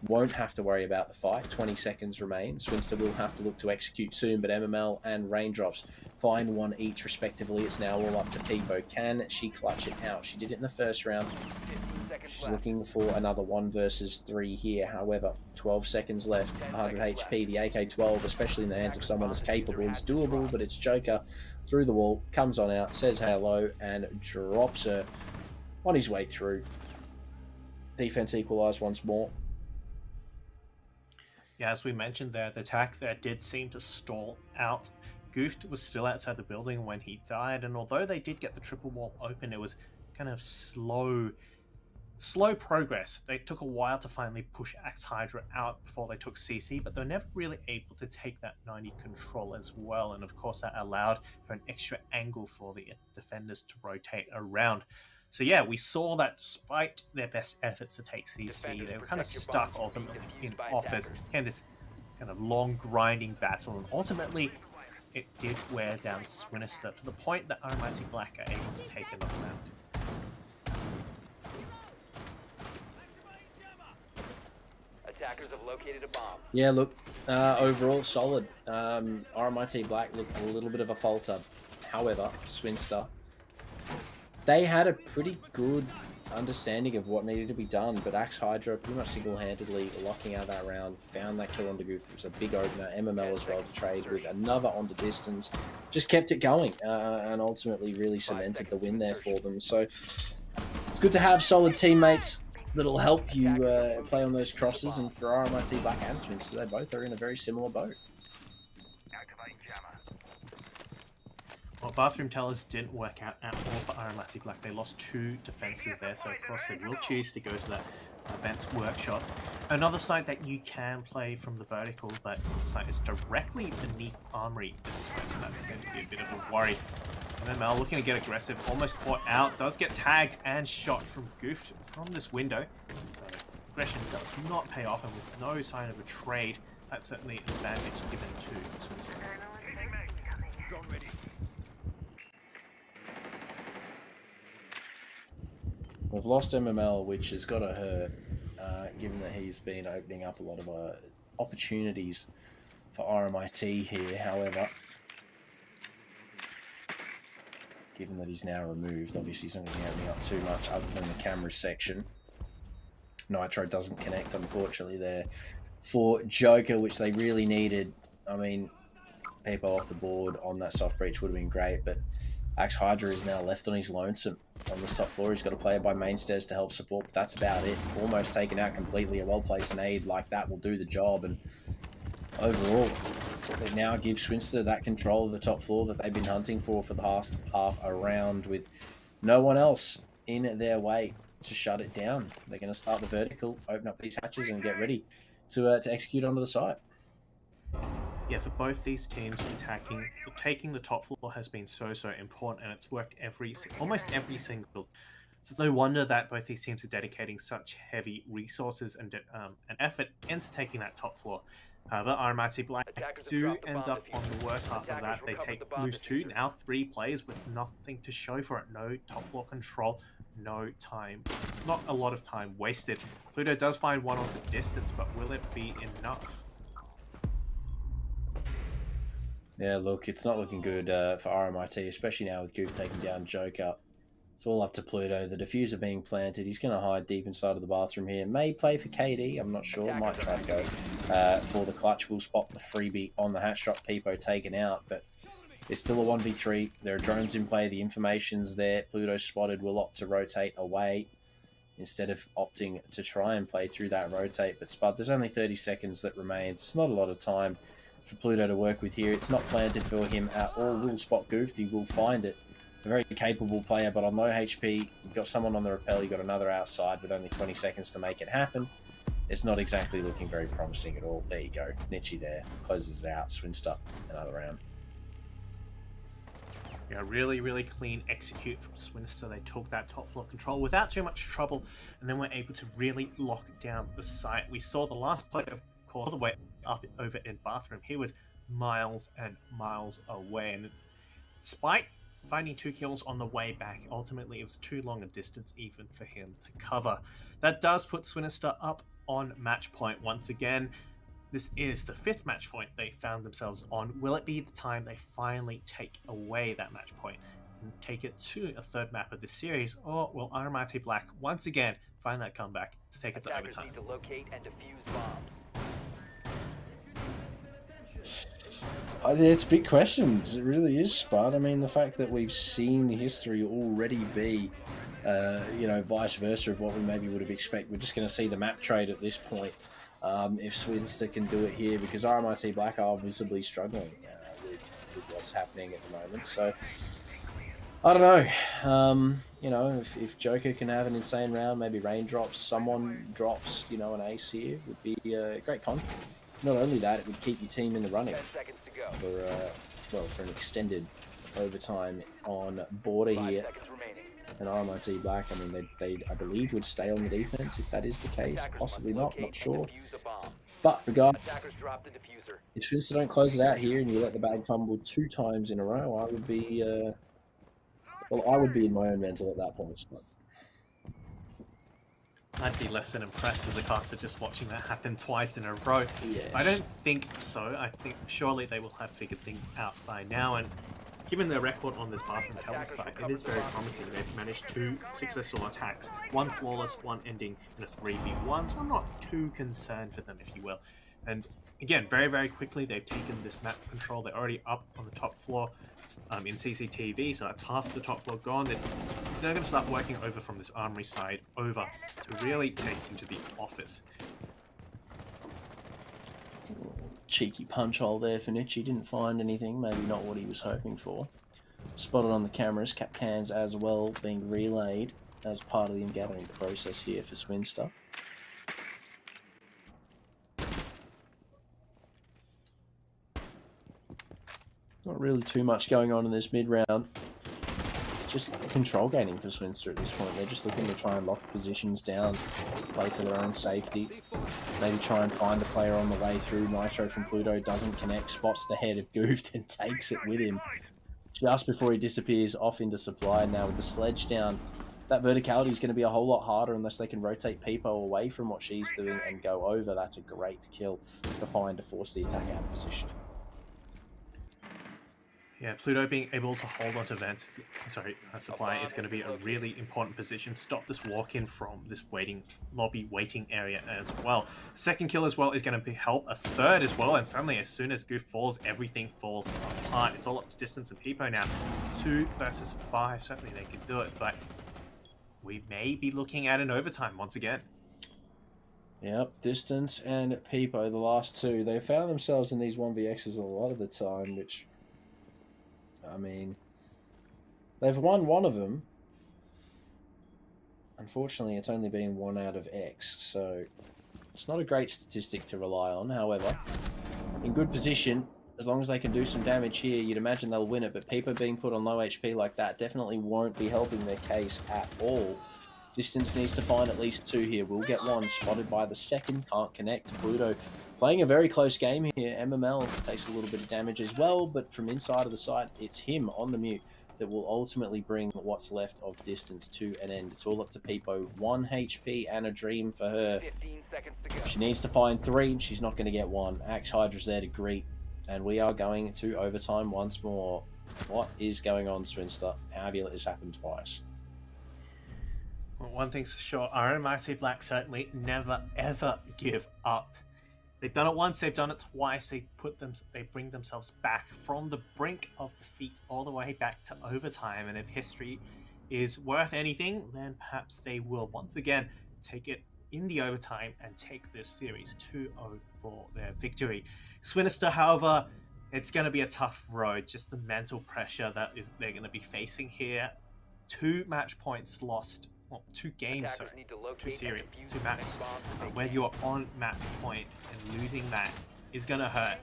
Won't have to worry about the fight. 20 seconds remain. Swinister will have to look to execute soon, but MML and Raindrops find 1 each respectively. It's now all up to Peepo. Can she clutch it out? She did it in the first round. She's looking for another 1 versus 3 here. However, 12 seconds left, 100 HP. The AK-12, especially in the hands of someone as capable, is doable, but it's Joker through the wall, comes on out, says hello, and drops her on his way through. defense equalised once more. Yeah, as we mentioned there, the attack there did seem to stall out. Gooft was still outside the building when he died, and although they did get the triple wall open, it was kind of slow progress. They took a while to finally push Axe Hydra out before they took CC, but they're never really able to take that 90 control as well, and of course that allowed for an extra angle for the defenders to rotate around. So yeah, we saw that despite their best efforts to take CC, they were kind of stuck ultimately in offense. Came this kind of long grinding battle, and ultimately it did wear down Swinister to the point that RMIT Black are able to take another round. Attackers have located a bomb. Yeah, look, overall solid. RMIT Black looked a little bit of a falter. However, Swinister, they had a pretty good understanding of what needed to be done, but Axe Hydra pretty much single-handedly locking out that round, found that kill on the Goof. It was a big opener. MML as well to trade with another on the distance. Just kept it going and ultimately really cemented the win there for them. So it's good to have solid teammates that'll help you play on those crosses, and for RMIT Black and Swinister, they both are in a very similar boat. Well, Bathroom Tellers didn't work out at all for RMIT Black. They lost 2 defenses there, so of course they will choose to go to that Ben's Workshop. Another site that you can play from the vertical, but the site is directly beneath Armory this time, so that's going to be a bit of a worry. MML looking to get aggressive, almost caught out, does get tagged and shot from Goof from this window. So aggression does not pay off, and with no sign of a trade, that's certainly an advantage given to Swinister. We've lost MML, which has got to hurt, given that he's been opening up a lot of opportunities for RMIT here. However, given that he's now removed, obviously he's not going to be opening up too much other than the camera section. Nitro doesn't connect, unfortunately, there for Joker, which they really needed. I mean, people off the board on that soft breach would have been great, but Axe Hydra is now left on his lonesome on this top floor. He's got a player by mainstairs to help support, but that's about it. Almost taken out completely. A well-placed nade like that will do the job, and overall, it now gives Swinister that control of the top floor that they've been hunting for the past half a round, with no one else in their way to shut it down. They're going to start the vertical, open up these hatches, and get ready to execute onto the site. Yeah, for both these teams, taking the top floor has been so important, and it's worked almost every single. So it's no wonder that both these teams are dedicating such heavy resources and effort into taking that top floor. However, RMIT Black do end up on the worst half of that. They lose 2, now 3 players with nothing to show for it. No top floor control, no time, not a lot of time wasted. Pluto does find one on the distance, but will it be enough? Yeah, look, it's not looking good for RMIT, especially now with Goof taking down Joker. It's all up to Pluto. The diffuser being planted. He's going to hide deep inside of the bathroom here. May play for KD. I'm not sure. Might try to go for the clutch. We'll spot the freebie on the hatch drop. Peepo taken out, but it's still a 1v3. There are drones in play. The information's there. Pluto spotted. Will opt to rotate away instead of opting to try and play through that rotate. But Spud, there's only 30 seconds that remains. It's not a lot of time for Pluto to work with here. It's not planted for him at all. Will spot Goof. He will find it. A very capable player, but on low HP. You've got someone on the rappel. You've got another outside with only 20 seconds to make it happen. It's not exactly looking very promising at all. There you go. Nitchy there. Closes it out. Swinister. Another round. Yeah, really clean execute from Swinister. They took that top floor control without too much trouble, and then were able to really lock down the site. We saw the last player, of course, all the way up over in Bathroom. He was miles and miles away, and despite finding 2 kills on the way back, ultimately it was too long a distance even for him to cover. That does put Swinister up on match point once again. This is the 5th match point they found themselves on. Will it be the time they finally take away that match point and take it to a 3rd map of the series, or will RMIT Black once again find that comeback to take it to overtime? Need to locate and defuse bombs. It's big questions. It really is, Spud. I mean, the fact that we've seen history already be vice versa of what we maybe would have expected. We're just going to see the map trade at this point. If Swinister can do it here, because RMIT Black are visibly struggling with what's happening at the moment. So I don't know. If Joker can have an insane round, maybe Raindrops, someone drops, an ace here, would be a great con. Not only that, it would keep your team in the running 10 seconds to go. for an extended overtime on border 5 here. seconds remaining. And RMIT Black, I mean, they I believe would stay on the defense if that is the case. Attackers Possibly must not locate and sure. defuse a bomb. But regardless, Attackers dropped the diffuser. if Swinister don't close it out here and you let the bag fumble 2 times in a row, I would be I would be in my own mental at that point. But I'd be less than impressed as a caster just watching that happen twice in a row. yes. I don't think so. I think surely they will have figured things out by now, and given their record on this Bathroom Tower site, it is very promising. They've managed 2 successful attacks, 1 flawless, 1 ending in a 3v1, so I'm not too concerned for them, if you will. And again, very, very quickly, they've taken this map control. They're already up on the top floor in CCTV, so that's half the top floor gone. They're going to start working over from this armory side over to really take into the office. Cheeky punch hole there for Nietzsche. Didn't find anything, maybe not what he was hoping for. Spotted on the cameras, cap cans as well being relayed as part of the gathering process here for Swinister. Not really too much going on in this mid-round. Just control gaining for Swinister at this point. They're just looking to try and lock positions down, play for their own safety. Maybe try and find a player on the way through. Nitro from Pluto doesn't connect, spots the head of Goofed and takes it with him just before he disappears off into supply. Now with the sledge down, that verticality is going to be a whole lot harder unless they can rotate Peepo away from what she's doing and go over. That's a great kill to find to force the attack out of position. Yeah, Pluto being able to hold onto supply is going to be a really important position. Stop this walk-in from this lobby waiting area as well. Second kill as well is going to help a third as well, and suddenly as soon as Goof falls, everything falls apart. It's all up to Distance and Peepo now. 2 versus 5, certainly they could do it, but we may be looking at an overtime once again. Yep, Distance and Peepo, the last 2. They found themselves in these 1vx's a lot of the time, which... I mean, they've won one of them. Unfortunately, it's only been 1 out of X, so it's not a great statistic to rely on. However, in good position, as long as they can do some damage here, you'd imagine they'll win it. But Peepo being put on low HP like that definitely won't be helping their case at all. Distance needs to find at least 2 here. We'll get 1 spotted by the second. Can't connect. Pluto playing a very close game here. MML takes a little bit of damage as well, but from inside of the site, it's him on the mute that will ultimately bring what's left of Distance to an end. It's all up to Peepo. 1 HP and a dream for her. 15 seconds to go. She needs to find 3, and she's not going to get 1. Axe Hydra's there to greet, and we are going to overtime once more. What is going on, Swinister? How have you let this happen twice? Well, one thing's for sure, RMIT Black certainly never ever give up. They've done it once, they've done it twice. They bring themselves back from the brink of defeat all the way back to overtime. And if history is worth anything, then perhaps they will once again take it in the overtime and take this series 2-0 for their victory. Swinister, however, it's going to be a tough road. Just the mental pressure that they're going to be facing here. 2 match points lost. Well, 2 games, so 2 series, 2 maps, where you're on match point and losing that is going to hurt.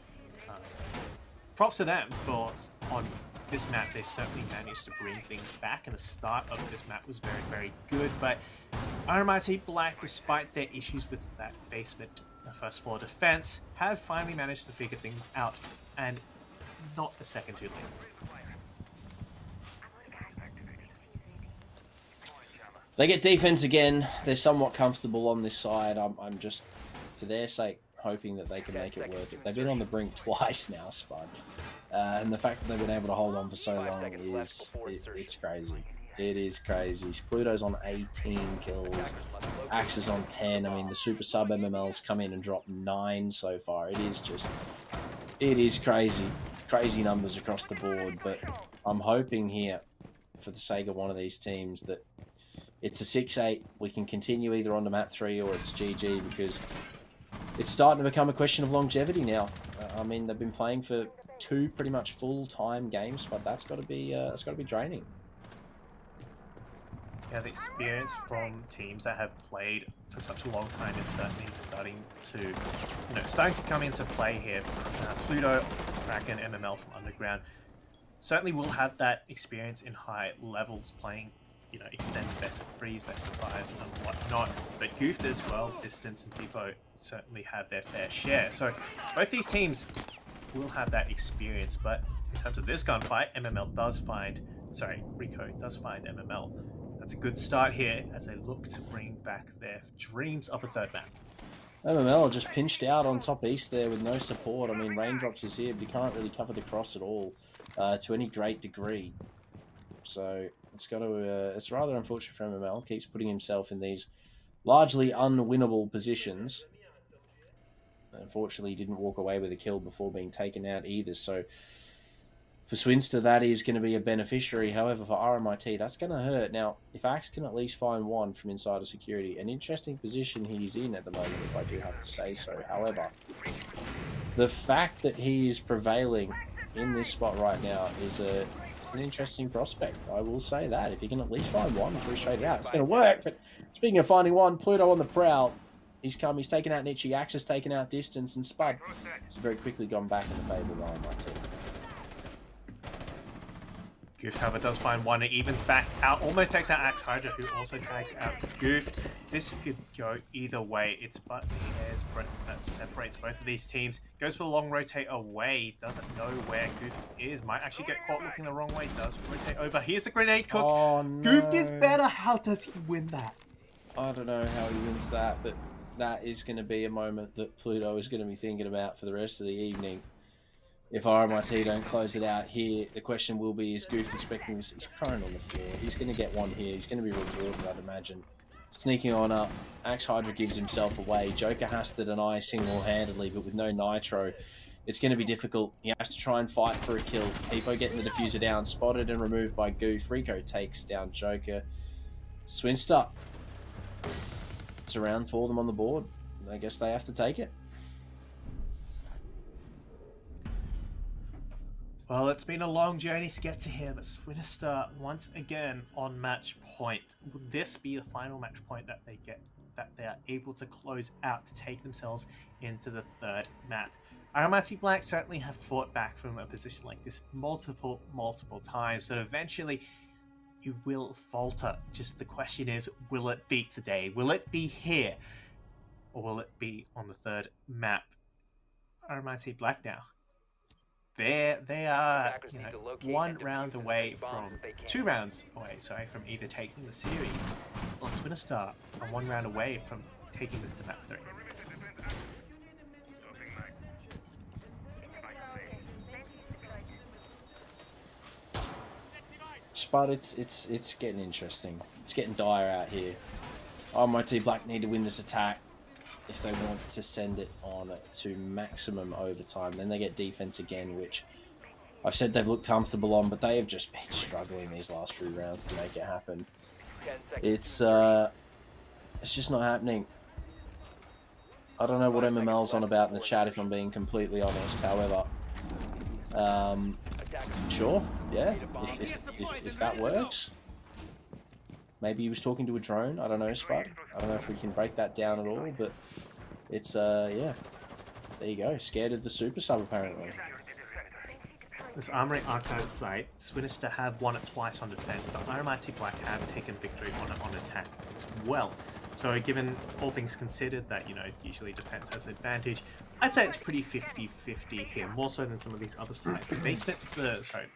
Props to them for, on this map, they've certainly managed to bring things back, and the start of this map was very, very good, but RMIT Black, despite their issues with that basement, the first floor defense, have finally managed to figure things out, and not a second too late. They get defense again. They're somewhat comfortable on this side. I'm just, for their sake, hoping that they can make it work. They've been on the brink twice now, Spud. And the fact that they've been able to hold on for so long it's crazy. It is crazy. Pluto's on 18 kills. Axe is on 10. I mean, the Super Sub MML's come in and dropped 9 so far. It is crazy. Crazy numbers across the board. But I'm hoping here, for the sake of one of these teams, that it's a 6-8. We can continue either on to map 3 or it's GG, because it's starting to become a question of longevity now. I mean, they've been playing for 2 pretty much full-time games, but that's got to be draining. Yeah, the experience from teams that have played for such a long time is certainly starting to come into play here. Pluto, Kraken, MML from Underground certainly will have that experience in high levels, playing, extended best of 3s, best of 5s, and whatnot. But Goofed as well, Distance and Depot certainly have their fair share. So both these teams will have that experience, but in terms of this gunfight, Rico does find MML. That's a good start here as they look to bring back their dreams of a third map. MML just pinched out on top east there with no support. I mean, Raindrops is here, but he can't really cover the cross at all to any great degree. So it's rather unfortunate for MML. Keeps putting himself in these largely unwinnable positions. Unfortunately, he didn't walk away with a kill before being taken out either. So for Swinister, that is going to be a beneficiary. However, for RMIT, that's going to hurt. Now, if Axe can at least find one from inside of security, an interesting position he's in at the moment, if I do have to say so. However, the fact that he is prevailing in this spot right now is an interesting prospect. I will say that. If he can at least find one and throw straight out, it's going to work. But speaking of finding one, Pluto on the prowl. He's taken out Nietzsche, Axe has taken out Distance, and Spud has very quickly gone back in the favour of RMIT. Goof, however, does find one. It evens back out. Almost takes out Axe Hydra, who also tags out Goof. This could go either way. It's but hairs that separates both of these teams. Goes for the long rotate away. Doesn't know where Goof is. Might actually get caught looking the wrong way. Does rotate over. Here's a grenade cook. Oh, no. Goof is better. How does he win that? I don't know how he wins that, but that is going to be a moment that Pluto is going to be thinking about for the rest of the evening. If RMIT don't close it out here, the question will be, is Goof expecting this? He's prone on the floor. He's going to get one here. He's going to be rewarded, I'd imagine. Sneaking on up. Axe Hydra gives himself away. Joker has to deny single-handedly, but with no nitro, it's going to be difficult. He has to try and fight for a kill. Peepo getting the diffuser down. Spotted and removed by Goof. Rico takes down Joker. Swinister. It's a round for them on the board. I guess they have to take it. Well, it's been a long journey to get to here, but Swinister once again on match point. Will this be the final match point that they get, that they are able to close out to take themselves into the third map? RMIT Black certainly have fought back from a position like this multiple times, but eventually you will falter. Just the question is, will it be today? Will it be here? Or will it be on the third map? RMIT Black now. They are, one round away from, 2 rounds away, sorry, from either taking the series or Swinister are 1 round away from taking this to map 3. But it's getting interesting. It's getting dire out here. RMIT Black need to win this attack if they want to send it on to maximum overtime. Then they get defense again, which I've said they've looked comfortable on, but they have just been struggling these last few rounds to make it happen. It's just not happening. I don't know what MML's on about in the chat, if I'm being completely honest. However, sure, yeah, if that works. Maybe he was talking to a drone. I don't know, Spud. I don't know if we can break that down at all, but it's, yeah. There you go. Scared of the super sub, apparently. This Armory Archive site, Swinister have won it twice on defense, but RMIT Black have taken victory on it on attack as well. So given all things considered that, usually defense has advantage, I'd say it's pretty 50-50 here, more so than some of these other sites.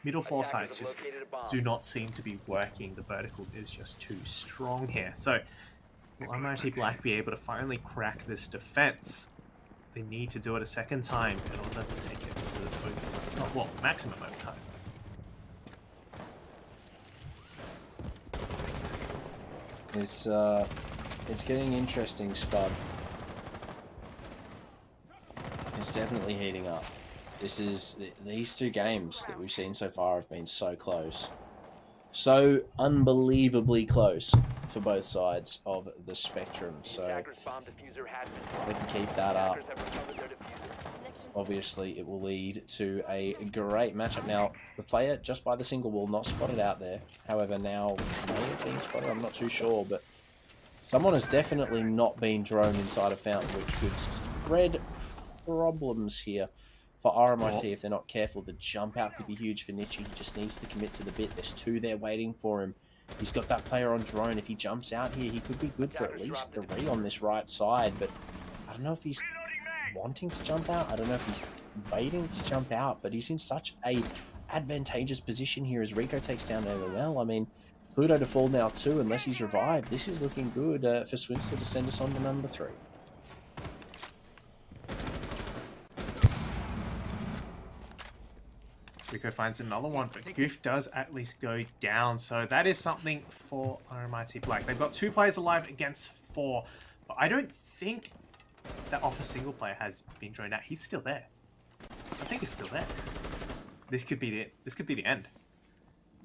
Middle 4 sites just do not seem to be working. The vertical is just too strong here. So will RMIT Black be able to finally crack this defense? They need to do it a second time in order to take it to the maximum overtime. It's getting interesting, Spud. It's definitely heating up. These 2 games that we've seen so far have been so close. So unbelievably close. for both sides of the spectrum. So Attackers' bomb diffuser has been we found. can keep that up. Attackers have recovered their diffuser. Obviously, it will lead to a great matchup. Now, the player just by the single wall not spotted out there. However, now may have been spotted. I'm not too sure, but someone has definitely not been drone inside a fountain, which could spread problems here for RMIT if they're not careful. The jump out could be huge for Nietzsche. He just needs to commit to the bit. There's two there waiting for him. He's got that player on drone. If he jumps out here, he could be good for at least 3 on this right side, but I don't know if he's wanting to jump out. I don't know if he's waiting to jump out, but he's in such a advantageous position here as Rico takes down AOL. I mean, Pluto to fall now too, unless he's revived. This is looking good for Swinister to send us on to number 3. Rico finds another one, but Goof does at least go down. So that is something for RMIT Black. They've got 2 players alive against 4, but I don't think that Office single player has been droned out. He's still there. I think he's still there. This could be the end.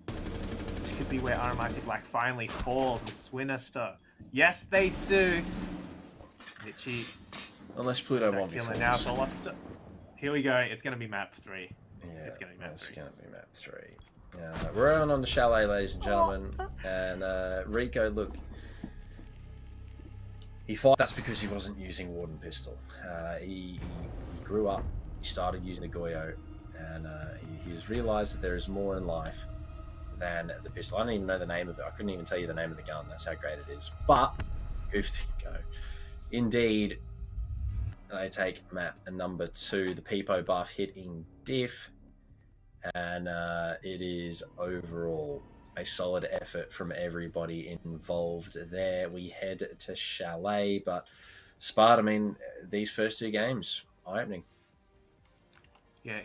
This could be where RMIT Black finally falls and Swinister. Yes, they do. Nietzsche. Unless Pluto won't be now. It's all up to... Here we go. It's going to be map 3. Yeah, it's going to be map 3. It's going to be map 3. We're on the chalet, ladies and gentlemen. And Rico, look, he fought. That's because he wasn't using Warden Pistol. He grew up, he started using the Goyo, and he has realised that there is more in life than the pistol. I don't even know the name of it. I couldn't even tell you the name of the gun. That's how great it is. But, Goof didn't go. Indeed, they take map number 2, the Peepo buff hitting diff, and it is overall a solid effort from everybody involved there. We head to Chalet, but Spart, I mean, these first 2 games, eye-opening. Yeah,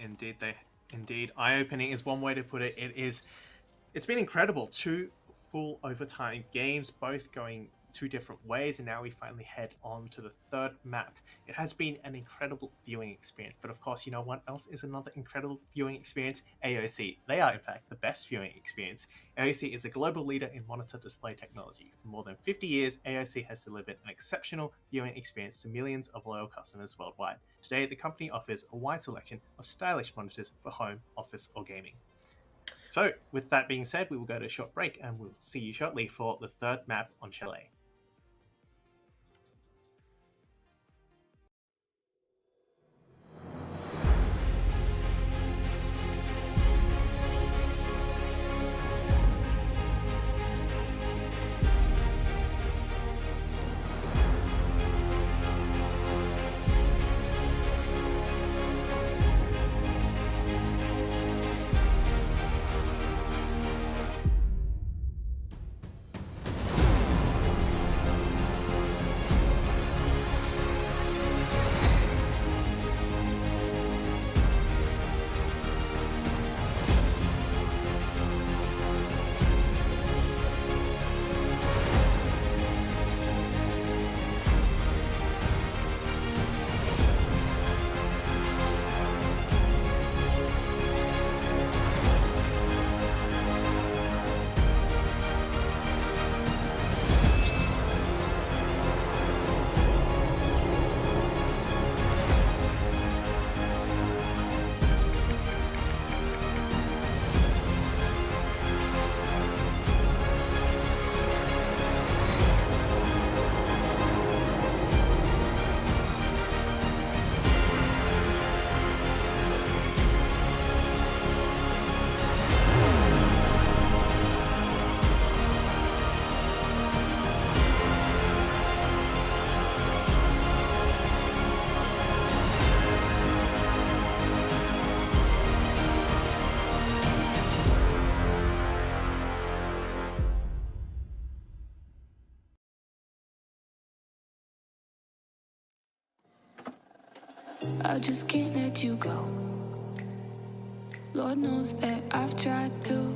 indeed. Eye-opening is one way to put it. It's been incredible. 2 full overtime games, both going 2 different ways, and now we finally head on to the 3rd map. It has been an incredible viewing experience, but of course, you know what else is another incredible viewing experience? AOC. They are, in fact, the best viewing experience. AOC is a global leader in monitor display technology. For more than 50 years, AOC has delivered an exceptional viewing experience to millions of loyal customers worldwide. Today, the company offers a wide selection of stylish monitors for home, office, or gaming. So, with that being said, we will go to a short break, and we'll see you shortly for the 3rd map on Chalet. I just can't let you go. Lord knows that I've tried to.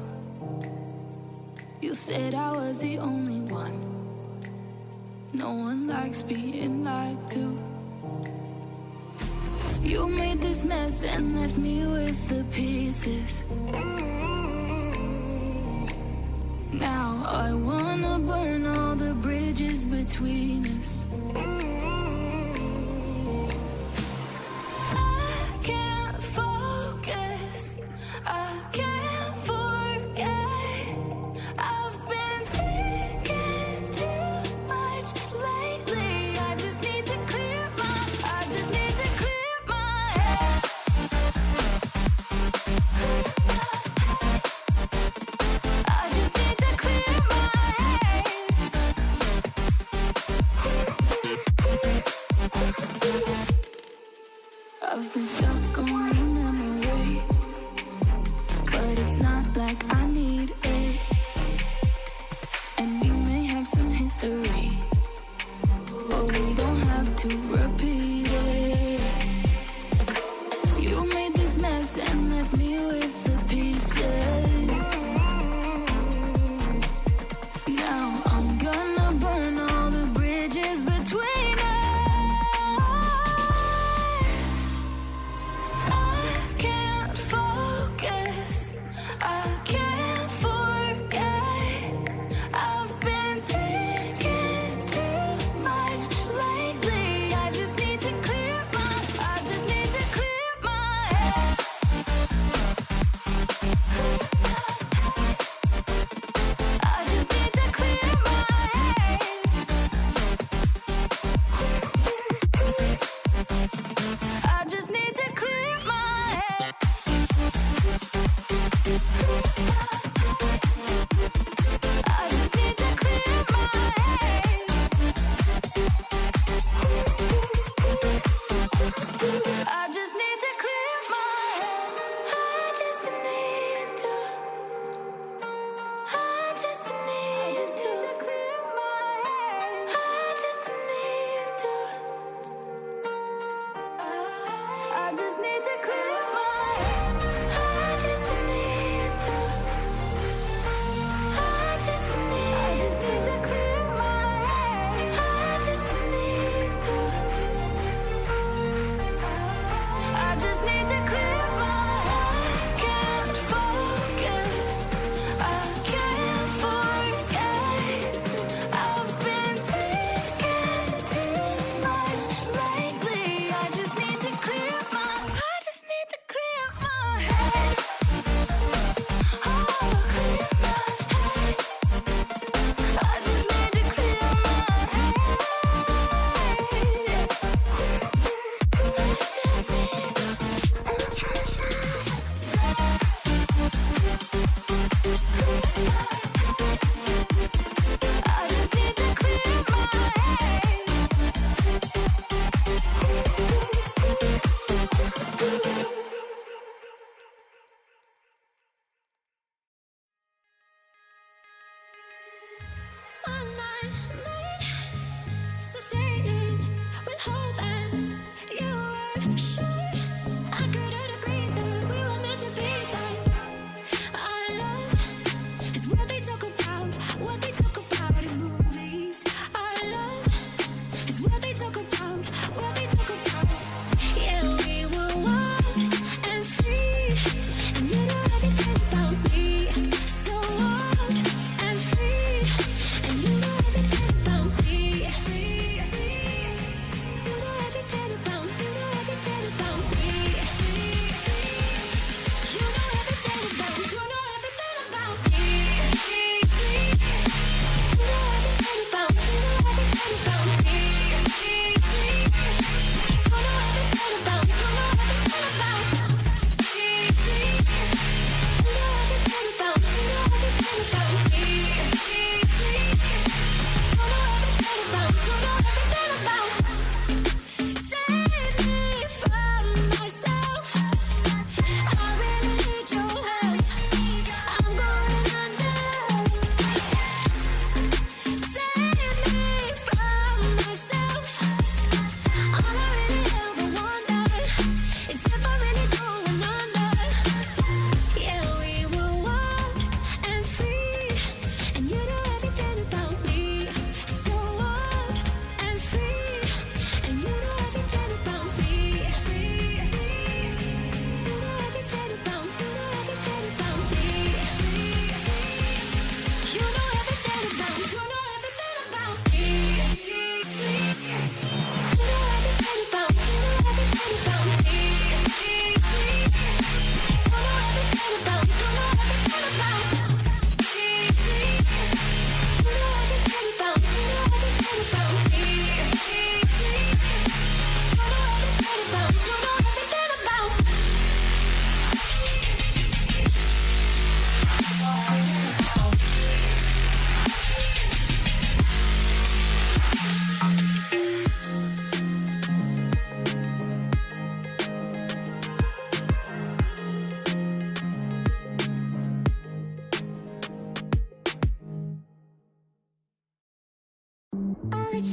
You said I was the only one. No one likes being lied to. You made this mess and left me with the pieces. Now I wanna burn all the bridges between us. I can't focus, I can't forget. I've been thinking too much lately. I just need to clear my head. I just need to clear my head. I've been stuck on your memory, but it's not like I need it. And we may have some history, but we don't have to repeat it. You made this mess and left me with the pieces. Now I'm gonna burn all the bridges between us.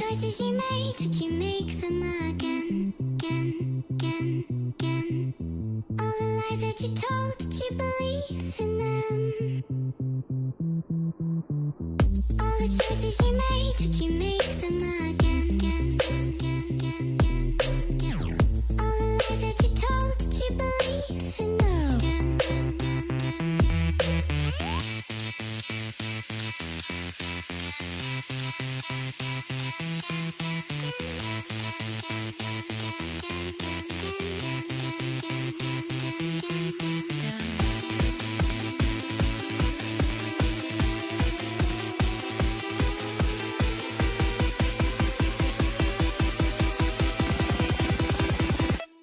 choices you made, did you make them again, again, again, again? All the lies that you told, did you believe in them? All the choices you made, did you make them again, again, again, again, again, again? All the lies that you told, did you believe in them? Again, again, again, again, again.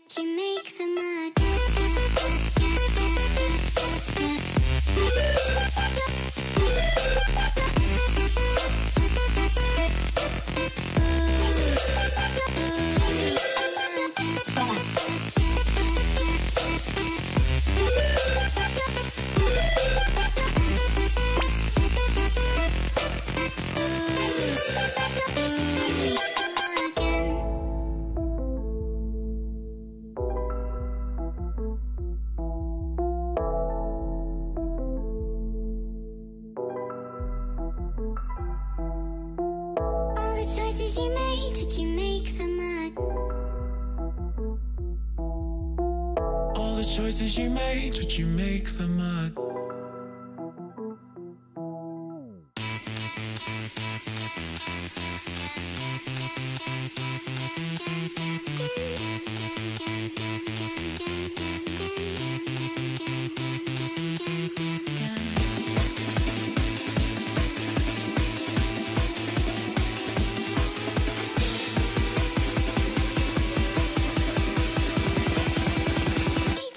Did you make them choices you made, did you make them All the choices you made, did you make them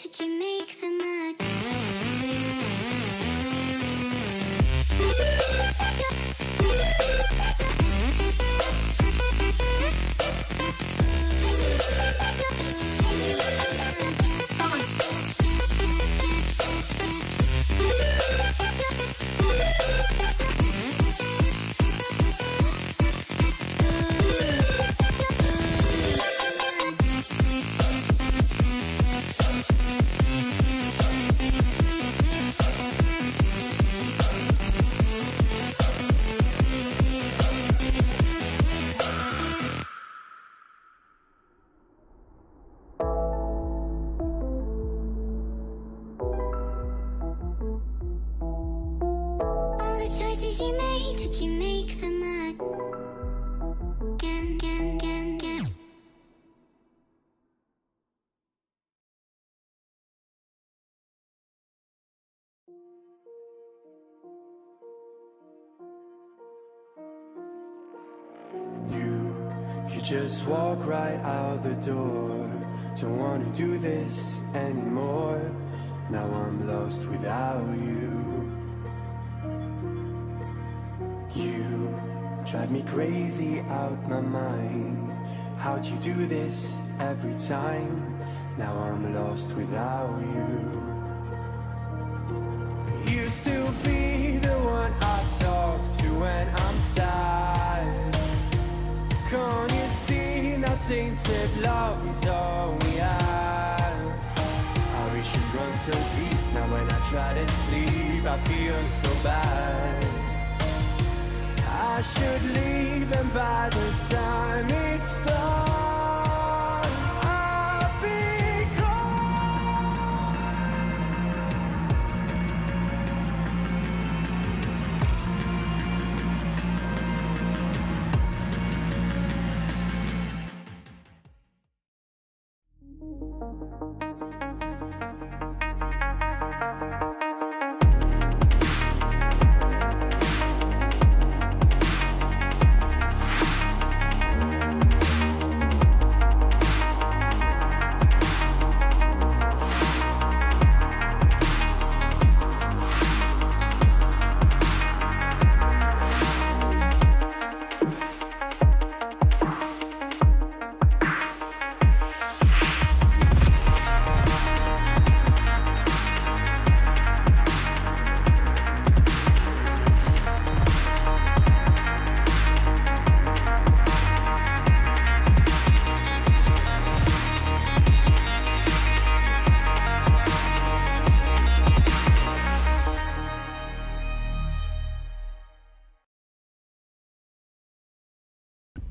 Did you make them All the choices you made, did you make them again, again, again, again? You just walk right out the door. Don't wanna do this anymore. Now I'm lost without you. You drive me crazy out my mind. How'd you do this every time? Now I'm lost without you. You still be the one I talk to when I'm sad. Can't you see now tainted love is all we have? Our issues run so deep. Now when I try to sleep I feel so bad. I should leave, and by the time it's done I'll be gone.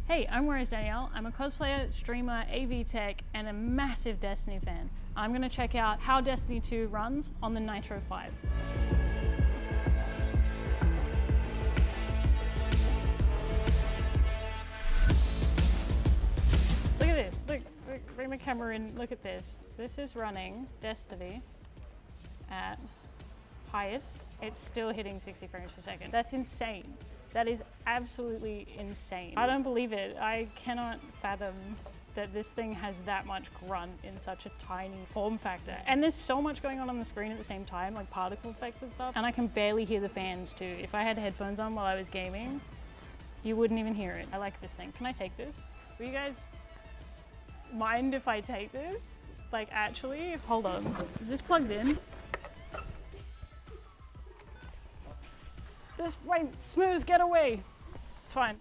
Hey, I'm Where's Danielle. I'm a cosplayer, streamer, AV tech, and a massive Destiny fan. I'm gonna check out how Destiny 2 runs on the Nitro 5. Look at this, look, bring the camera in, look at this. This is running Destiny at highest. It's still hitting 60 frames per second. That's insane. That is absolutely insane. I don't believe it. I cannot fathom that this thing has that much grunt in such a tiny form factor. And there's so much going on the screen at the same time, like particle effects and stuff. And I can barely hear the fans too. If I had headphones on while I was gaming, you wouldn't even hear it. I like this thing. Can I take this? Will you guys mind if I take this? Like actually, hold on. Is this plugged in? This way, smooth, get away. It's fine.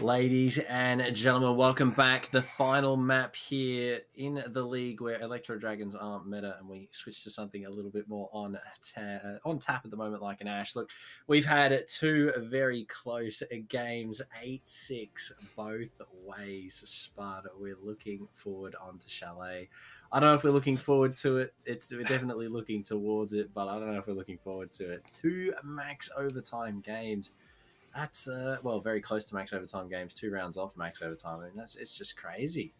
Ladies and gentlemen, welcome back. The final map here in the league where Electro Dragons aren't meta and we switch to something a little bit more on tap at the moment, like an Ash. Look, we've had two very close games, 8-6 both ways. Spud, we're looking forward onto Chalet. I don't know if we're looking forward to it. We're definitely looking towards it, but I don't know if we're looking forward to it. 2 max overtime games. That's, well, very close to max overtime games, 2 rounds off max overtime. I mean, it's just crazy.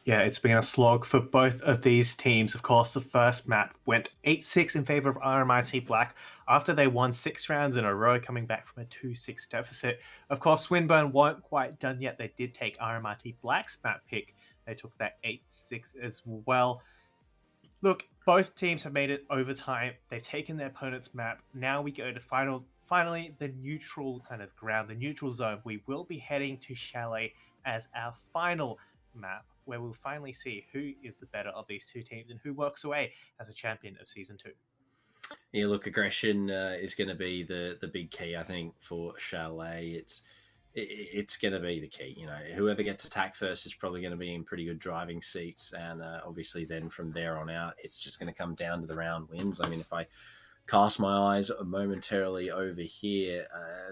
Yeah, it's been a slog for both of these teams. Of course, the first map went 8-6 in favor of RMIT Black after they won 6 rounds in a row, coming back from a 2-6 deficit. Of course, Swinburne weren't quite done yet. They did take RMIT Black's map pick. They took that 8-6 as well. Look, both teams have made it overtime. They've taken their opponent's map. Now we go to finally, the neutral kind of ground, the neutral zone. We will be heading to Chalet as our final map, where we'll finally see who is the better of these two teams and who walks away as a champion of Season 2. Yeah, look, aggression is going to be the big key, I think, for Chalet. It's going to be the key. You know, whoever gets attacked first is probably going to be in pretty good driving seats. And obviously then from there on out, it's just going to come down to the round wins. I mean, if I cast my eyes momentarily over here,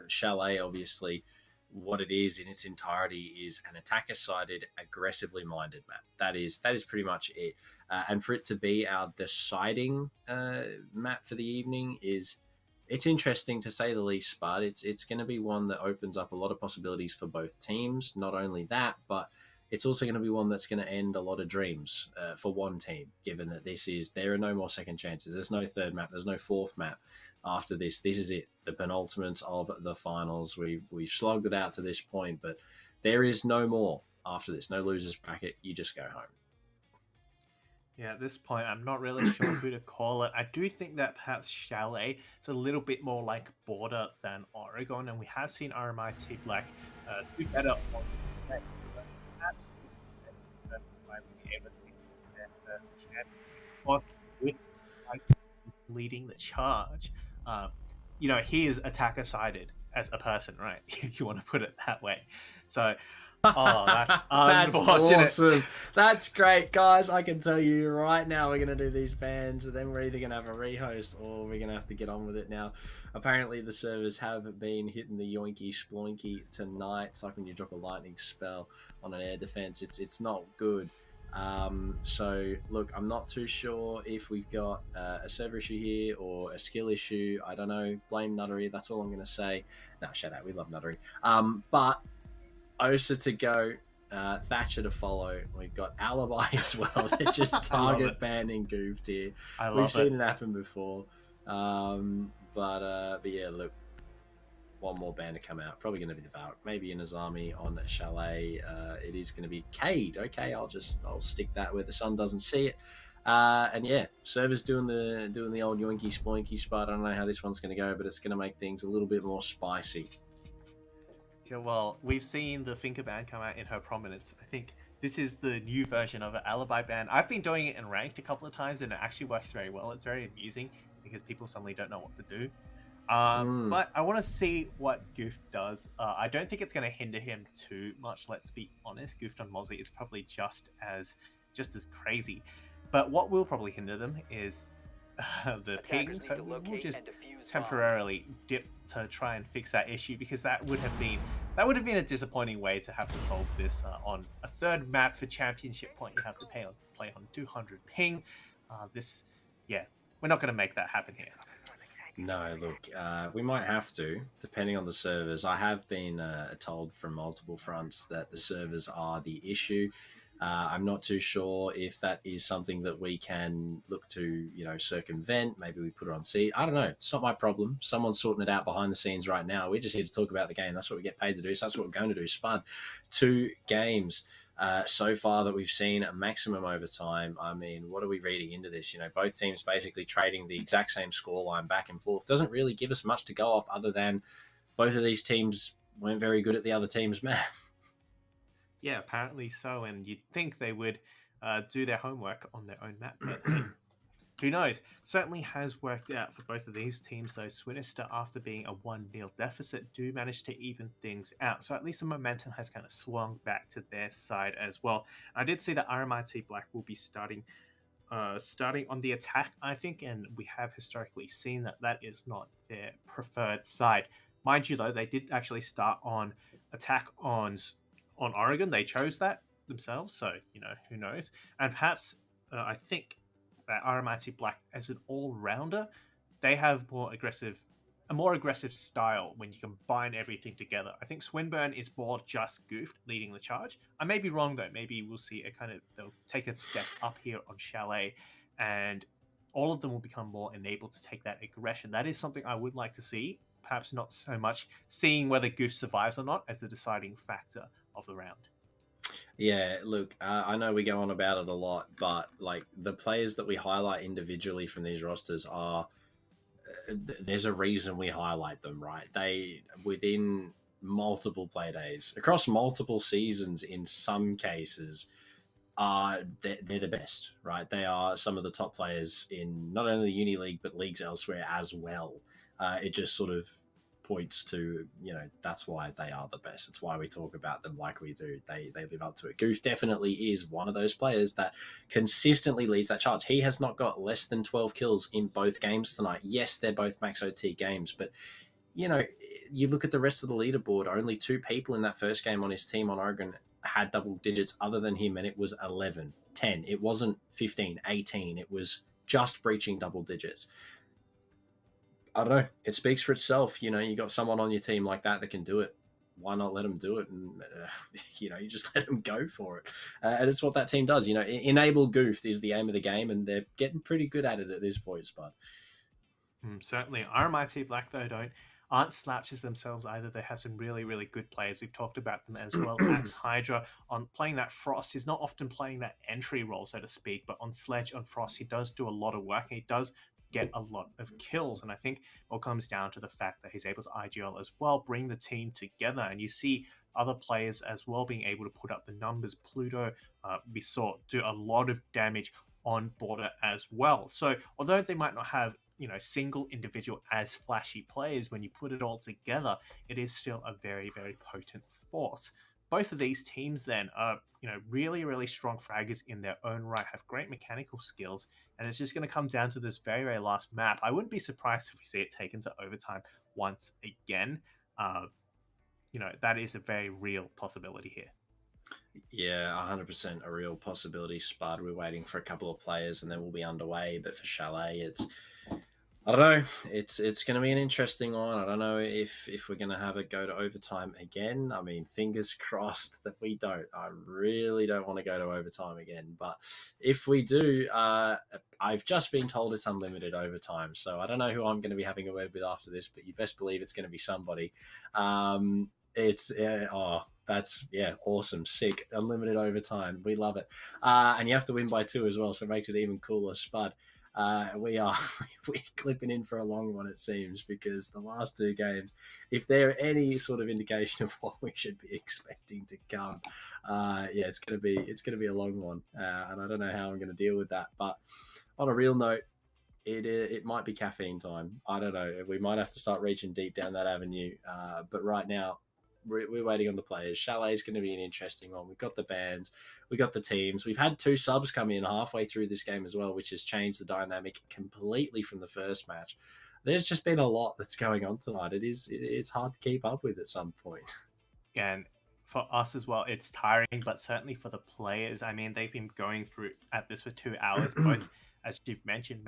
Chalet, obviously, what it is in its entirety is an attacker-sided, aggressively minded map. That is pretty much it. And for it to be our deciding map for the evening it's interesting to say the least, but it's going to be one that opens up a lot of possibilities for both teams. Not only that, but it's also going to be one that's going to end a lot of dreams for one team, given that there are no more second chances. There's no third map. There's no fourth map after this. This is it, the penultimate of the finals. We've slogged it out to this point, but there is no more after this. No losers bracket. You just go home. Yeah, at this point, I'm not really sure who to call it. I do think that perhaps Chalet is a little bit more like Border than Oregon, and we have seen RMIT Black do better on the day. Perhaps this is the first time we ever see their first champion. With leading the charge, you know, he is attacker-sided as a person, right? If you want to put it that way. So, oh, that's unfortunate. That's awesome. That's great, guys. I can tell you right now we're going to do these bans, and then we're either going to have a rehost or we're going to have to get on with it now. Apparently, the servers have been hitting the yoinky sploinky tonight. It's like when you drop a lightning spell on an air defense. It's not good. So, look, I'm not too sure if we've got a server issue here or a skill issue. I don't know. Blame Nuttery. That's all I'm going to say. No, shut up. We love Nuttery. But Osa to go, Thatcher to follow. We've got Alibi as well. They're just target banning goofed here. We've seen it happen before. But yeah, look, one more ban to come out. Probably going to be the Valk. Maybe an Azami on Chalet. It is going to be Cade. Okay, I'll stick that where the sun doesn't see it. And yeah, servers doing the old yoinky sploinky spot. I don't know how this one's going to go, but it's going to make things a little bit more spicy. Yeah, well, we've seen the Finker ban come out in her prominence. I think this is the new version of an Alibi ban. I've been doing it in ranked a couple of times, and it actually works very well. It's very amusing because people suddenly don't know what to do. But I want to see what Goof does. I don't think it's going to hinder him too much. Let's be honest. Goofed on Mozzie is probably just as crazy. But what will probably hinder them is the ping, Attackers so need to we'll locate just and defuse bombs. temporarily dip to try and fix that issue, because that would have been a disappointing way to have to solve this on a third map for championship point. You have to play on 200 ping. We're not going to make that happen here. No, look, we might have to, depending on the servers. I have been told from multiple fronts that the servers are the issue. I'm not too sure if that is something that we can look to, circumvent. Maybe we put it on C. I don't know. It's not my problem. Someone's sorting it out behind the scenes right now. We're just here to talk about the game. That's what we get paid to do. So that's what we're going to do. Spud, 2 games so far that we've seen a maximum overtime. I mean, what are we reading into this? Both teams basically trading the exact same scoreline back and forth. Doesn't really give us much to go off other than both of these teams weren't very good at the other team's map. Yeah, apparently so, and you'd think they would do their homework on their own map, but who knows? Certainly has worked out for both of these teams, though. Swinister, after being a 1-0 deficit, do manage to even things out, so at least the momentum has kind of swung back to their side as well. I did see that RMIT Black will be starting on the attack, I think, and we have historically seen that is not their preferred side. Mind you, though, they did actually start on attack on Oregon. They chose that themselves, so who knows. And perhaps I think that RMIT Black, as an all-rounder, they have a more aggressive style when you combine everything together. I think Swinburne is more just goofed leading the charge. I may be wrong, though. Maybe we'll see they'll take a step up here on Chalet, and all of them will become more enabled to take that aggression. That is something I would like to see. Perhaps not so much seeing whether Goof survives or not as the deciding factor of the round. Yeah, look, I know we go on about it a lot, but the players that we highlight individually from these rosters are, there's a reason we highlight them, right? They, within multiple play days, across multiple seasons in some cases, they're the best, right? They are some of the top players in not only the Uni League, but leagues elsewhere as well. It just sort of points to, that's why they are the best. It's why we talk about them like we do. They live up to it. Goof definitely is one of those players that consistently leads that charge. He has not got less than 12 kills in both games tonight. Yes, they're both max OT games, but you look at the rest of the leaderboard, only 2 people in that first game on his team on Oregon had double digits other than him, and it was 11, 10. It wasn't 15, 18. It was just breaching double digits. I don't know. It speaks for itself. You got someone on your team like that can do it. Why not let them do it? And, you just let them go for it. And it's what that team does. Enable Goof is the aim of the game, and they're getting pretty good at it at this point, Spud. Certainly. RMIT Black, though, aren't slouches themselves either. They have some really, really good players. We've talked about them as well. Axe Hydra, on playing that Frost, is not often playing that entry role, so to speak, but on Sledge, on Frost, he does do a lot of work, and he does get a lot of kills. And I think it all comes down to the fact that he's able to IGL as well, bring the team together, and you see other players as well being able to put up the numbers. Pluto, we saw, do a lot of damage on border as well. So although they might not have single individual as flashy players, when you put it all together, it is still a very, very potent force. Both of these teams then are, really, really strong fraggers in their own right, have great mechanical skills, and it's just going to come down to this very, very last map. I wouldn't be surprised if we see it taken to overtime once again. That is a very real possibility here. Yeah, 100% a real possibility, Spud. We're waiting for a couple of players and then we'll be underway. But for Chalet, I don't know. It's going to be an interesting one. I don't know if we're going to have it go to overtime again. I mean, fingers crossed that we don't. I really don't want to go to overtime again. But if we do, I've just been told it's unlimited overtime. So I don't know who I'm going to be having a word with after this, but you best believe it's going to be somebody. That's awesome, sick, unlimited overtime. We love it. And you have to win by 2 as well, so it makes it even cooler. Spud. We're clipping in for a long one, it seems, because the last 2 games, if they're any sort of indication of what we should be expecting to come, it's gonna be a long one, and I don't know how I'm gonna deal with that. But on a real note, it might be caffeine time. I don't know. We might have to start reaching deep down that avenue. But right now, we're waiting on the players. Chalet is going to be an interesting one. We've got the bands, we've got the teams. We've had 2 subs come in halfway through this game as well, which has changed the dynamic completely from the first match. There's just been a lot that's going on tonight. It's hard to keep up with at some point. And for us as well, it's tiring, but certainly for the players, I mean, they've been going through at this for 2 hours, both, as you've mentioned,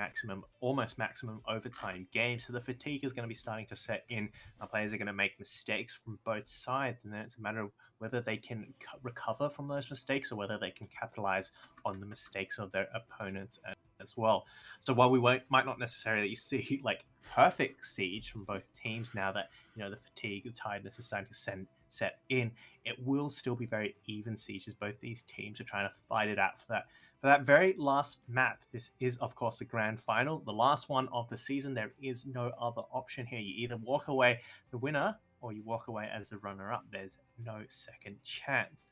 almost maximum overtime games. So the fatigue is going to be starting to set in. Our players are going to make mistakes from both sides, and then it's a matter of whether they can recover from those mistakes or whether they can capitalize on the mistakes of their opponents as well. So while we might not necessarily see like perfect siege from both teams now that the fatigue, the tiredness is starting to set in, it will still be very even siege as both these teams are trying to fight it out for that very last map. This is, of course, the grand final, the last one of the season. There is no other option here. You either walk away the winner or you walk away as a runner-up. There's no second chance.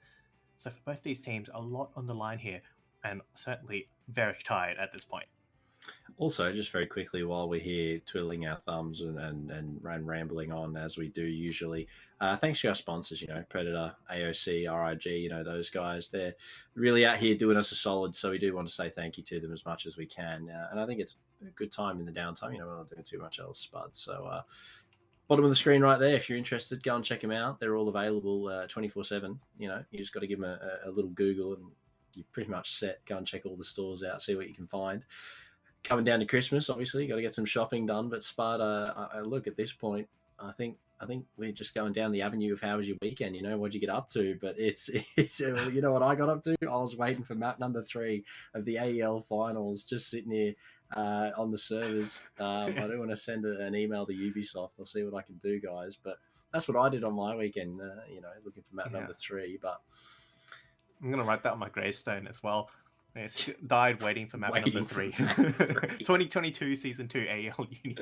So for both these teams, a lot on the line here, and certainly very tired at this point. Also, just very quickly, while we're here twiddling our thumbs and rambling on as we do usually, thanks to our sponsors, Predator, AOC, RIG, those guys, they're really out here doing us a solid. So we do want to say thank you to them as much as we can. And I think it's a good time in the downtime. We're not doing too much else, Spud. So bottom of the screen right there, if you're interested, go and check them out. They're all available 24/7. You just got to give them a little Google and you're pretty much set. Go and check all the stores out, see what you can find. Coming down to Christmas, obviously, got to get some shopping done. But Spud, I look at this point, I think we're just going down the avenue of how was your weekend? What'd you get up to? But it's you know what I got up to? I was waiting for map number 3 of the AEL finals, just sitting here on the servers. I do want to send an email to Ubisoft. I'll see what I can do, guys. But that's what I did on my weekend. Looking for map number 3. But I'm gonna write that on my gravestone as well. Yes, died waiting for map number 3. 2022 season 2 AEL Uni.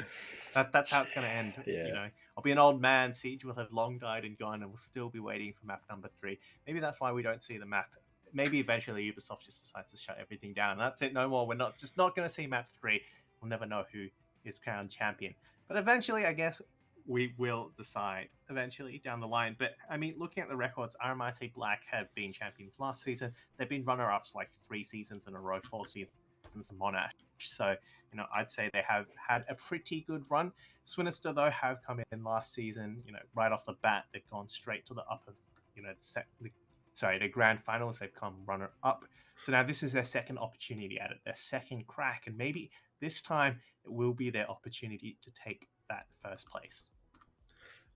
That's how it's going to end. Yeah. I'll be an old man. Siege will have long died and gone, and we'll still be waiting for map number 3. Maybe that's why we don't see the map. Maybe eventually Ubisoft just decides to shut everything down. That's it. No more. We're not going to see map 3. We'll never know who is crowned champion. But eventually, I guess we will decide eventually down the line. But I mean, looking at the records, RMIT Black have been champions last season. They've been runner-ups like 3 seasons in a row, 4 seasons in Monash. So, I'd say they have had a pretty good run. Swinister, though, have come in last season, right off the bat. They've gone straight to the upper, the grand finals. They've come runner-up. So now this is their second opportunity at it, their second crack. And maybe this time it will be their opportunity to take that first place.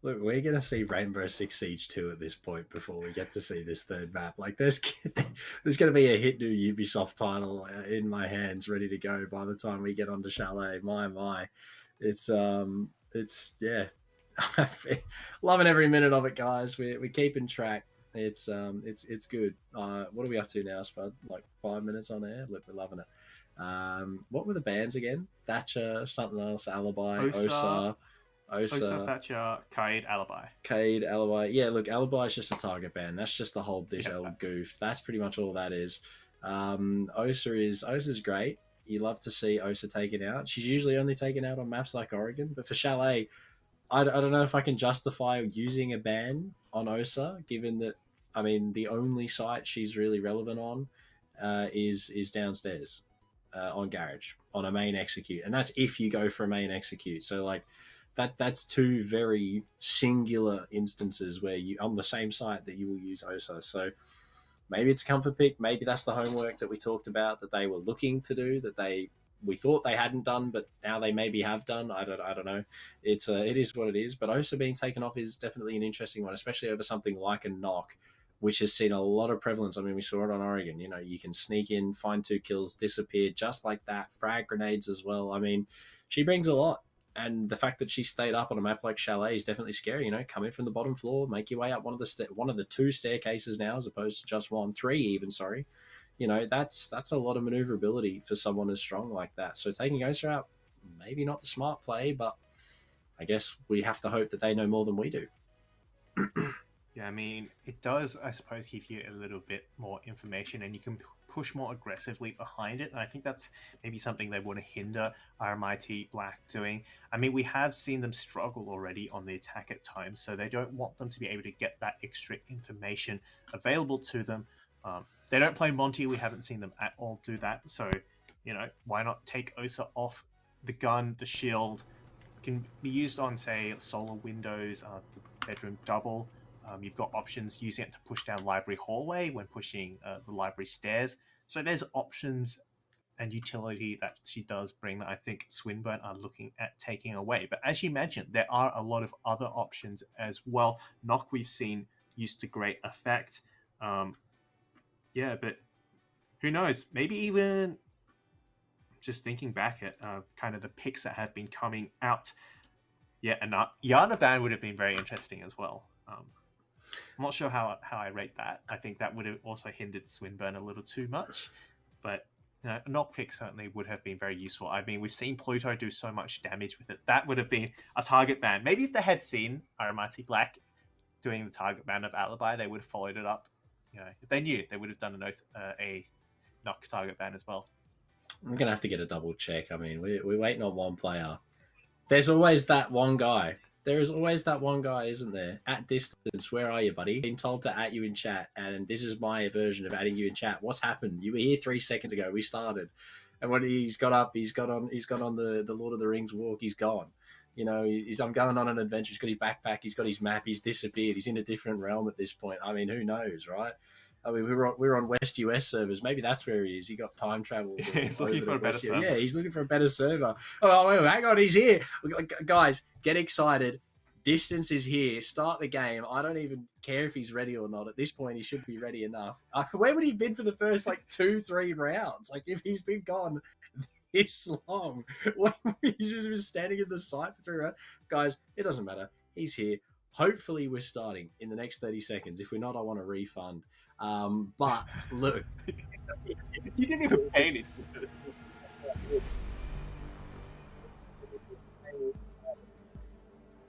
Look, we're going to see Rainbow Six Siege 2 at this point before we get to see this third map. Like, there's going to be a hit new Ubisoft title in my hands, ready to go by the time we get onto Chalet. My. It's yeah. Loving every minute of it, guys. We're keeping track. It's good. What are we up to now, Spud? Like 5 minutes on air? Look, we're loving it. What were the bands again? Thatcher, something else, Alibi, Osa, Thatcher, Cade, Alibi. Cade, Alibi. Yeah, look, Alibi is just a target ban. That's just to hold this old goof. That's pretty much all that is. Osa's great. You love to see Osa taken out. She's usually only taken out on maps like Oregon. But for Chalet, I don't know if I can justify using a ban on Osa, given that, the only site she's really relevant on is downstairs on Garage, on a main execute. And that's if you go for a main execute. So, like, that's 2 very singular instances where you on the same site that you will use Osa. So maybe it's a comfort pick. Maybe that's the homework that we talked about that they were looking to do, that we thought they hadn't done, but now they maybe have done. I don't know. It is what it is. But Osa being taken off is definitely an interesting one, especially over something like a knock, which has seen a lot of prevalence. We saw it on Oregon. You can sneak in, find 2 kills, disappear just like that. Frag grenades as well. She brings a lot. And the fact that she stayed up on a map like Chalet is definitely scary. Come in from the bottom floor, make your way up one of the 2 staircases now, as opposed to just 1, 3 even. Sorry, that's a lot of maneuverability for someone as strong like that. So taking Osa out, maybe not the smart play, but I guess we have to hope that they know more than we do. Yeah, it does, I suppose, give you a little bit more information, and you can push more aggressively behind it. And I think that's maybe something they want to hinder RMIT Black doing. I mean, we have seen them struggle already on the attack at times, so they don't want them to be able to get that extra information available to them. They don't play Monty. We haven't seen them at all do that. So, you know, why not take Osa off the gun, the shield? Can be used on, say, solar windows, the bedroom double. You've got options using it to push down library hallway when pushing the library stairs. So there's options and utility that she does bring that I think Swinburne are looking at taking away. But as you mentioned, there are a lot of other options as well. Knock we've seen used to great effect. Yeah, but who knows? Maybe even just thinking back at kind of the picks that have been coming out. Yeah, and Yana Ban would have been very interesting as well. I'm not sure how I rate that. I think that would have also hindered Swinburne a little too much. But you know, a knock pick certainly would have been very useful. I mean, we've seen Pluto do so much damage with it. That would have been a target ban. Maybe if they had seen RMIT Black doing the target ban of Alibi, they would have followed it up. You know, if they knew, they would have done a knock target ban as well. I'm going to have to get a double check. I mean, we're waiting on one player. There's always that one guy. There is always that one guy, isn't there? At distance, where are you, buddy? Been told to at you in chat, and this is my version of adding you in chat. What's happened? You were here 3 seconds ago. We started, and when he's got up, he's got on the Lord of the Rings walk. He's gone. You know, I'm going on an adventure. He's got his backpack. He's got his map. He's disappeared. He's in a different realm at this point. I mean, who knows, right? I mean, we're on West US servers. Maybe that's where he is. He got time travel. He's looking for a better server. Yeah, he's looking for a better server. Oh, wait, hang on, he's here. Guys, get excited. Distance is here. Start the game. I don't even care if he's ready or not. At this point, he should be ready enough. Where would he have been for the first, 2-3 rounds? Like, if he's been gone this long, he's just been standing in the site for 3 rounds. Guys, it doesn't matter. He's here. Hopefully, we're starting in the next 30 seconds. If we're not, I want a refund. But look, you didn't even pay anything.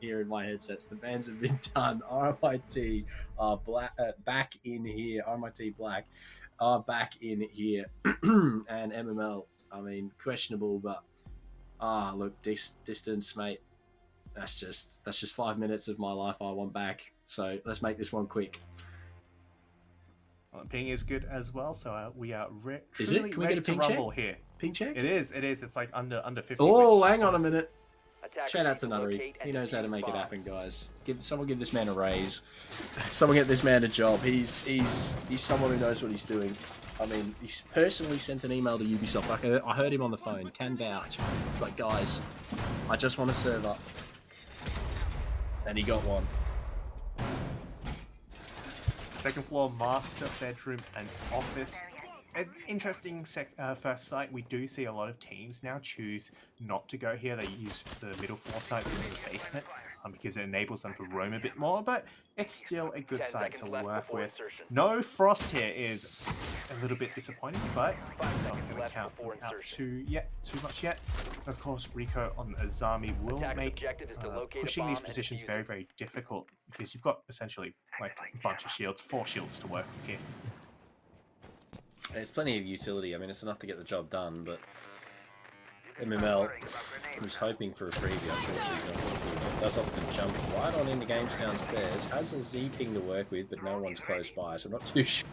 Here in my headsets, the bans have been done. RMIT are back in here. RMIT Black are back in here, and MML. I mean, questionable, but look, distance, mate. That's just 5 minutes of my life I want back. So let's make this one quick. Well, ping is good as well, so we are is it? Can we get a ping check? Here. Ping check? It is. It's like under 50. Oh, hang on a minute. Shout out to Nuttery. He knows how to make it happen, guys. Someone give this man a raise. Someone get this man a job. He's someone who knows what he's doing. I mean, he's personally sent an email to Ubisoft. I heard him on the phone. Can vouch. Like, guys, I just want a server. And he got one. Second floor, master bedroom and office. An interesting first site. We do see a lot of teams now choose not to go here. They use the middle floor site in the basement because it enables them to roam a bit more, but it's still a good site to work with. No frost here is a little bit disappointing, but not going to count out too much yet. Of course, Rico on Azami will make pushing these positions very, very difficult because you've got essentially like a bunch of shields, 4 shields to work with here. There's plenty of utility. I mean, it's enough to get the job done, but MML was hoping for a freebie. Unfortunately, does opt to jump right on into games downstairs. Has a Z ping to work with, but no one's close by, so I'm not too sure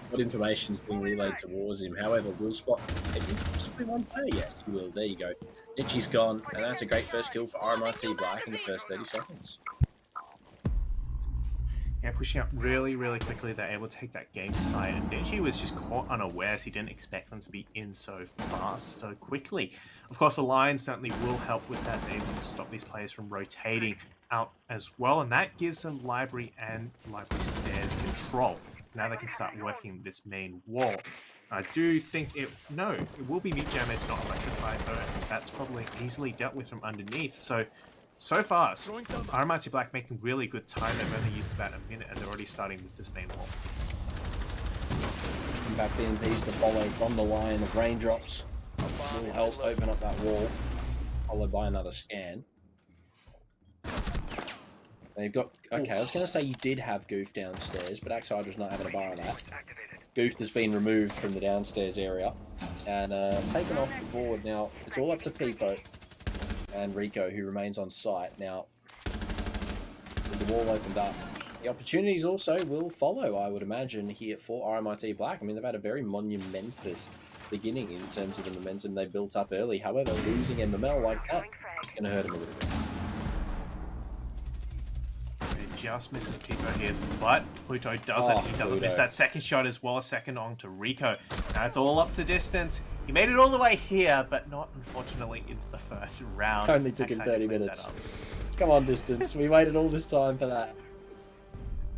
what information's being relayed towards him. However, will spot possibly one player. Yes, he will. There you go. Itchy's gone, and that's a great first kill for RMIT Black in the first 30 seconds. Yeah, pushing up really, really quickly. They're able to take that game side, and Itchy was just caught unawares. He didn't expect them to be in so fast, so quickly. Of course, the Lions certainly will help with that. They're able to stop these players from rotating out as well, and that gives them library and library stairs control. Now they can start working this main wall. I do think it will be mute jam. It's not electrified though, and that's probably easily dealt with from underneath. So far, RMIT Black making really good time. They've only used about a minute and they're already starting with this main wall. Back in, these to follow from the line of raindrops will help open up that wall, followed by another scan. They've got, okay, I was going to say you did have Goof downstairs, but Axe Hydra's not having a bar of that. Goof has been removed from the downstairs area and taken off the board. Now, it's all up to Pipo and Rico, who remains on site. Now, with the wall opened up, the opportunities also will follow, I would imagine, here for RMIT Black. I mean, they've had a very monumentous beginning in terms of the momentum they built up early. However, losing MML like that is going to hurt them a little bit. It just misses Pico here, but Pluto doesn't. He doesn't miss that second shot as well. A second on to Rico. Now it's all up to distance. He made it all the way here, but not, unfortunately, into the first round. Only took him 30 minutes. Come on, distance. We waited all this time for that.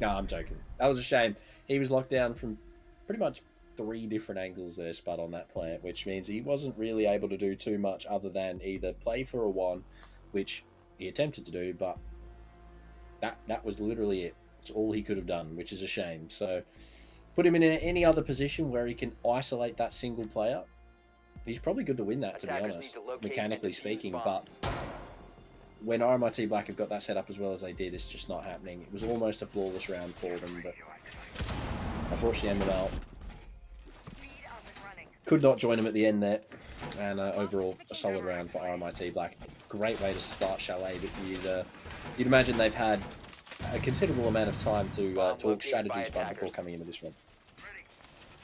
No, I'm joking. That was a shame. He was locked down from pretty much 3 different angles there, Spud, on that plant, which means he wasn't really able to do too much other than either play for a 1, which he attempted to do, but that was literally it. It's all he could have done, which is a shame. So put him in any other position where he can isolate that single player. He's probably good to win that, to be honest, mechanically speaking, but when RMIT Black have got that set up as well as they did, it's just not happening. It was almost a flawless round for them, but unfortunately MML could not join him at the end there. And overall, a solid round for RMIT Black. Great way to start Chalet, but you'd imagine they've had a considerable amount of time to talk strategies before coming into this one.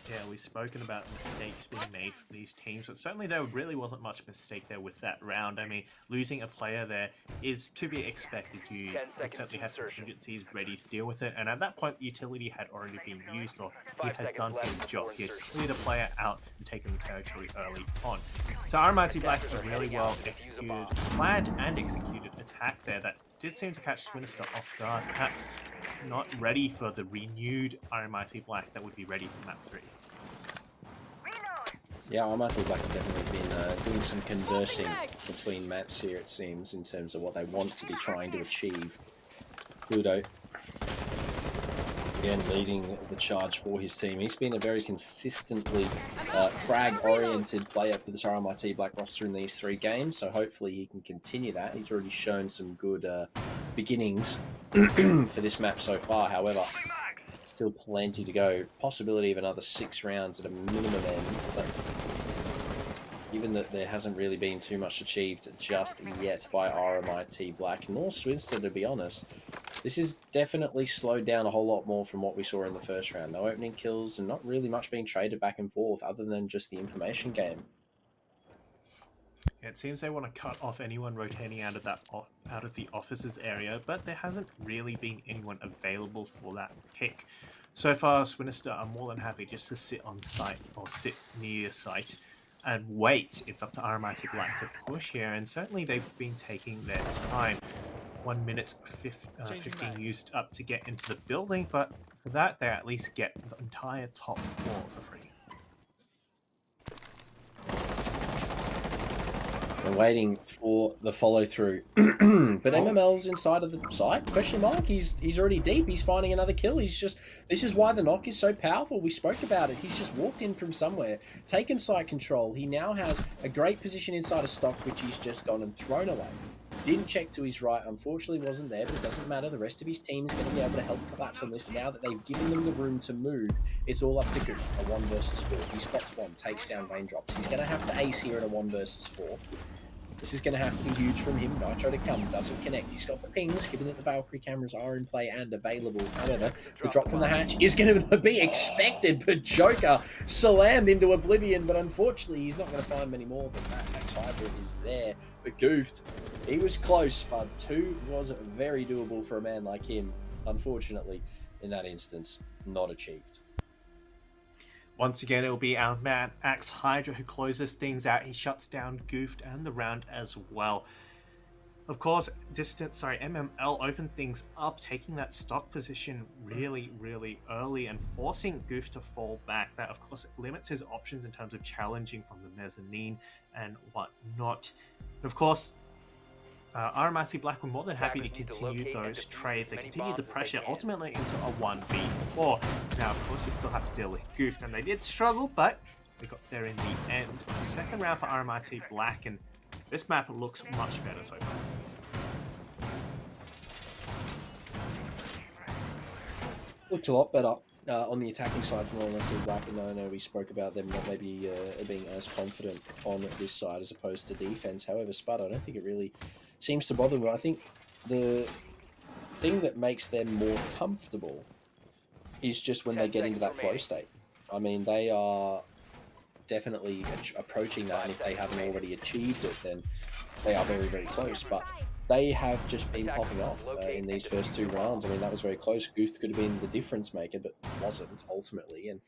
Yeah, we've spoken about mistakes being made from these teams, but certainly there really wasn't much mistake there with that round. I mean, losing a player there is to be expected. You certainly have contingencies ready to deal with it, and at that point, the utility had already been used, or he had done his job. He had cleared a player out and taken the territory early on. So RMIT Black a really well executed, planned and executed attack there that did seem to catch Swinister off guard, perhaps not ready for the renewed RMIT Black that would be ready for map 3. Yeah, RMIT Black have definitely been doing some conversing between maps here, it seems, in terms of what they want to be trying to achieve. Pluto, again, leading the charge for his team. He's been a very consistently frag-oriented player for this RMIT Black roster in these 3 games, so hopefully he can continue that. He's already shown some good beginnings for this map so far, however, still plenty to go. Possibility of another 6 rounds at a minimum end, but given that there hasn't really been too much achieved just yet by RMIT Black, nor Swinister, to be honest, this is definitely slowed down a whole lot more from what we saw in the first round. No opening kills and not really much being traded back and forth other than just the information game. It seems they want to cut off anyone rotating out of the offices area, but there hasn't really been anyone available for that pick. So far, Swinister are more than happy just to sit on site or sit near site and wait. It's up to RMIT Black to push here, and certainly they've been taking their time. 1 minute 15 used up to get into the building, but for that they at least get the entire top floor for free. We're waiting for the follow-through. But MML's inside of the site? Question mark. He's already deep. He's finding another kill. This is why the knock is so powerful. We spoke about it. He's just walked in from somewhere, taken site control. He now has a great position inside a stock, which he's just gone and thrown away. Didn't check to his right. Unfortunately, wasn't there, but it doesn't matter. The rest of his team is going to be able to help collapse on this. Now that they've given them the room to move, it's all up to Goof. A 1 versus 4. He spots 1, takes down raindrops. He's going to have to ace here in a 1 versus 4. This is going to have to be huge from him. Nitro to come, doesn't connect. He's got the pings, given that the Valkyrie cameras are in play and available. However, the drop from the hatch is going to be expected, but Joker slammed into oblivion, but unfortunately he's not going to find many more than that. Max Hybrid is there, but Goofed, he was close, but 2 was very doable for a man like him. Unfortunately, in that instance, not achieved. Once again, it'll be our man Axe Hydra who closes things out. He shuts down Goofed and the round as well. Of course, MML opened things up, taking that stock position really, really early and forcing Goof to fall back. That, of course, limits his options in terms of challenging from the mezzanine and whatnot. Of course, RMIT Black were more than happy to continue those trades and continue the pressure ultimately into a 1v4. Now, of course, you still have to deal with Goof, and they did struggle, but they got there in the end. Second round for RMIT Black, and this map looks much better so far. Looks a lot better. On the attacking side from RMIT Black, and I know we spoke about them not maybe being as confident on this side as opposed to defense. However, Spud, I don't think it really seems to bother them. I think the thing that makes them more comfortable is just when they get into that flow state. I mean, they are definitely approaching that, and if they haven't already achieved it, then they are very, very close. But they have just been popping off in these first 2 rounds. I mean, that was very close. Guth could have been the difference maker, but wasn't ultimately. And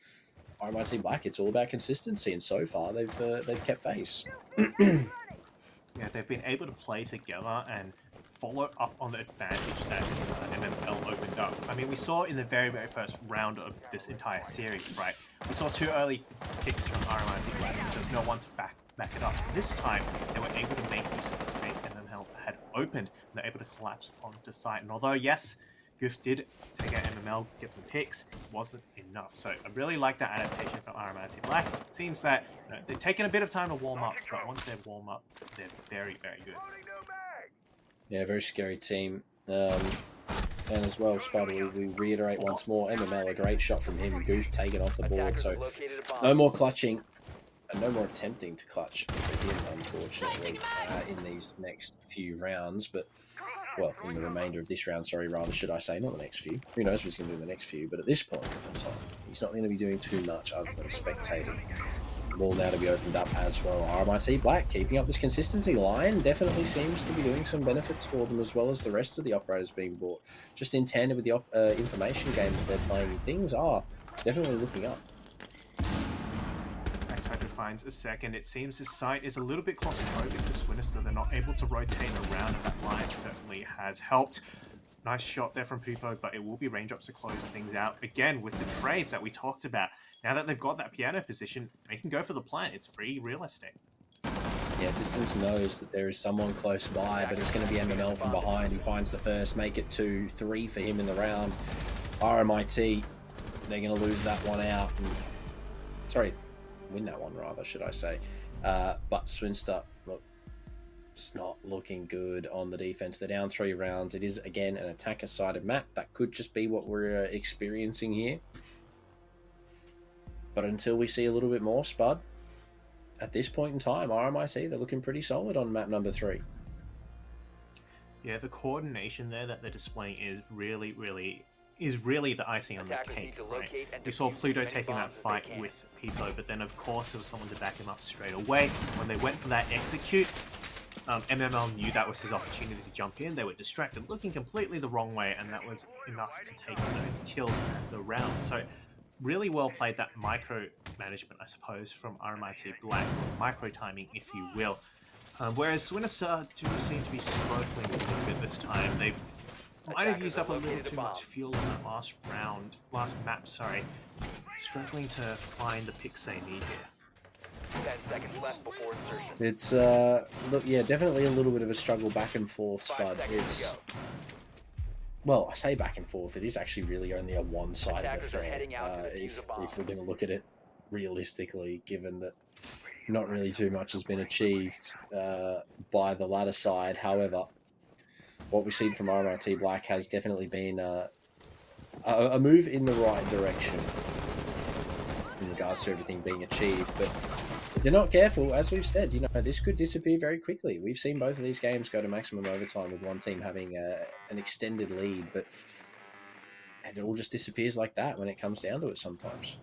RMIT Black, it's all about consistency, and so far they've kept pace. Yeah, they've been able to play together and follow up on the advantage that MML opened up. I mean, we saw in the very, very first round of this entire series, right? We saw 2 early picks from RMIT Black, and there's no one to back it up. This time, they were able to make use of the space MML had opened, and they're able to collapse onto site. And although, yes, Goof did take out MML, get some picks, it wasn't enough. So I really like that adaptation from RMIT Black. It seems that they've taken a bit of time to warm up, but once they warm up, they're very, very good. Yeah, very scary team. And as well, Spud, we reiterate once more, MML, a great shot from him, Goof taken off the board. So no more clutching, and no more attempting to clutch for him, unfortunately, in these next few rounds. But, well, in the remainder of this round, sorry, rather should I say, not the next few. Who knows what he's going to do in the next few, but at this point in time, he's not going to be doing too much other than spectating. Ball now to be opened up as well. RMIT Black keeping up this consistency. Lion definitely seems to be doing some benefits for them, as well as the rest of the operators being bought. Just in tandem with the information game that they're playing, things are definitely looking up. X-Factor finds a second. It seems this site is a little bit claustrophobic for Swinister. They're not able to rotate around, and that line certainly has helped. Nice shot there from Pupo, but it will be raindrops to close things out. Again, with the trades that we talked about, now that they've got that piano position, they can go for the plant. It's free real estate. Yeah, Distance knows that there is someone close by, but it's going to be MML from behind. He finds the first, make it 2-3 for him in the round. RMIT, they're going to lose that one out. Sorry, win that one rather, should I say. But Swinister, look, it's not looking good on the defense. They're down 3 rounds. It is, again, an attacker-sided map. That could just be what we're experiencing here. But until we see a little bit more, Spud, at this point in time, RMIT, they're looking pretty solid on map number 3. Yeah, the coordination there that they're displaying is really the icing on the cake. Right? We saw Pluto taking that fight with Pipo, but then of course there was someone to back him up straight away. When they went for that execute, MML knew that was his opportunity to jump in. They were distracted, looking completely the wrong way, and that was enough to take those kills at the round. So really well played, that micro management, I suppose, from RMIT Black, micro timing, if you will. Whereas Swinister do seem to be struggling a little bit this time. They might have used up a little too much fuel in that last map, sorry. Struggling to find the picks they need here. 10 seconds left before insertion. It's, look, yeah, definitely a little bit of a struggle back and forth, Spud. It's, well, I say back and forth, it is actually really only a one-sided affair, if we're going to look at it realistically, given that not really too much has been achieved by the latter side. However, what we've seen from RMIT Black has definitely been a move in the right direction in regards to everything being achieved. But if they're not careful, as we've said, you know, this could disappear very quickly. We've seen both of these games go to maximum overtime with one team having an extended lead, but it all just disappears like that when it comes down to it sometimes.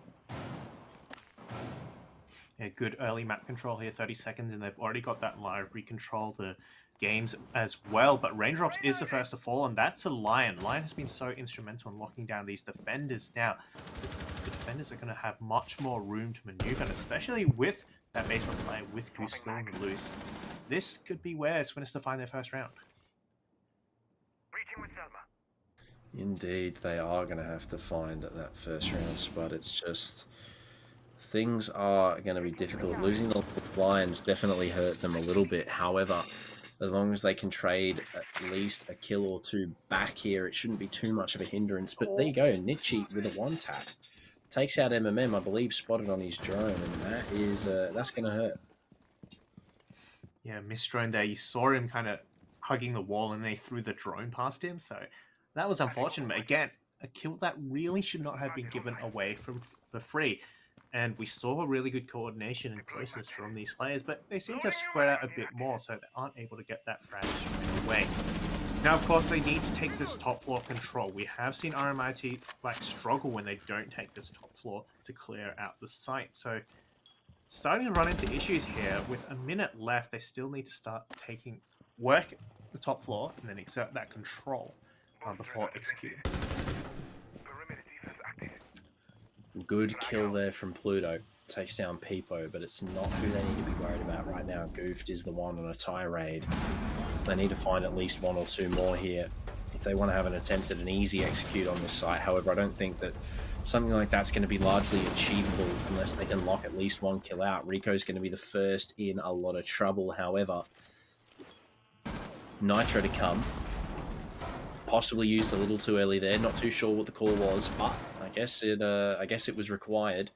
Yeah, good early map control here, 30 seconds, and they've already got that live recontrol the games as well. But Raindrops is the first to fall, and that's a Lion. Lion has been so instrumental in locking down these defenders. Now, the defenders are going to have much more room to maneuver, and especially with that basement player with Goose still on the loose. This could be where Swinister find their first round. Indeed, they are going to have to find that first round spot. It's just, things are going to be difficult. Losing the Lions definitely hurt them a little bit. However, as long as they can trade at least a kill or two back here, it shouldn't be too much of a hindrance. But there you go, Nietzsche with a one-tap. Takes out MMM, I believe, spotted on his drone, and that is that's going to hurt. Yeah, missed drone there. You saw him kind of hugging the wall, and they threw the drone past him. So that was unfortunate. But again, a kill that really should not have been given away from the free. And we saw really good coordination and closeness from these players, but they seem to have spread out a bit more, so they aren't able to get that frag straight away. Now, of course, they need to take this top floor control. We have seen RMIT like struggle when they don't take this top floor to clear out the site. So starting to run into issues here. With a minute left, they still need to start work the top floor and then exert that control before executing. Good kill there from Pluto. Takes down Peepo, but it's not who they need to be worried about right now. Goofed is the one on a tirade. They need to find at least one or two more here if they want to have an attempt at an easy execute on this site. However, I don't think that something like that's going to be largely achievable unless they can lock at least one kill out. Rico's going to be the first in a lot of trouble. However, Nitro to come. Possibly used a little too early there. Not too sure what the call was, but I guess it was required.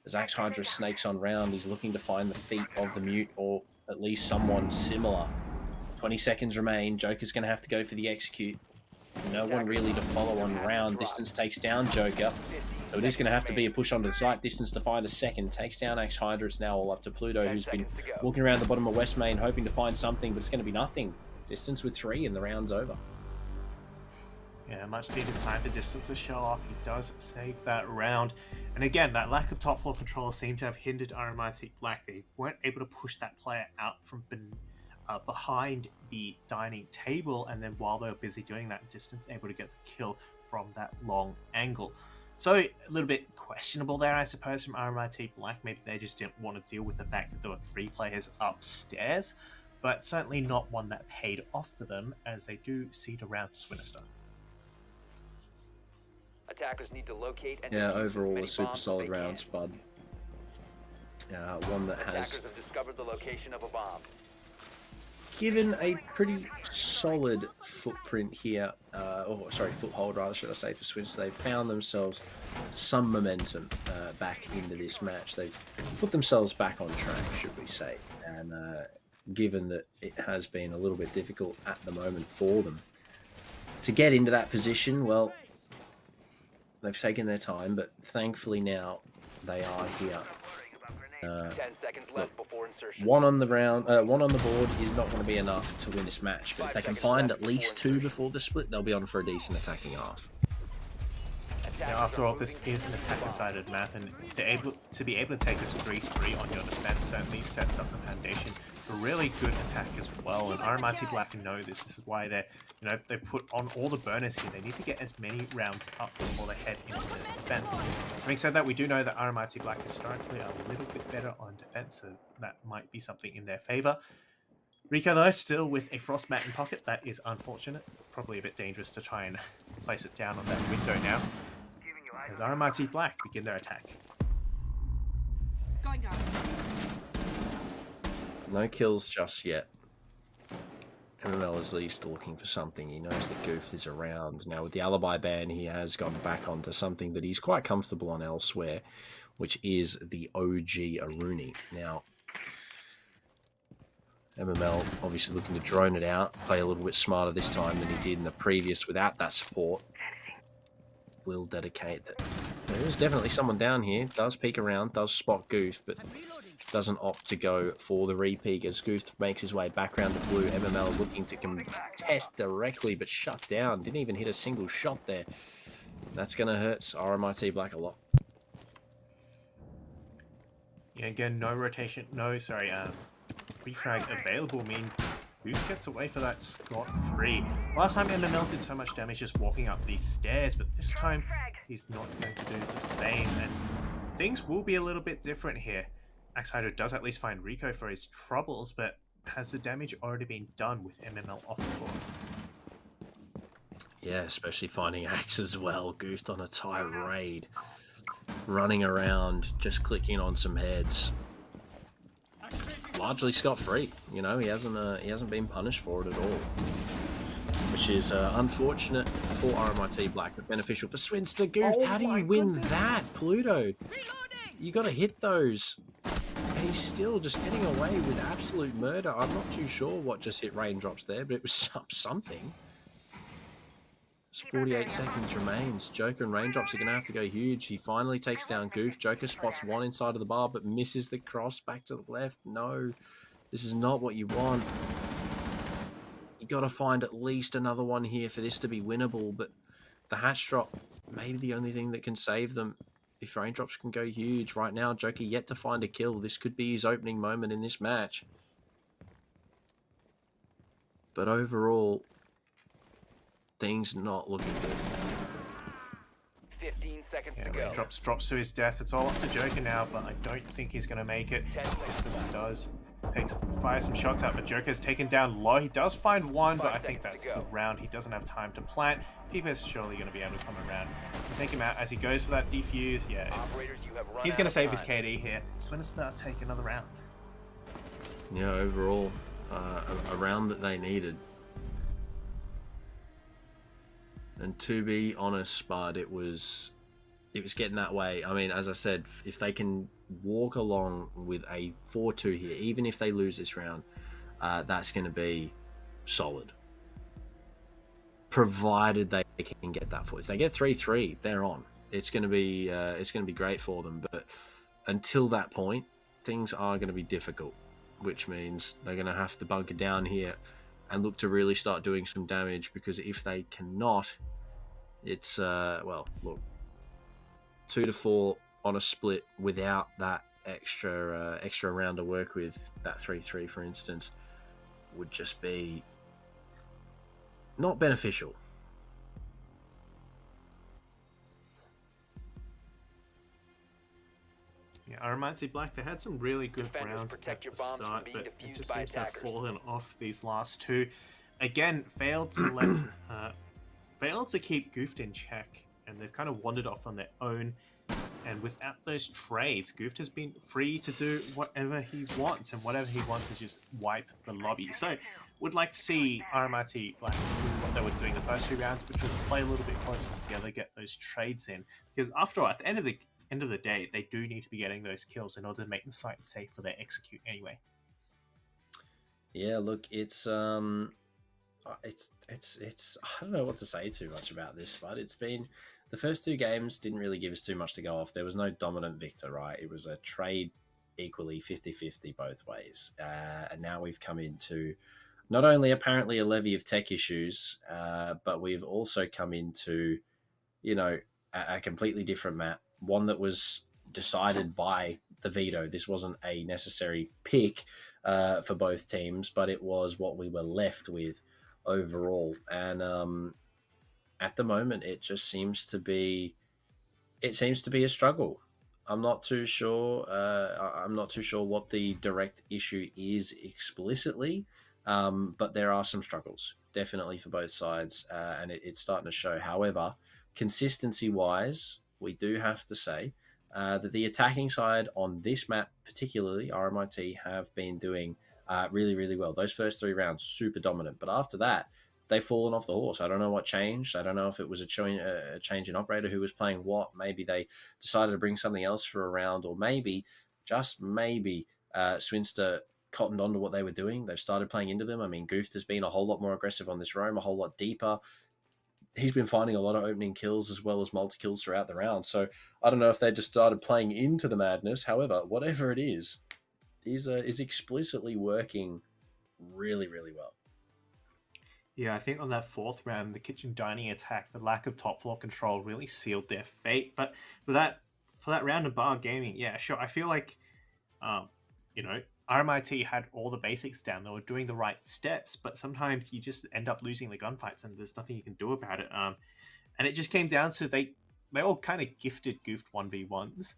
As Axe Hydra snakes on round, he's looking to find the feet of the Mute or at least someone similar. 20 seconds remain. Joker's going to have to go for the execute. No one really to follow on round. Distance takes down Joker. So it is going to have to be a push onto the site. Distance to find a second. Takes down Axe Hydra. It's now all up to Pluto, who's been walking around the bottom of West Main hoping to find something, but it's going to be nothing. Distance with 3 and the round's over. Yeah, much needed time for Distance to show up. He does save that round. And again, that lack of top floor control seemed to have hindered RMIT Black. They weren't able to push that player out from behind the dining table, and then while they were busy doing that, Distance able to get the kill from that long angle. So a little bit questionable there, I suppose, from RMIT Black. Maybe they just didn't want to deal with the fact that there were 3 players upstairs, but certainly not one that paid off for them, as they do cede around Swinister. Attackers need to locate and overall a super solid round, Spud. One that has have discovered the location of a bomb. given a pretty solid footprint here, foothold rather, should I say, for Swinister. They've found themselves some momentum back into this match. They've put themselves back on track, should we say, and given that it has been a little bit difficult at the moment for them to get into that position, well, they've taken their time, but thankfully now they are here. 10 seconds left before insertion. One on the board is not going to be enough to win this match, but if they can find at least 2 before the split, they'll be on for a decent attacking half. Now, after all, this is an attack-decided map, and to be able to take this 3-3 on your defense certainly sets up the foundation for really good attack as well. And RMIT Black know this. This is why they've put on all the burners here. They need to get as many rounds up before they head into the defense. Having said that, we do know that RMIT Black historically are a little bit better on defense, so that might be something in their favor. Rico, though, still with a frost mat in pocket. That is unfortunate. Probably a bit dangerous to try and place it down on that window now, as RMIT Black begin their attack. Going down. No kills just yet. MML is at least looking for something. He knows that Goof is around. Now, with the alibi ban, he has gone back onto something that he's quite comfortable on elsewhere, which is the OG Aruni. Now, MML obviously looking to drone it out, play a little bit smarter this time than he did in the previous without that support. Will dedicate that. There is definitely someone down here. Does peek around, does spot Goof, but doesn't opt to go for the re-peek as Goof makes his way back around the blue. MML looking to contest directly, but shut down. Didn't even hit a single shot there. That's going to hurt RMIT Black a lot. Yeah, again, no rotation, refrag available, mean Goof gets away for that scot-free. Last time MML did so much damage just walking up these stairs, but this time he's not going to do the same, and things will be a little bit different here. Axe Hydra does at least find Rico for his troubles, but has the damage already been done with MML off the board? Yeah, especially finding Axe as well. Goofed on a tirade, running around, just clicking on some heads. Largely scot-free, you know. He hasn't been punished for it at all, which is unfortunate for RMIT Black, but beneficial for Swinister. Goof, how do you win that, Pluto? You got to hit those. And he's still just getting away with absolute murder. I'm not too sure what just hit raindrops there, but it was something. Just 48 seconds remains. Joker and Raindrops are going to have to go huge. He finally takes down Goof. Joker spots one inside of the bar, but misses the cross back to the left. No, this is not what you want. You got to find at least another one here for this to be winnable, but the hatch drop may be the only thing that can save them. If Raindrops can go huge right now, Joker yet to find a kill. This could be his opening moment in this match. But overall, things not looking good. 15 seconds to go. Raindrops drops to his death. It's all up to Joker now, but I don't think he's going to make it. Distance does. Fires some shots out, but Joker's taken down low. He does find one, but I think that's the round. He doesn't have time to plant. Peeper's surely going to be able to come around and take him out as he goes for that defuse. Yeah, he's going to save his KD here. Swinister take another round. Yeah, overall, a round that they needed. And to be honest, Spud, it was getting that way. I mean, as I said, if they can walk along with a 4-2 here, even if they lose this round, that's going to be solid. Provided they can get that 4. If they get 3-3, they're on. It's going to be great for them. But until that point, things are going to be difficult, which means they're going to have to bunker down here and look to really start doing some damage, because if they cannot, it's well, look, 2-4 on a split without that extra round to work with, that 3-3 for instance, would just be not beneficial. Yeah, RMIT Black, they had some really good Defenders, rounds protect at your the bombs from start, being but it defused just by seems to have attackers. fallen off these last two. Again, failed to keep Goofed in check, and they've kind of wandered off on their own. And without those trades, Goofed has been free to do whatever he wants, and whatever he wants is just wipe the lobby. So, would like to see RMIT Black do what they were doing the first 2 rounds, which was play a little bit closer together, get those trades in. Because after all, at the end of the day, they do need to be getting those kills in order to make the site safe for their execute anyway. Yeah, look, it's I don't know what to say too much about this, but it's been, the first 2 games didn't really give us too much to go off. There was no dominant victor, right? It was a trade equally 50-50 both ways. And now we've come into not only apparently a levy of tech issues, but we've also come into, you know, a completely different map, one that was decided by the veto. This wasn't a necessary pick for both teams, but it was what we were left with overall. And at the moment, it just seems to be a struggle. I'm not too sure what the direct issue is explicitly, but there are some struggles definitely for both sides, and it's starting to show. However, consistency wise, we do have to say that the attacking side on this map, particularly RMIT, have been doing really, really well. Those first 3 rounds, super dominant. But after that, they've fallen off the horse. I don't know what changed. I don't know if it was a change in operator who was playing what. Maybe they decided to bring something else for a round, or maybe, just maybe, Swinster cottoned on to what they were doing. They've started playing into them. I mean, Goofed has been a whole lot more aggressive on this roam, a whole lot deeper. He's been finding a lot of opening kills as well as multi-kills throughout the round. So I don't know if they just started playing into the madness. However, whatever it is explicitly working really, really well. Yeah, I think on that 4th round, the kitchen dining attack, the lack of top floor control really sealed their fate. But for that round of bar gaming, yeah, sure. I feel like, RMIT had all the basics down. They were doing the right steps, but sometimes you just end up losing the gunfights, and there's nothing you can do about it. And it just came down to they all kind of gifted Goofed 1v1s.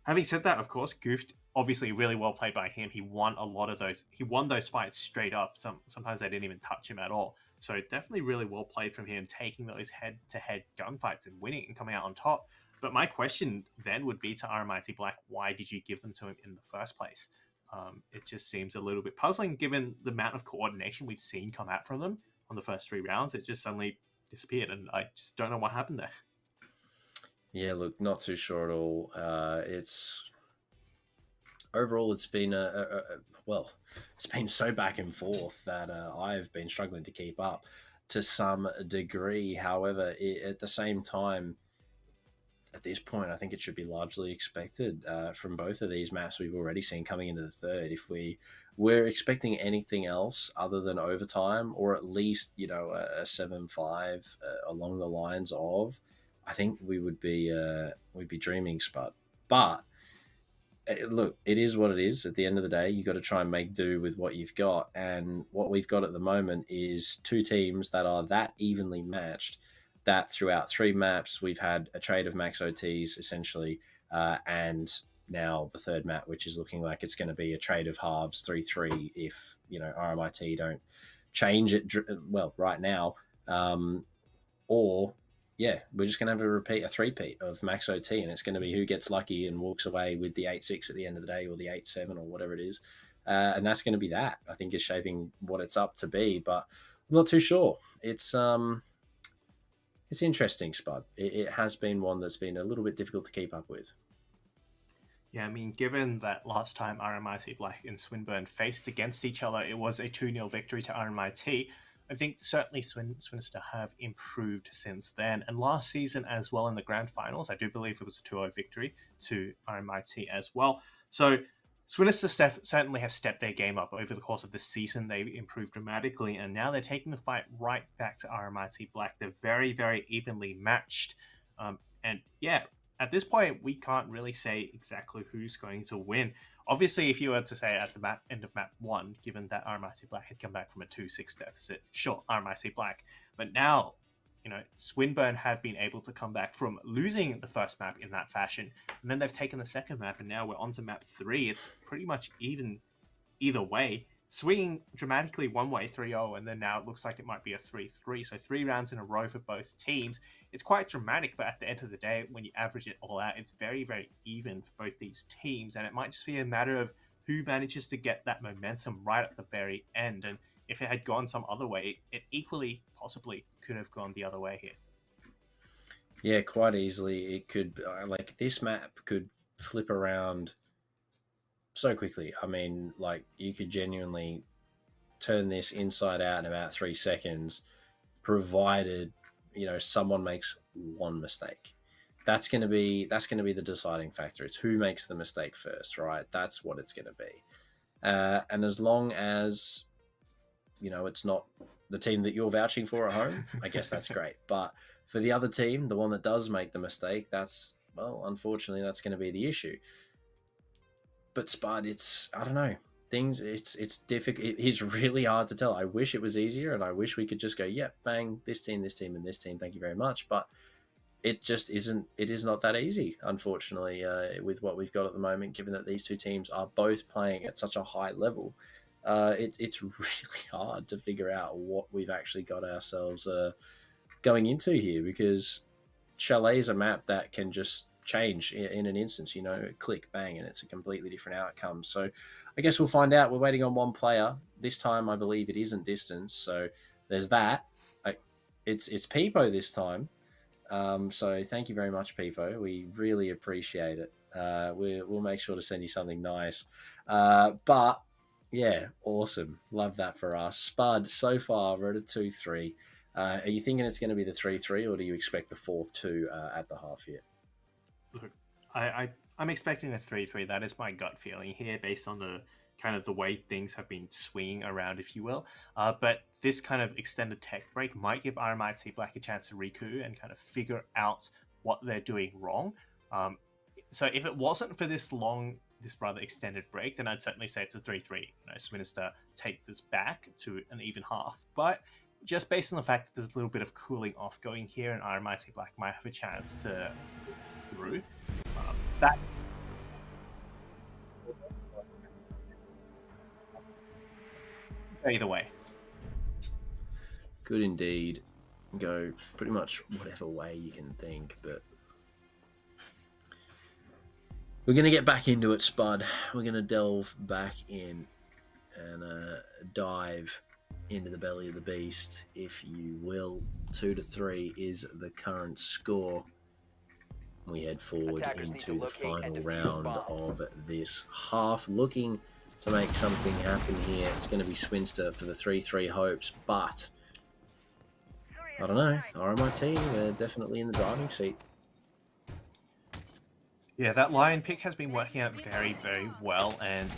Having said that, of course, Goofed, obviously really well played by him. He won a lot of those. He won those fights straight up. Sometimes they didn't even touch him at all. So definitely really well played from him, taking those head-to-head gunfights and winning and coming out on top. But my question then would be to RMIT Black, why did you give them to him in the first place? It just seems a little bit puzzling given the amount of coordination we've seen come out from them on the first 3 rounds. It just suddenly disappeared, and I just don't know what happened there. Yeah, look, not too sure at all. Overall, it's been it's been so back and forth that I've been struggling to keep up. to some degree. However, at the same time, at this point, I think it should be largely expected from both of these maps we've already seen coming into the third. If we're expecting anything else other than overtime, or at least, you know, a 7-5 along the lines of, I think we'd be dreaming, Spud. But look, it is what it is. At the end of the day, you got to try and make do with what you've got, and what we've got at the moment is two teams that are that evenly matched that throughout 3 maps we've had a trade of max OTs essentially, and now the third map, which is looking like it's going to be a trade of halves 3-3 if, you know, RMIT don't change it right now, or yeah, we're just going to have a three-peat of max OT, and it's going to be who gets lucky and walks away with the 8-6 at the end of the day, or the 8-7 or whatever it is, and that's going to be that, I think, is shaping what it's up to be. But I'm not too sure. It's interesting, Spud. It has been one that's been a little bit difficult to keep up with. Yeah, I mean, given that last time RMIT Black and Swinburne faced against each other, it was a 2-0 victory to RMIT. I think certainly Swinister have improved since then. And last season as well in the grand finals, I do believe it was a 2-0 victory to RMIT as well. So Swinister certainly have stepped their game up over the course of the season. They've improved dramatically, and now they're taking the fight right back to RMIT Black. They're very, very evenly matched. And yeah, at this point, we can't really say exactly who's going to win. Obviously, if you were to say at the end of map 1, given that RMIT Black had come back from a 2-6 deficit, sure, RMIT Black. But now, you know, Swinburne have been able to come back from losing the first map in that fashion, and then they've taken the second map, and now we're on to map 3. It's pretty much even either way, swinging dramatically one way, 3-0, and then now it looks like it might be a 3-3. So 3 rounds in a row for both teams. It's quite dramatic, but at the end of the day, when you average it all out, it's very, very even for both these teams, and it might just be a matter of who manages to get that momentum right at the very end. And if it had gone some other way, it equally possibly could have gone the other way here. Yeah, quite easily. It could, like, this map could flip around so quickly. I mean, like, you could genuinely turn this inside out in about 3 seconds, provided, you know, someone makes one mistake. That's going to be the deciding factor. It's who makes the mistake first, right? That's what it's going to be. And as long as, you know, it's not the team that you're vouching for at home, I guess that's great. But for the other team, the one that does make the mistake, that's, well, unfortunately, that's going to be the issue. But Spud, I don't know. It's difficult. It's really hard to tell. I wish it was easier, and I wish we could just go, yeah, bang, this team, and this team, thank you very much. But it just isn't. It is not that easy, unfortunately, with what we've got at the moment, given that these two teams are both playing at such a high level. It's really hard to figure out what we've actually got ourselves going into here, because Chalet is a map that can just change in an instance, you know, click, bang, and it's a completely different outcome. So I guess we'll find out. We're waiting on one player. This time, I believe it isn't distance. So there's that. It's Peepo this time. So thank you very much, Peepo. We really appreciate it. We'll make sure to send you something nice. But yeah, awesome. Love that for us. Spud, so far, we're at a 2-3. Are you thinking it's going to be the 3-3, or do you expect the 4th-2 at the half here? Look, I'm expecting a 3-3. That is my gut feeling here, based on the kind of the way things have been swinging around, if you will. But this kind of extended tech break might give RMIT Black a chance to recoup and kind of figure out what they're doing wrong. So if it wasn't for this rather extended break, then I'd certainly say it's a 3-3. You know, Swinister take this back to an even half. But just based on the fact that there's a little bit of cooling off going here, and RMIT Black might have a chance to through. That's either way. Good indeed. Go pretty much whatever way you can think, but we're going to get back into it, Spud. We're going to delve back in and dive into the belly of the beast, if you will. 2-3 is the current score. We head forward into the final round of this half, looking to make something happen here. It's going to be Swinster for the 3-3 hopes, but I don't know. RMIT, they're definitely in the driving seat. Yeah, that line pick has been working out very, very well, and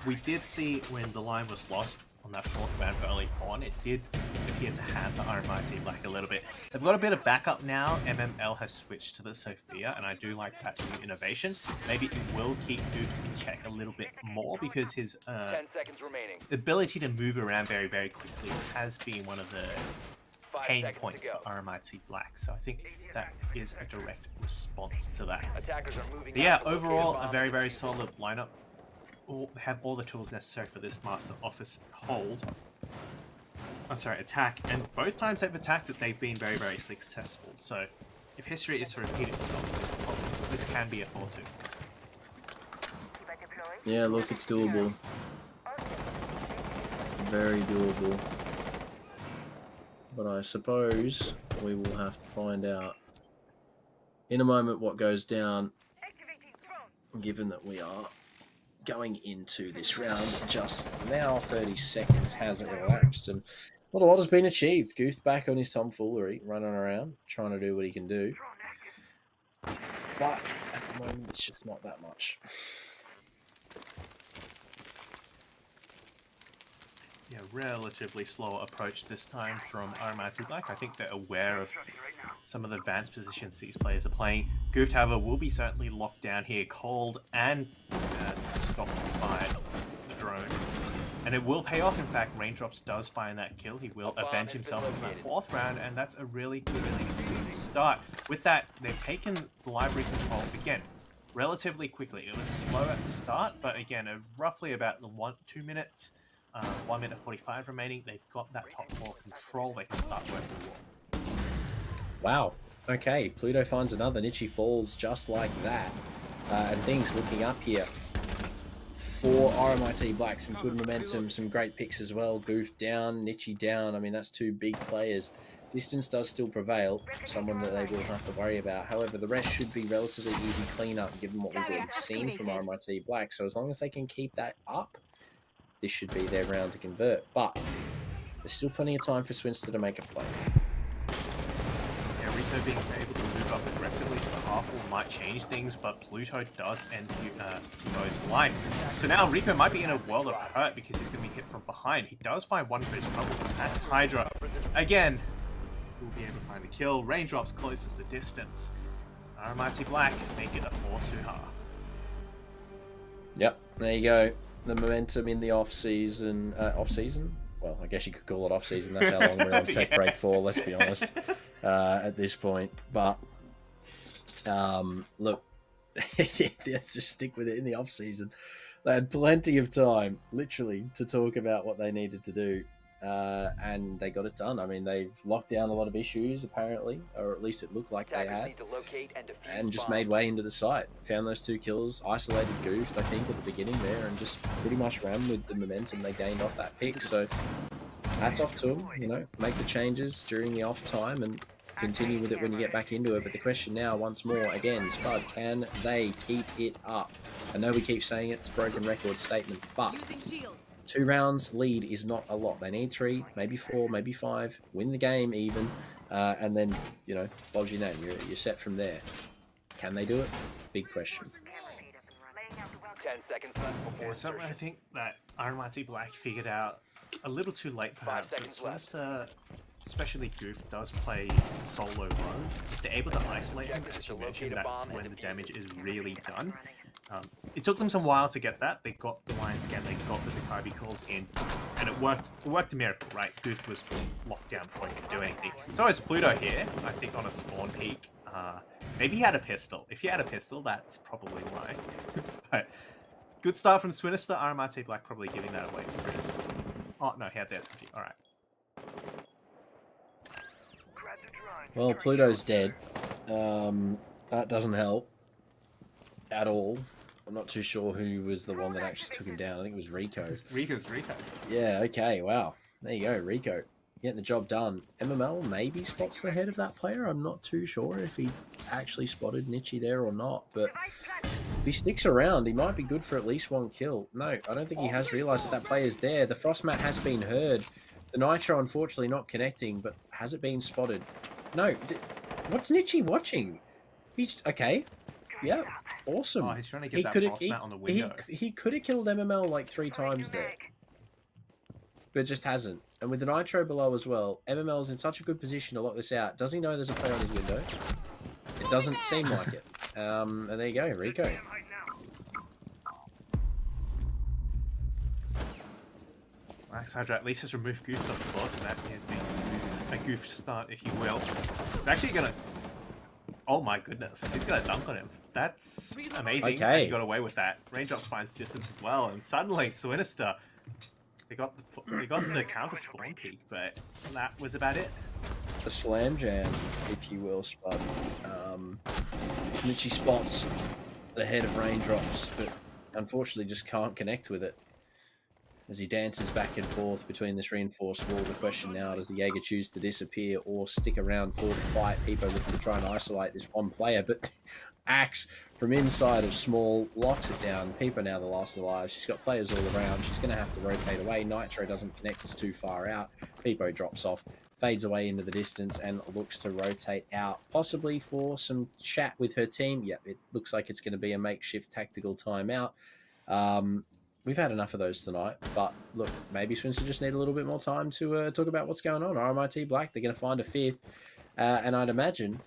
we did see when the line was lost on that fourth round early on, it did appear to hamper RMIT Black a little bit. They've got a bit of backup now. MML has switched to the Sophia, and I do like that new innovation. Maybe it will keep Duke in check a little bit more because his 10 seconds remaining. ability to move around very, very quickly has been one of the 5 pain seconds points to go. for RMIT Black. So I think that is a direct response to that. Attackers are moving But yeah, out to locate overall, bomb a very, and very defuse it. solid lineup. Have all the tools necessary for this Master Office hold. I'm sorry, attack. And both times they've attacked it, they've been very, very successful. So if history is to repeat itself, this can be a 4-2. Yeah, look, it's doable. Very doable. But I suppose we will have to find out in a moment what goes down, given that we are going into this round just now. 30 seconds has elapsed and not a lot has been achieved. Goose back on his tomfoolery, running around, trying to do what he can do. But at the moment, it's just not that much. Yeah, relatively slow approach this time from RMIT Black. I think they're aware of some of the advanced positions these players are playing. Goof, however, will be certainly locked down here, cold and stopped by the drone. And it will pay off. In fact, Raindrops does find that kill. He will avenge himself in the fourth round, and that's a really good start. With that, they've taken the library control again relatively quickly. It was slow at the start, but again, roughly about the 2 minutes. 1 minute 45 remaining. They've got that top 4 control. They can start working the wall. Wow. Okay, Pluto finds another. Nichi falls just like that. And things looking up here for RMIT Black. Some good momentum, some great picks as well. Goof down, Nichi down. I mean, that's two big players. Distance does still prevail, someone that they will have to worry about. However, the rest should be relatively easy cleanup given what we've already seen from RMIT Black. So as long as they can keep that up, this should be their round to convert. But there's still plenty of time for Swinister to make a play. Yeah, Rico being able to move up aggressively to the half wall might change things, but Pluto does end Hugo's line. So now Rico might be in a world of hurt because he's going to be hit from behind. He does find one for his troubles, but that's Hydra. Again, he'll be able to find the kill. Raindrops closes the distance. RMIT Black make it a 4-2 half. Yep, there you go. The momentum in the off-season, well, I guess you could call it off-season. That's how long we're on tech break for, let's be honest, at this point. But, look, let's just stick with it in the off-season. They had plenty of time, literally, to talk about what they needed to do, and they got it done. I mean, they've locked down a lot of issues, apparently, or at least it looked like they had, Need to locate and defuse and just bombs. made way into the site. Found those 2 kills, isolated Goofed, I think, at the beginning there, and just pretty much ran with the momentum they gained off that pick. So hats off to them, you know, make the changes during the off time and continue with it when you get back into it. But the question now, once more, again, Spud, can they keep it up? I know we keep saying it's a broken record statement, but 2 rounds lead is not a lot. They need 3, maybe 4, maybe 5, win the game even, and then, you know, Bob's your name. You're set from there. Can they do it? Big question. 10 seconds left before Yeah, something I think that RMIT Black figured out a little too late perhaps. That seconds left. Swinister, especially Goof, does play solo run. If they're able to isolate him, as you mentioned, that's when the damage is really done. It took them some while to get that. They got the line scan, they got the Dakabi calls in, and it worked. It worked a miracle, right? Goof was locked down before he could do anything. So is Pluto here, I think, on a spawn peak. Maybe he had a pistol. If he had a pistol, that's probably why. But good start from Swinister. RMIT Black probably giving that away. Oh, no, he had the SMG. All right. Well, Pluto's dead. That doesn't help at all. I'm not too sure who was the one that actually took him down. I think it was Rico. Rico. Yeah, okay, wow. There you go, Rico. Getting the job done. MML maybe spots the head of that player. I'm not too sure if he actually spotted Nichi there or not, but if he sticks around, he might be good for at least 1 kill. No, I don't think he has realised that that player's there. The Frostmat has been heard. The Nitro, unfortunately, not connecting, but has it been spotted? No. What's Nitchy watching? He's okay. Yeah, awesome. Oh, he's trying to get that frost mat on the window. He could have killed MML like 3 times there, but just hasn't. And with the Nitro below as well, MML's in such a good position to lock this out. Does he know there's a player on his window? It doesn't seem like it. And there you go, Rico. Max Hydra at least has removed Goof on the floor, so that has been a Goof start, if you will. They're actually gonna... Oh my goodness, he's gonna dunk on him. That's amazing. Okay. He got away with that. Raindrops finds distance as well, and suddenly Swinister, they got the counter spawn peak, but that was about it. The slam jam, if you will, Spud. Mitchy spots the head of Raindrops, but unfortunately just can't connect with it. As he dances back and forth between this reinforced wall, the question now, does the Jaeger choose to disappear or stick around for the fight? Peepo looking to try and isolate this one player, but Axe from inside of Small locks it down. Peepo now the last alive. She's got players all around. She's going to have to rotate away. Nitro doesn't connect us too far out. Peepo drops off, fades away into the distance and looks to rotate out, possibly for some chat with her team. Yep, it looks like it's going to be a makeshift tactical timeout. We've had enough of those tonight, but look, maybe Swinister just need a little bit more time to talk about what's going on. RMIT Black, they're going to find a 5th, and I'd imagine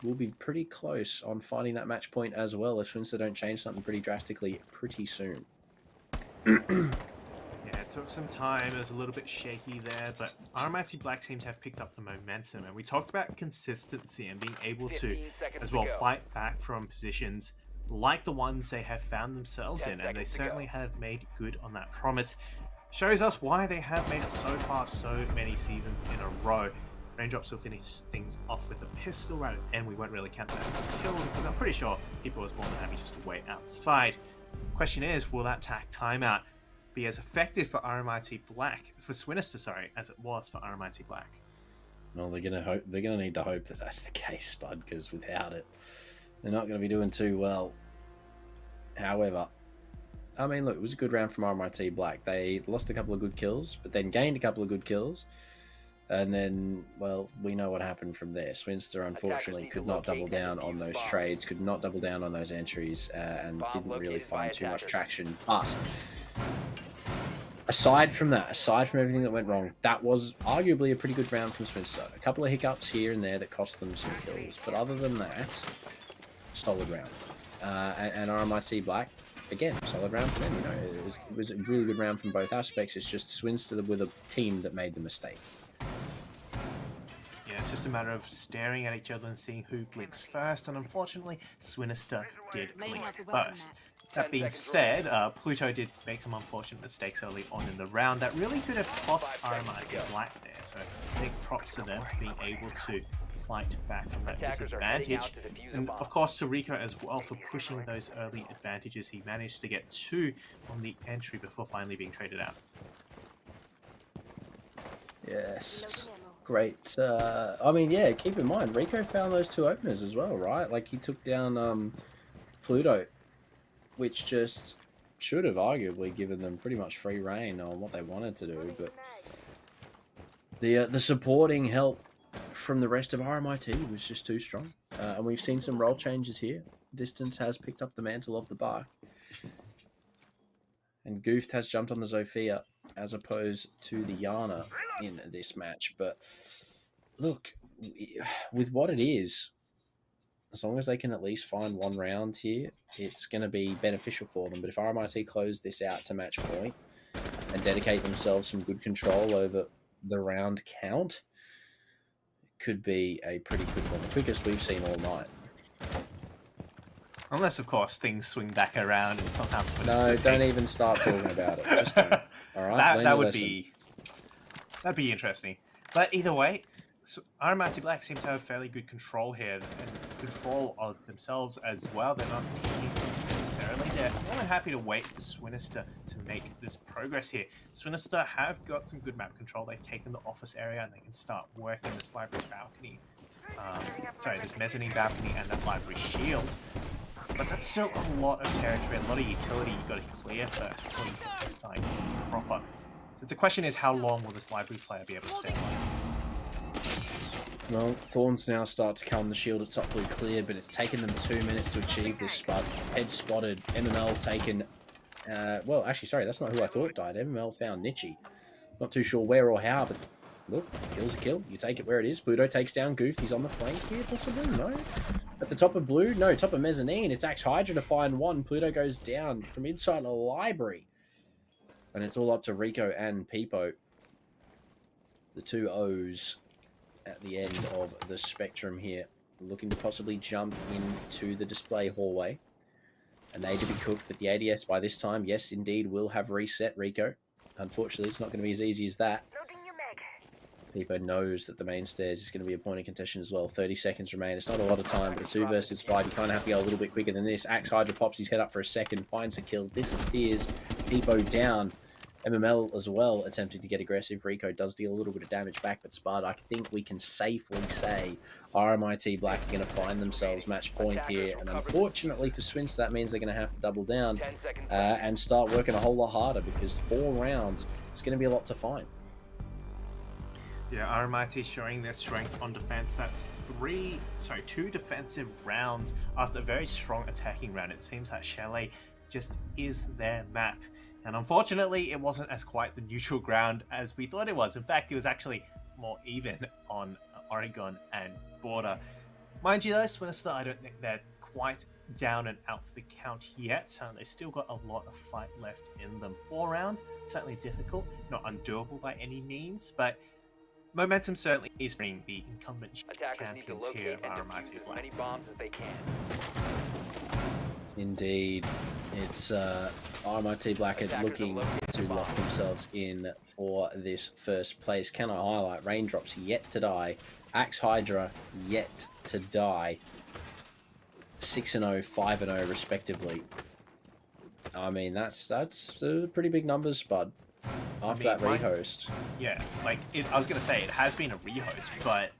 we'll be pretty close on finding that match point as well if Swinister don't change something pretty drastically pretty soon. Yeah, it took some time. It was a little bit shaky there, but RMIT Black seem to have picked up the momentum, and we talked about consistency and being able to, as well, fight back from positions like the ones they have found themselves in, and they certainly have made good on that promise. Shows us why they have made it so far so many seasons in a row. Raindrops will finish things off with a pistol right at the end. We won't really count that as a kill because I'm pretty sure people was more than happy just to wait outside. Question is, will that tack timeout be as effective for RMIT Black, for Swinister, sorry, as it was for RMIT Black? Well, they're gonna need to hope that that's the case, Spud, because without it, they're not going to be doing too well. However, I mean, look, it was a good round from RMIT Black. They lost a couple of good kills, but then gained a couple of good kills. And then, well, we know what happened from there. Swinister, unfortunately, could not double down on those trades, could not double down on those entries, and didn't really find too much traction. But aside from that, aside from everything that went wrong, that was arguably a pretty good round from Swinister. A couple of hiccups here and there that cost them some kills. But other than that, solid round. And RMIT Black, again, solid round for them. You know, it was a really good round from both aspects. It's just Swinister with a team that made the mistake. Yeah, it's just a matter of staring at each other and seeing who blinks first, and unfortunately, Swinister did blink first. That being said, Pluto did make some unfortunate mistakes early on in the round that really could have cost RMIT Black there, so big props to them for being able to fight back from that disadvantage. And of course to Rico as well for pushing those early advantages. He managed to get 2 on the entry before finally being traded out. Yes. Great. I mean, yeah, keep in mind, Rico found those 2 openers as well, right? Like, he took down Pluto, which just should have arguably given them pretty much free reign on what they wanted to do, but the supporting help from the rest of RMIT was just too strong. And we've seen some role changes here. Distance has picked up the mantle of the bar. And Goofed has jumped on the Zofia as opposed to the Yana in this match. But look, with what it is, as long as they can at least find 1 round here, it's going to be beneficial for them. But if RMIT close this out to match point and dedicate themselves some good control over the round count, could be a pretty good one. The quickest we've seen all night. Unless, of course, things swing back around and somehow... No, don't even start talking about it. Just don't. All right? That would be... That'd be interesting. But either way, so RMIT Black seem to have fairly good control here and control of themselves as well. They're not necessarily. They're more than happy to wait for Swinister to make this progress here. Swinister have got some good map control. They've taken the office area and they can start working this library balcony. This mezzanine balcony and that library shield. But that's still a lot of territory, a lot of utility you've got to clear first before you can start getting proper. The question is, how long will this library player be able to stay alive? Well, Thorns now start to come. The shield at top blue cleared, but it's taken them 2 minutes to achieve this spot. Head spotted. MML taken. Well, actually, sorry, that's not who I thought died. MML found Nietzsche. Not too sure where or how, but look, kill's a kill. You take it where it is. Pluto takes down Goof. He's on the flank here, possibly? No. At the top of blue? No, top of mezzanine. It's Axe Hydra to find one. Pluto goes down from inside a library. And it's all up to Rico and Peepo. The two O's at the end of the spectrum here, looking to possibly jump into the display hallway. And they to be cooked, but the ADS by this time, yes, indeed, will have reset Rico. Unfortunately, it's not going to be as easy as that. Peepo knows that the main stairs is going to be a point of contention as well. 30 seconds remain. It's not a lot of time, but a 2 versus 5, you kind of have to go a little bit quicker than this. Axe Hydra pops his head up for a second, finds the kill, disappears. Peepo down. MML as well attempting to get aggressive. Rico does deal a little bit of damage back, but Spud, I think we can safely say RMIT Black are going to find themselves match point here. And unfortunately for Swinster, that means they're going to have to double down and start working a whole lot harder, because 4 rounds is going to be a lot to find. Yeah, RMIT showing their strength on defense. That's 2 defensive rounds after a very strong attacking round. It seems that Chalet just is their map. And unfortunately, it wasn't as quite the neutral ground as we thought it was. In fact, it was actually more even on Oregon and Border. Mind you though, Swinister, I don't think they're quite down and out the count yet. They still got a lot of fight left in them. 4 rounds, certainly difficult, not undoable by any means, but momentum certainly is bringing the incumbent champions here of RMIT as many bombs as they can. Indeed, it's RMIT Black is looking to lock themselves in for this first place. Can I highlight Raindrops yet to die, Axe Hydra yet to die, 6-0, 5-0 respectively. I mean, that's pretty big numbers, Spud. After that rehost. Yeah, like I was gonna say it has been a rehost, but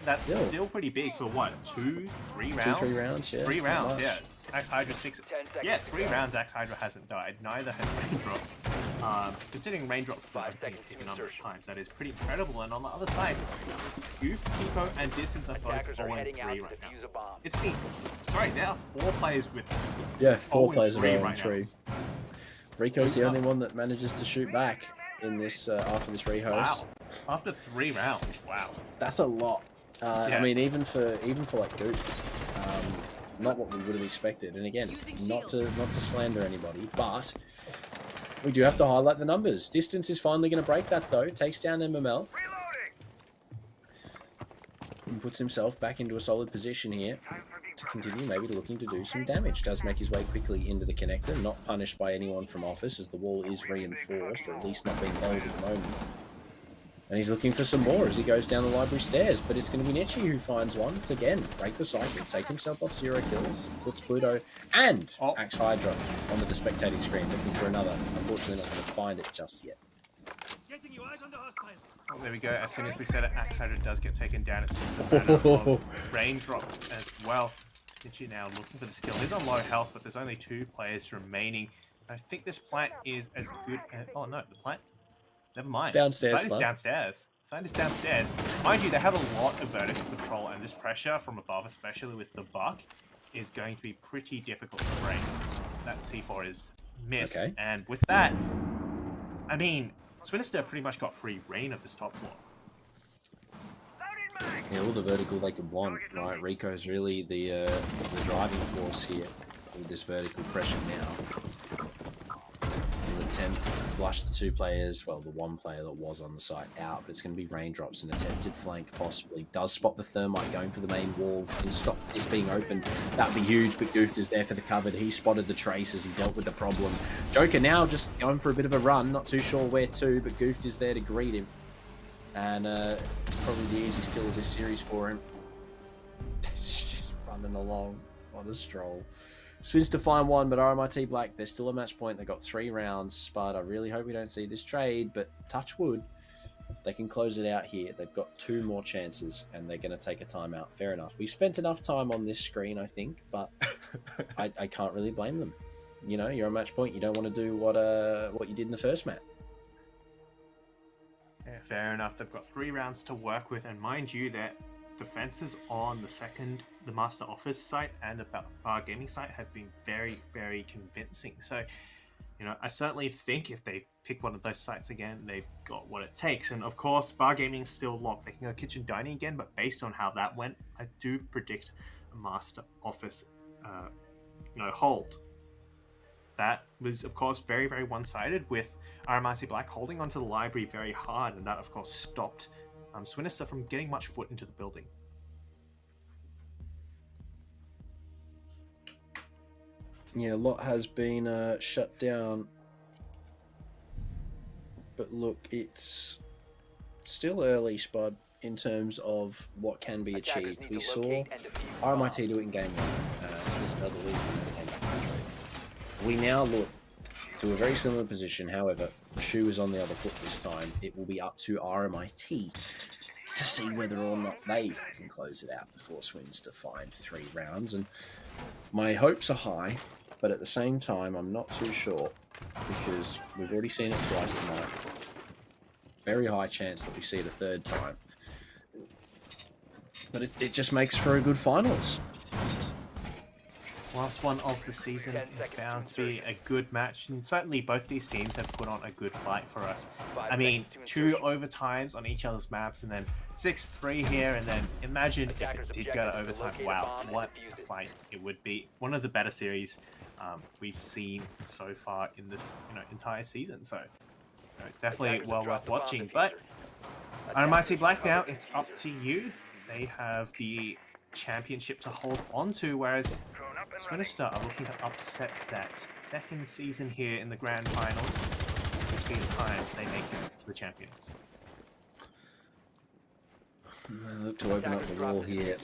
that's still pretty big for what, 2-3 rounds? 2-3 rounds, yeah. 3 rounds, yeah. Axe Hydra 6. Yeah, 3 rounds Axe Hydra hasn't died. Neither has Raindrops. Considering Raindrops has been a number of times, that is pretty incredible. And on the other side, Goof, Peepo, and Distance are both 0-3 right now. It's been, there are 4 players with 4 players are 0-3 0-3. Rico's the only one that manages to shoot back in this after this rehost. Wow, after 3 rounds, wow, that's a lot. I mean, even for like Goof. Not what we would have expected, and again, not to slander anybody, but we do have to highlight the numbers. Distance is finally going to break that though. Takes down MML and puts himself back into a solid position here to continue maybe looking to do some damage. Does make his way quickly into the connector, not punished by anyone from office as the wall is reinforced, or at least not being held at the moment. And he's looking for some more as he goes down the library stairs, but it's going to be Nietzsche who finds one to, again, break the cycle, take himself off 0 kills, puts Pluto and Axe Hydra onto the spectating screen, looking for another. Unfortunately, not going to find it just yet. Oh, there we go. As soon as we said it, Axe Hydra does get taken down. It's just a matter of Raindrops as well. Nietzsche now looking for the skill. He's on low health, but there's only 2 players remaining. I think this plant is as good as... Oh, no, the plant... Never mind. It's downstairs. Side is downstairs. Side is downstairs. Mind you, they have a lot of vertical control, and this pressure from above, especially with the buck, is going to be pretty difficult to break. That C4 is missed, and with that, I mean, Swinister pretty much got free reign of this top floor. Yeah, all the vertical they could want, right? Rico's really the driving force here with this vertical pressure now. He'll attempt to flush the 2 players, well, the 1 player that was on the site out, but it's going to be Raindrops, an attempted flank possibly. Does spot the thermite going for the main wall and stop this being open. That would be huge, but Goof is there for the cover. He spotted the trace as he dealt with the problem. Joker now just going for a bit of a run, not too sure where to, but Goof is there to greet him. And probably the easiest kill of this series for him. Just running along. What a stroll. Swins to find 1, but RMIT Black, they're still a match point. They got 3 rounds. Spud, I really hope we don't see this trade, but touch wood, they can close it out here. They've got 2 more chances, and they're going to take a timeout. Fair enough. We've spent enough time on this screen, I think, but I can't really blame them. You know, you're a match point. You don't want to do what you did in the first match. Yeah, fair enough. They've got 3 rounds to work with, and mind you, their defenses on the Master Office site and the Bar Gaming site have been very, very convincing. So, you know, I certainly think if they pick one of those sites again, they've got what it takes. And of course, Bar Gaming is still locked. They can go Kitchen Dining again, but based on how that went, I do predict a Master Office, hold. That was, of course, very, very one-sided, with RMIT Black holding onto the library very hard, and that, of course, stopped Swinister from getting much foot into the building. Yeah, a lot has been shut down. But look, it's still early, Spud, in terms of what can be achieved. We saw RMIT do it in game 1. Swinister, the league, came back to trade. We now look to a very similar position. However, Shoe is on the other foot this time. It will be up to RMIT to see whether or not they can close it out before Swinister find 3 rounds. And my hopes are high, but at the same time, I'm not too sure, because we've already seen it twice tonight. Very high chance that we see it a 3rd time. But it just makes for a good finals. Last one of the season is bound to be a good match, and certainly both these teams have put on a good fight for us. I mean, 2 overtimes on each other's maps, and then 6-3 here, and then imagine if it did go to overtime. Wow, what a fight it would be. One of the better series we've seen so far in this entire season, so definitely well worth watching. But RMIT Black, now it's up to you. They have the championship to hold on to, whereas Swinister are looking to upset that 2nd season here in the grand finals, which be the time they make it to the champions. Look to open up the wall here,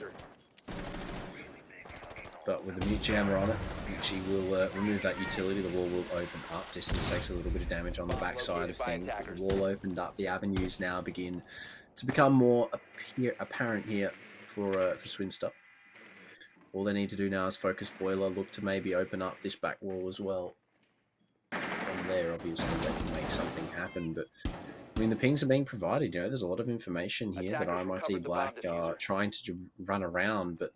but with the mute jammer on it, Michi will remove that utility. The wall will open up. Distance takes a little bit of damage on the backside of things. The wall opened up. The avenues now begin to become more apparent here for Swinister. All they need to do now is focus Boiler, look to maybe open up this back wall as well. From there, obviously, they can make something happen, but I mean, the pings are being provided. You know, there's a lot of information here that RMIT Black are trying to run around, but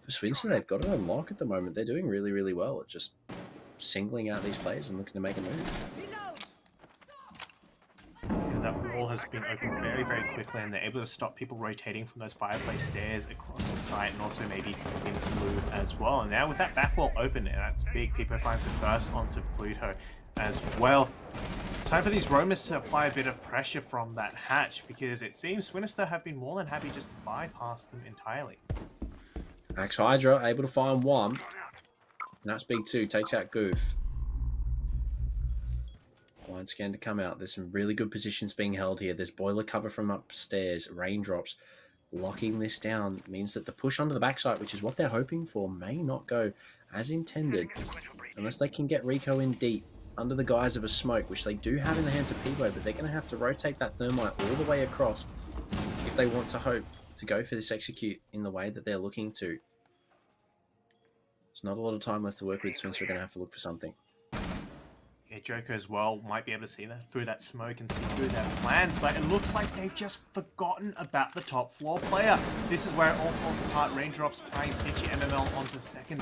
for Swinister, they've got it on lock at the moment. They're doing really, really well at just singling out these players and looking to make a move. That wall has been opened very, very quickly, and they're able to stop people rotating from those fireplace stairs across the site, and also maybe in blue as well. And now with that back wall open, and that's big, people find some burst onto Pluto as well. It's time for these roamers to apply a bit of pressure from that hatch, because it seems Swinister have been more than happy just to bypass them entirely. Axe Hydra able to find 1. And that's big 2, takes out Goof. Blind scan to come out. There's some really good positions being held here. There's boiler cover from upstairs. Raindrops locking this down means that the push onto the backside, which is what they're hoping for, may not go as intended unless they can get Rico in deep under the guise of a smoke, which they do have in the hands of Peebo, but they're going to have to rotate that thermite all the way across if they want to hope to go for this execute in the way that they're looking to. There's not a lot of time left to work with. Swinister are going to have to look for something. Yeah, Joker as well might be able to see that through that smoke and see through their plans, but it looks like they've just forgotten about the top floor player. This is where it all falls apart. Raindrops tying Pitchy MML onto 2nd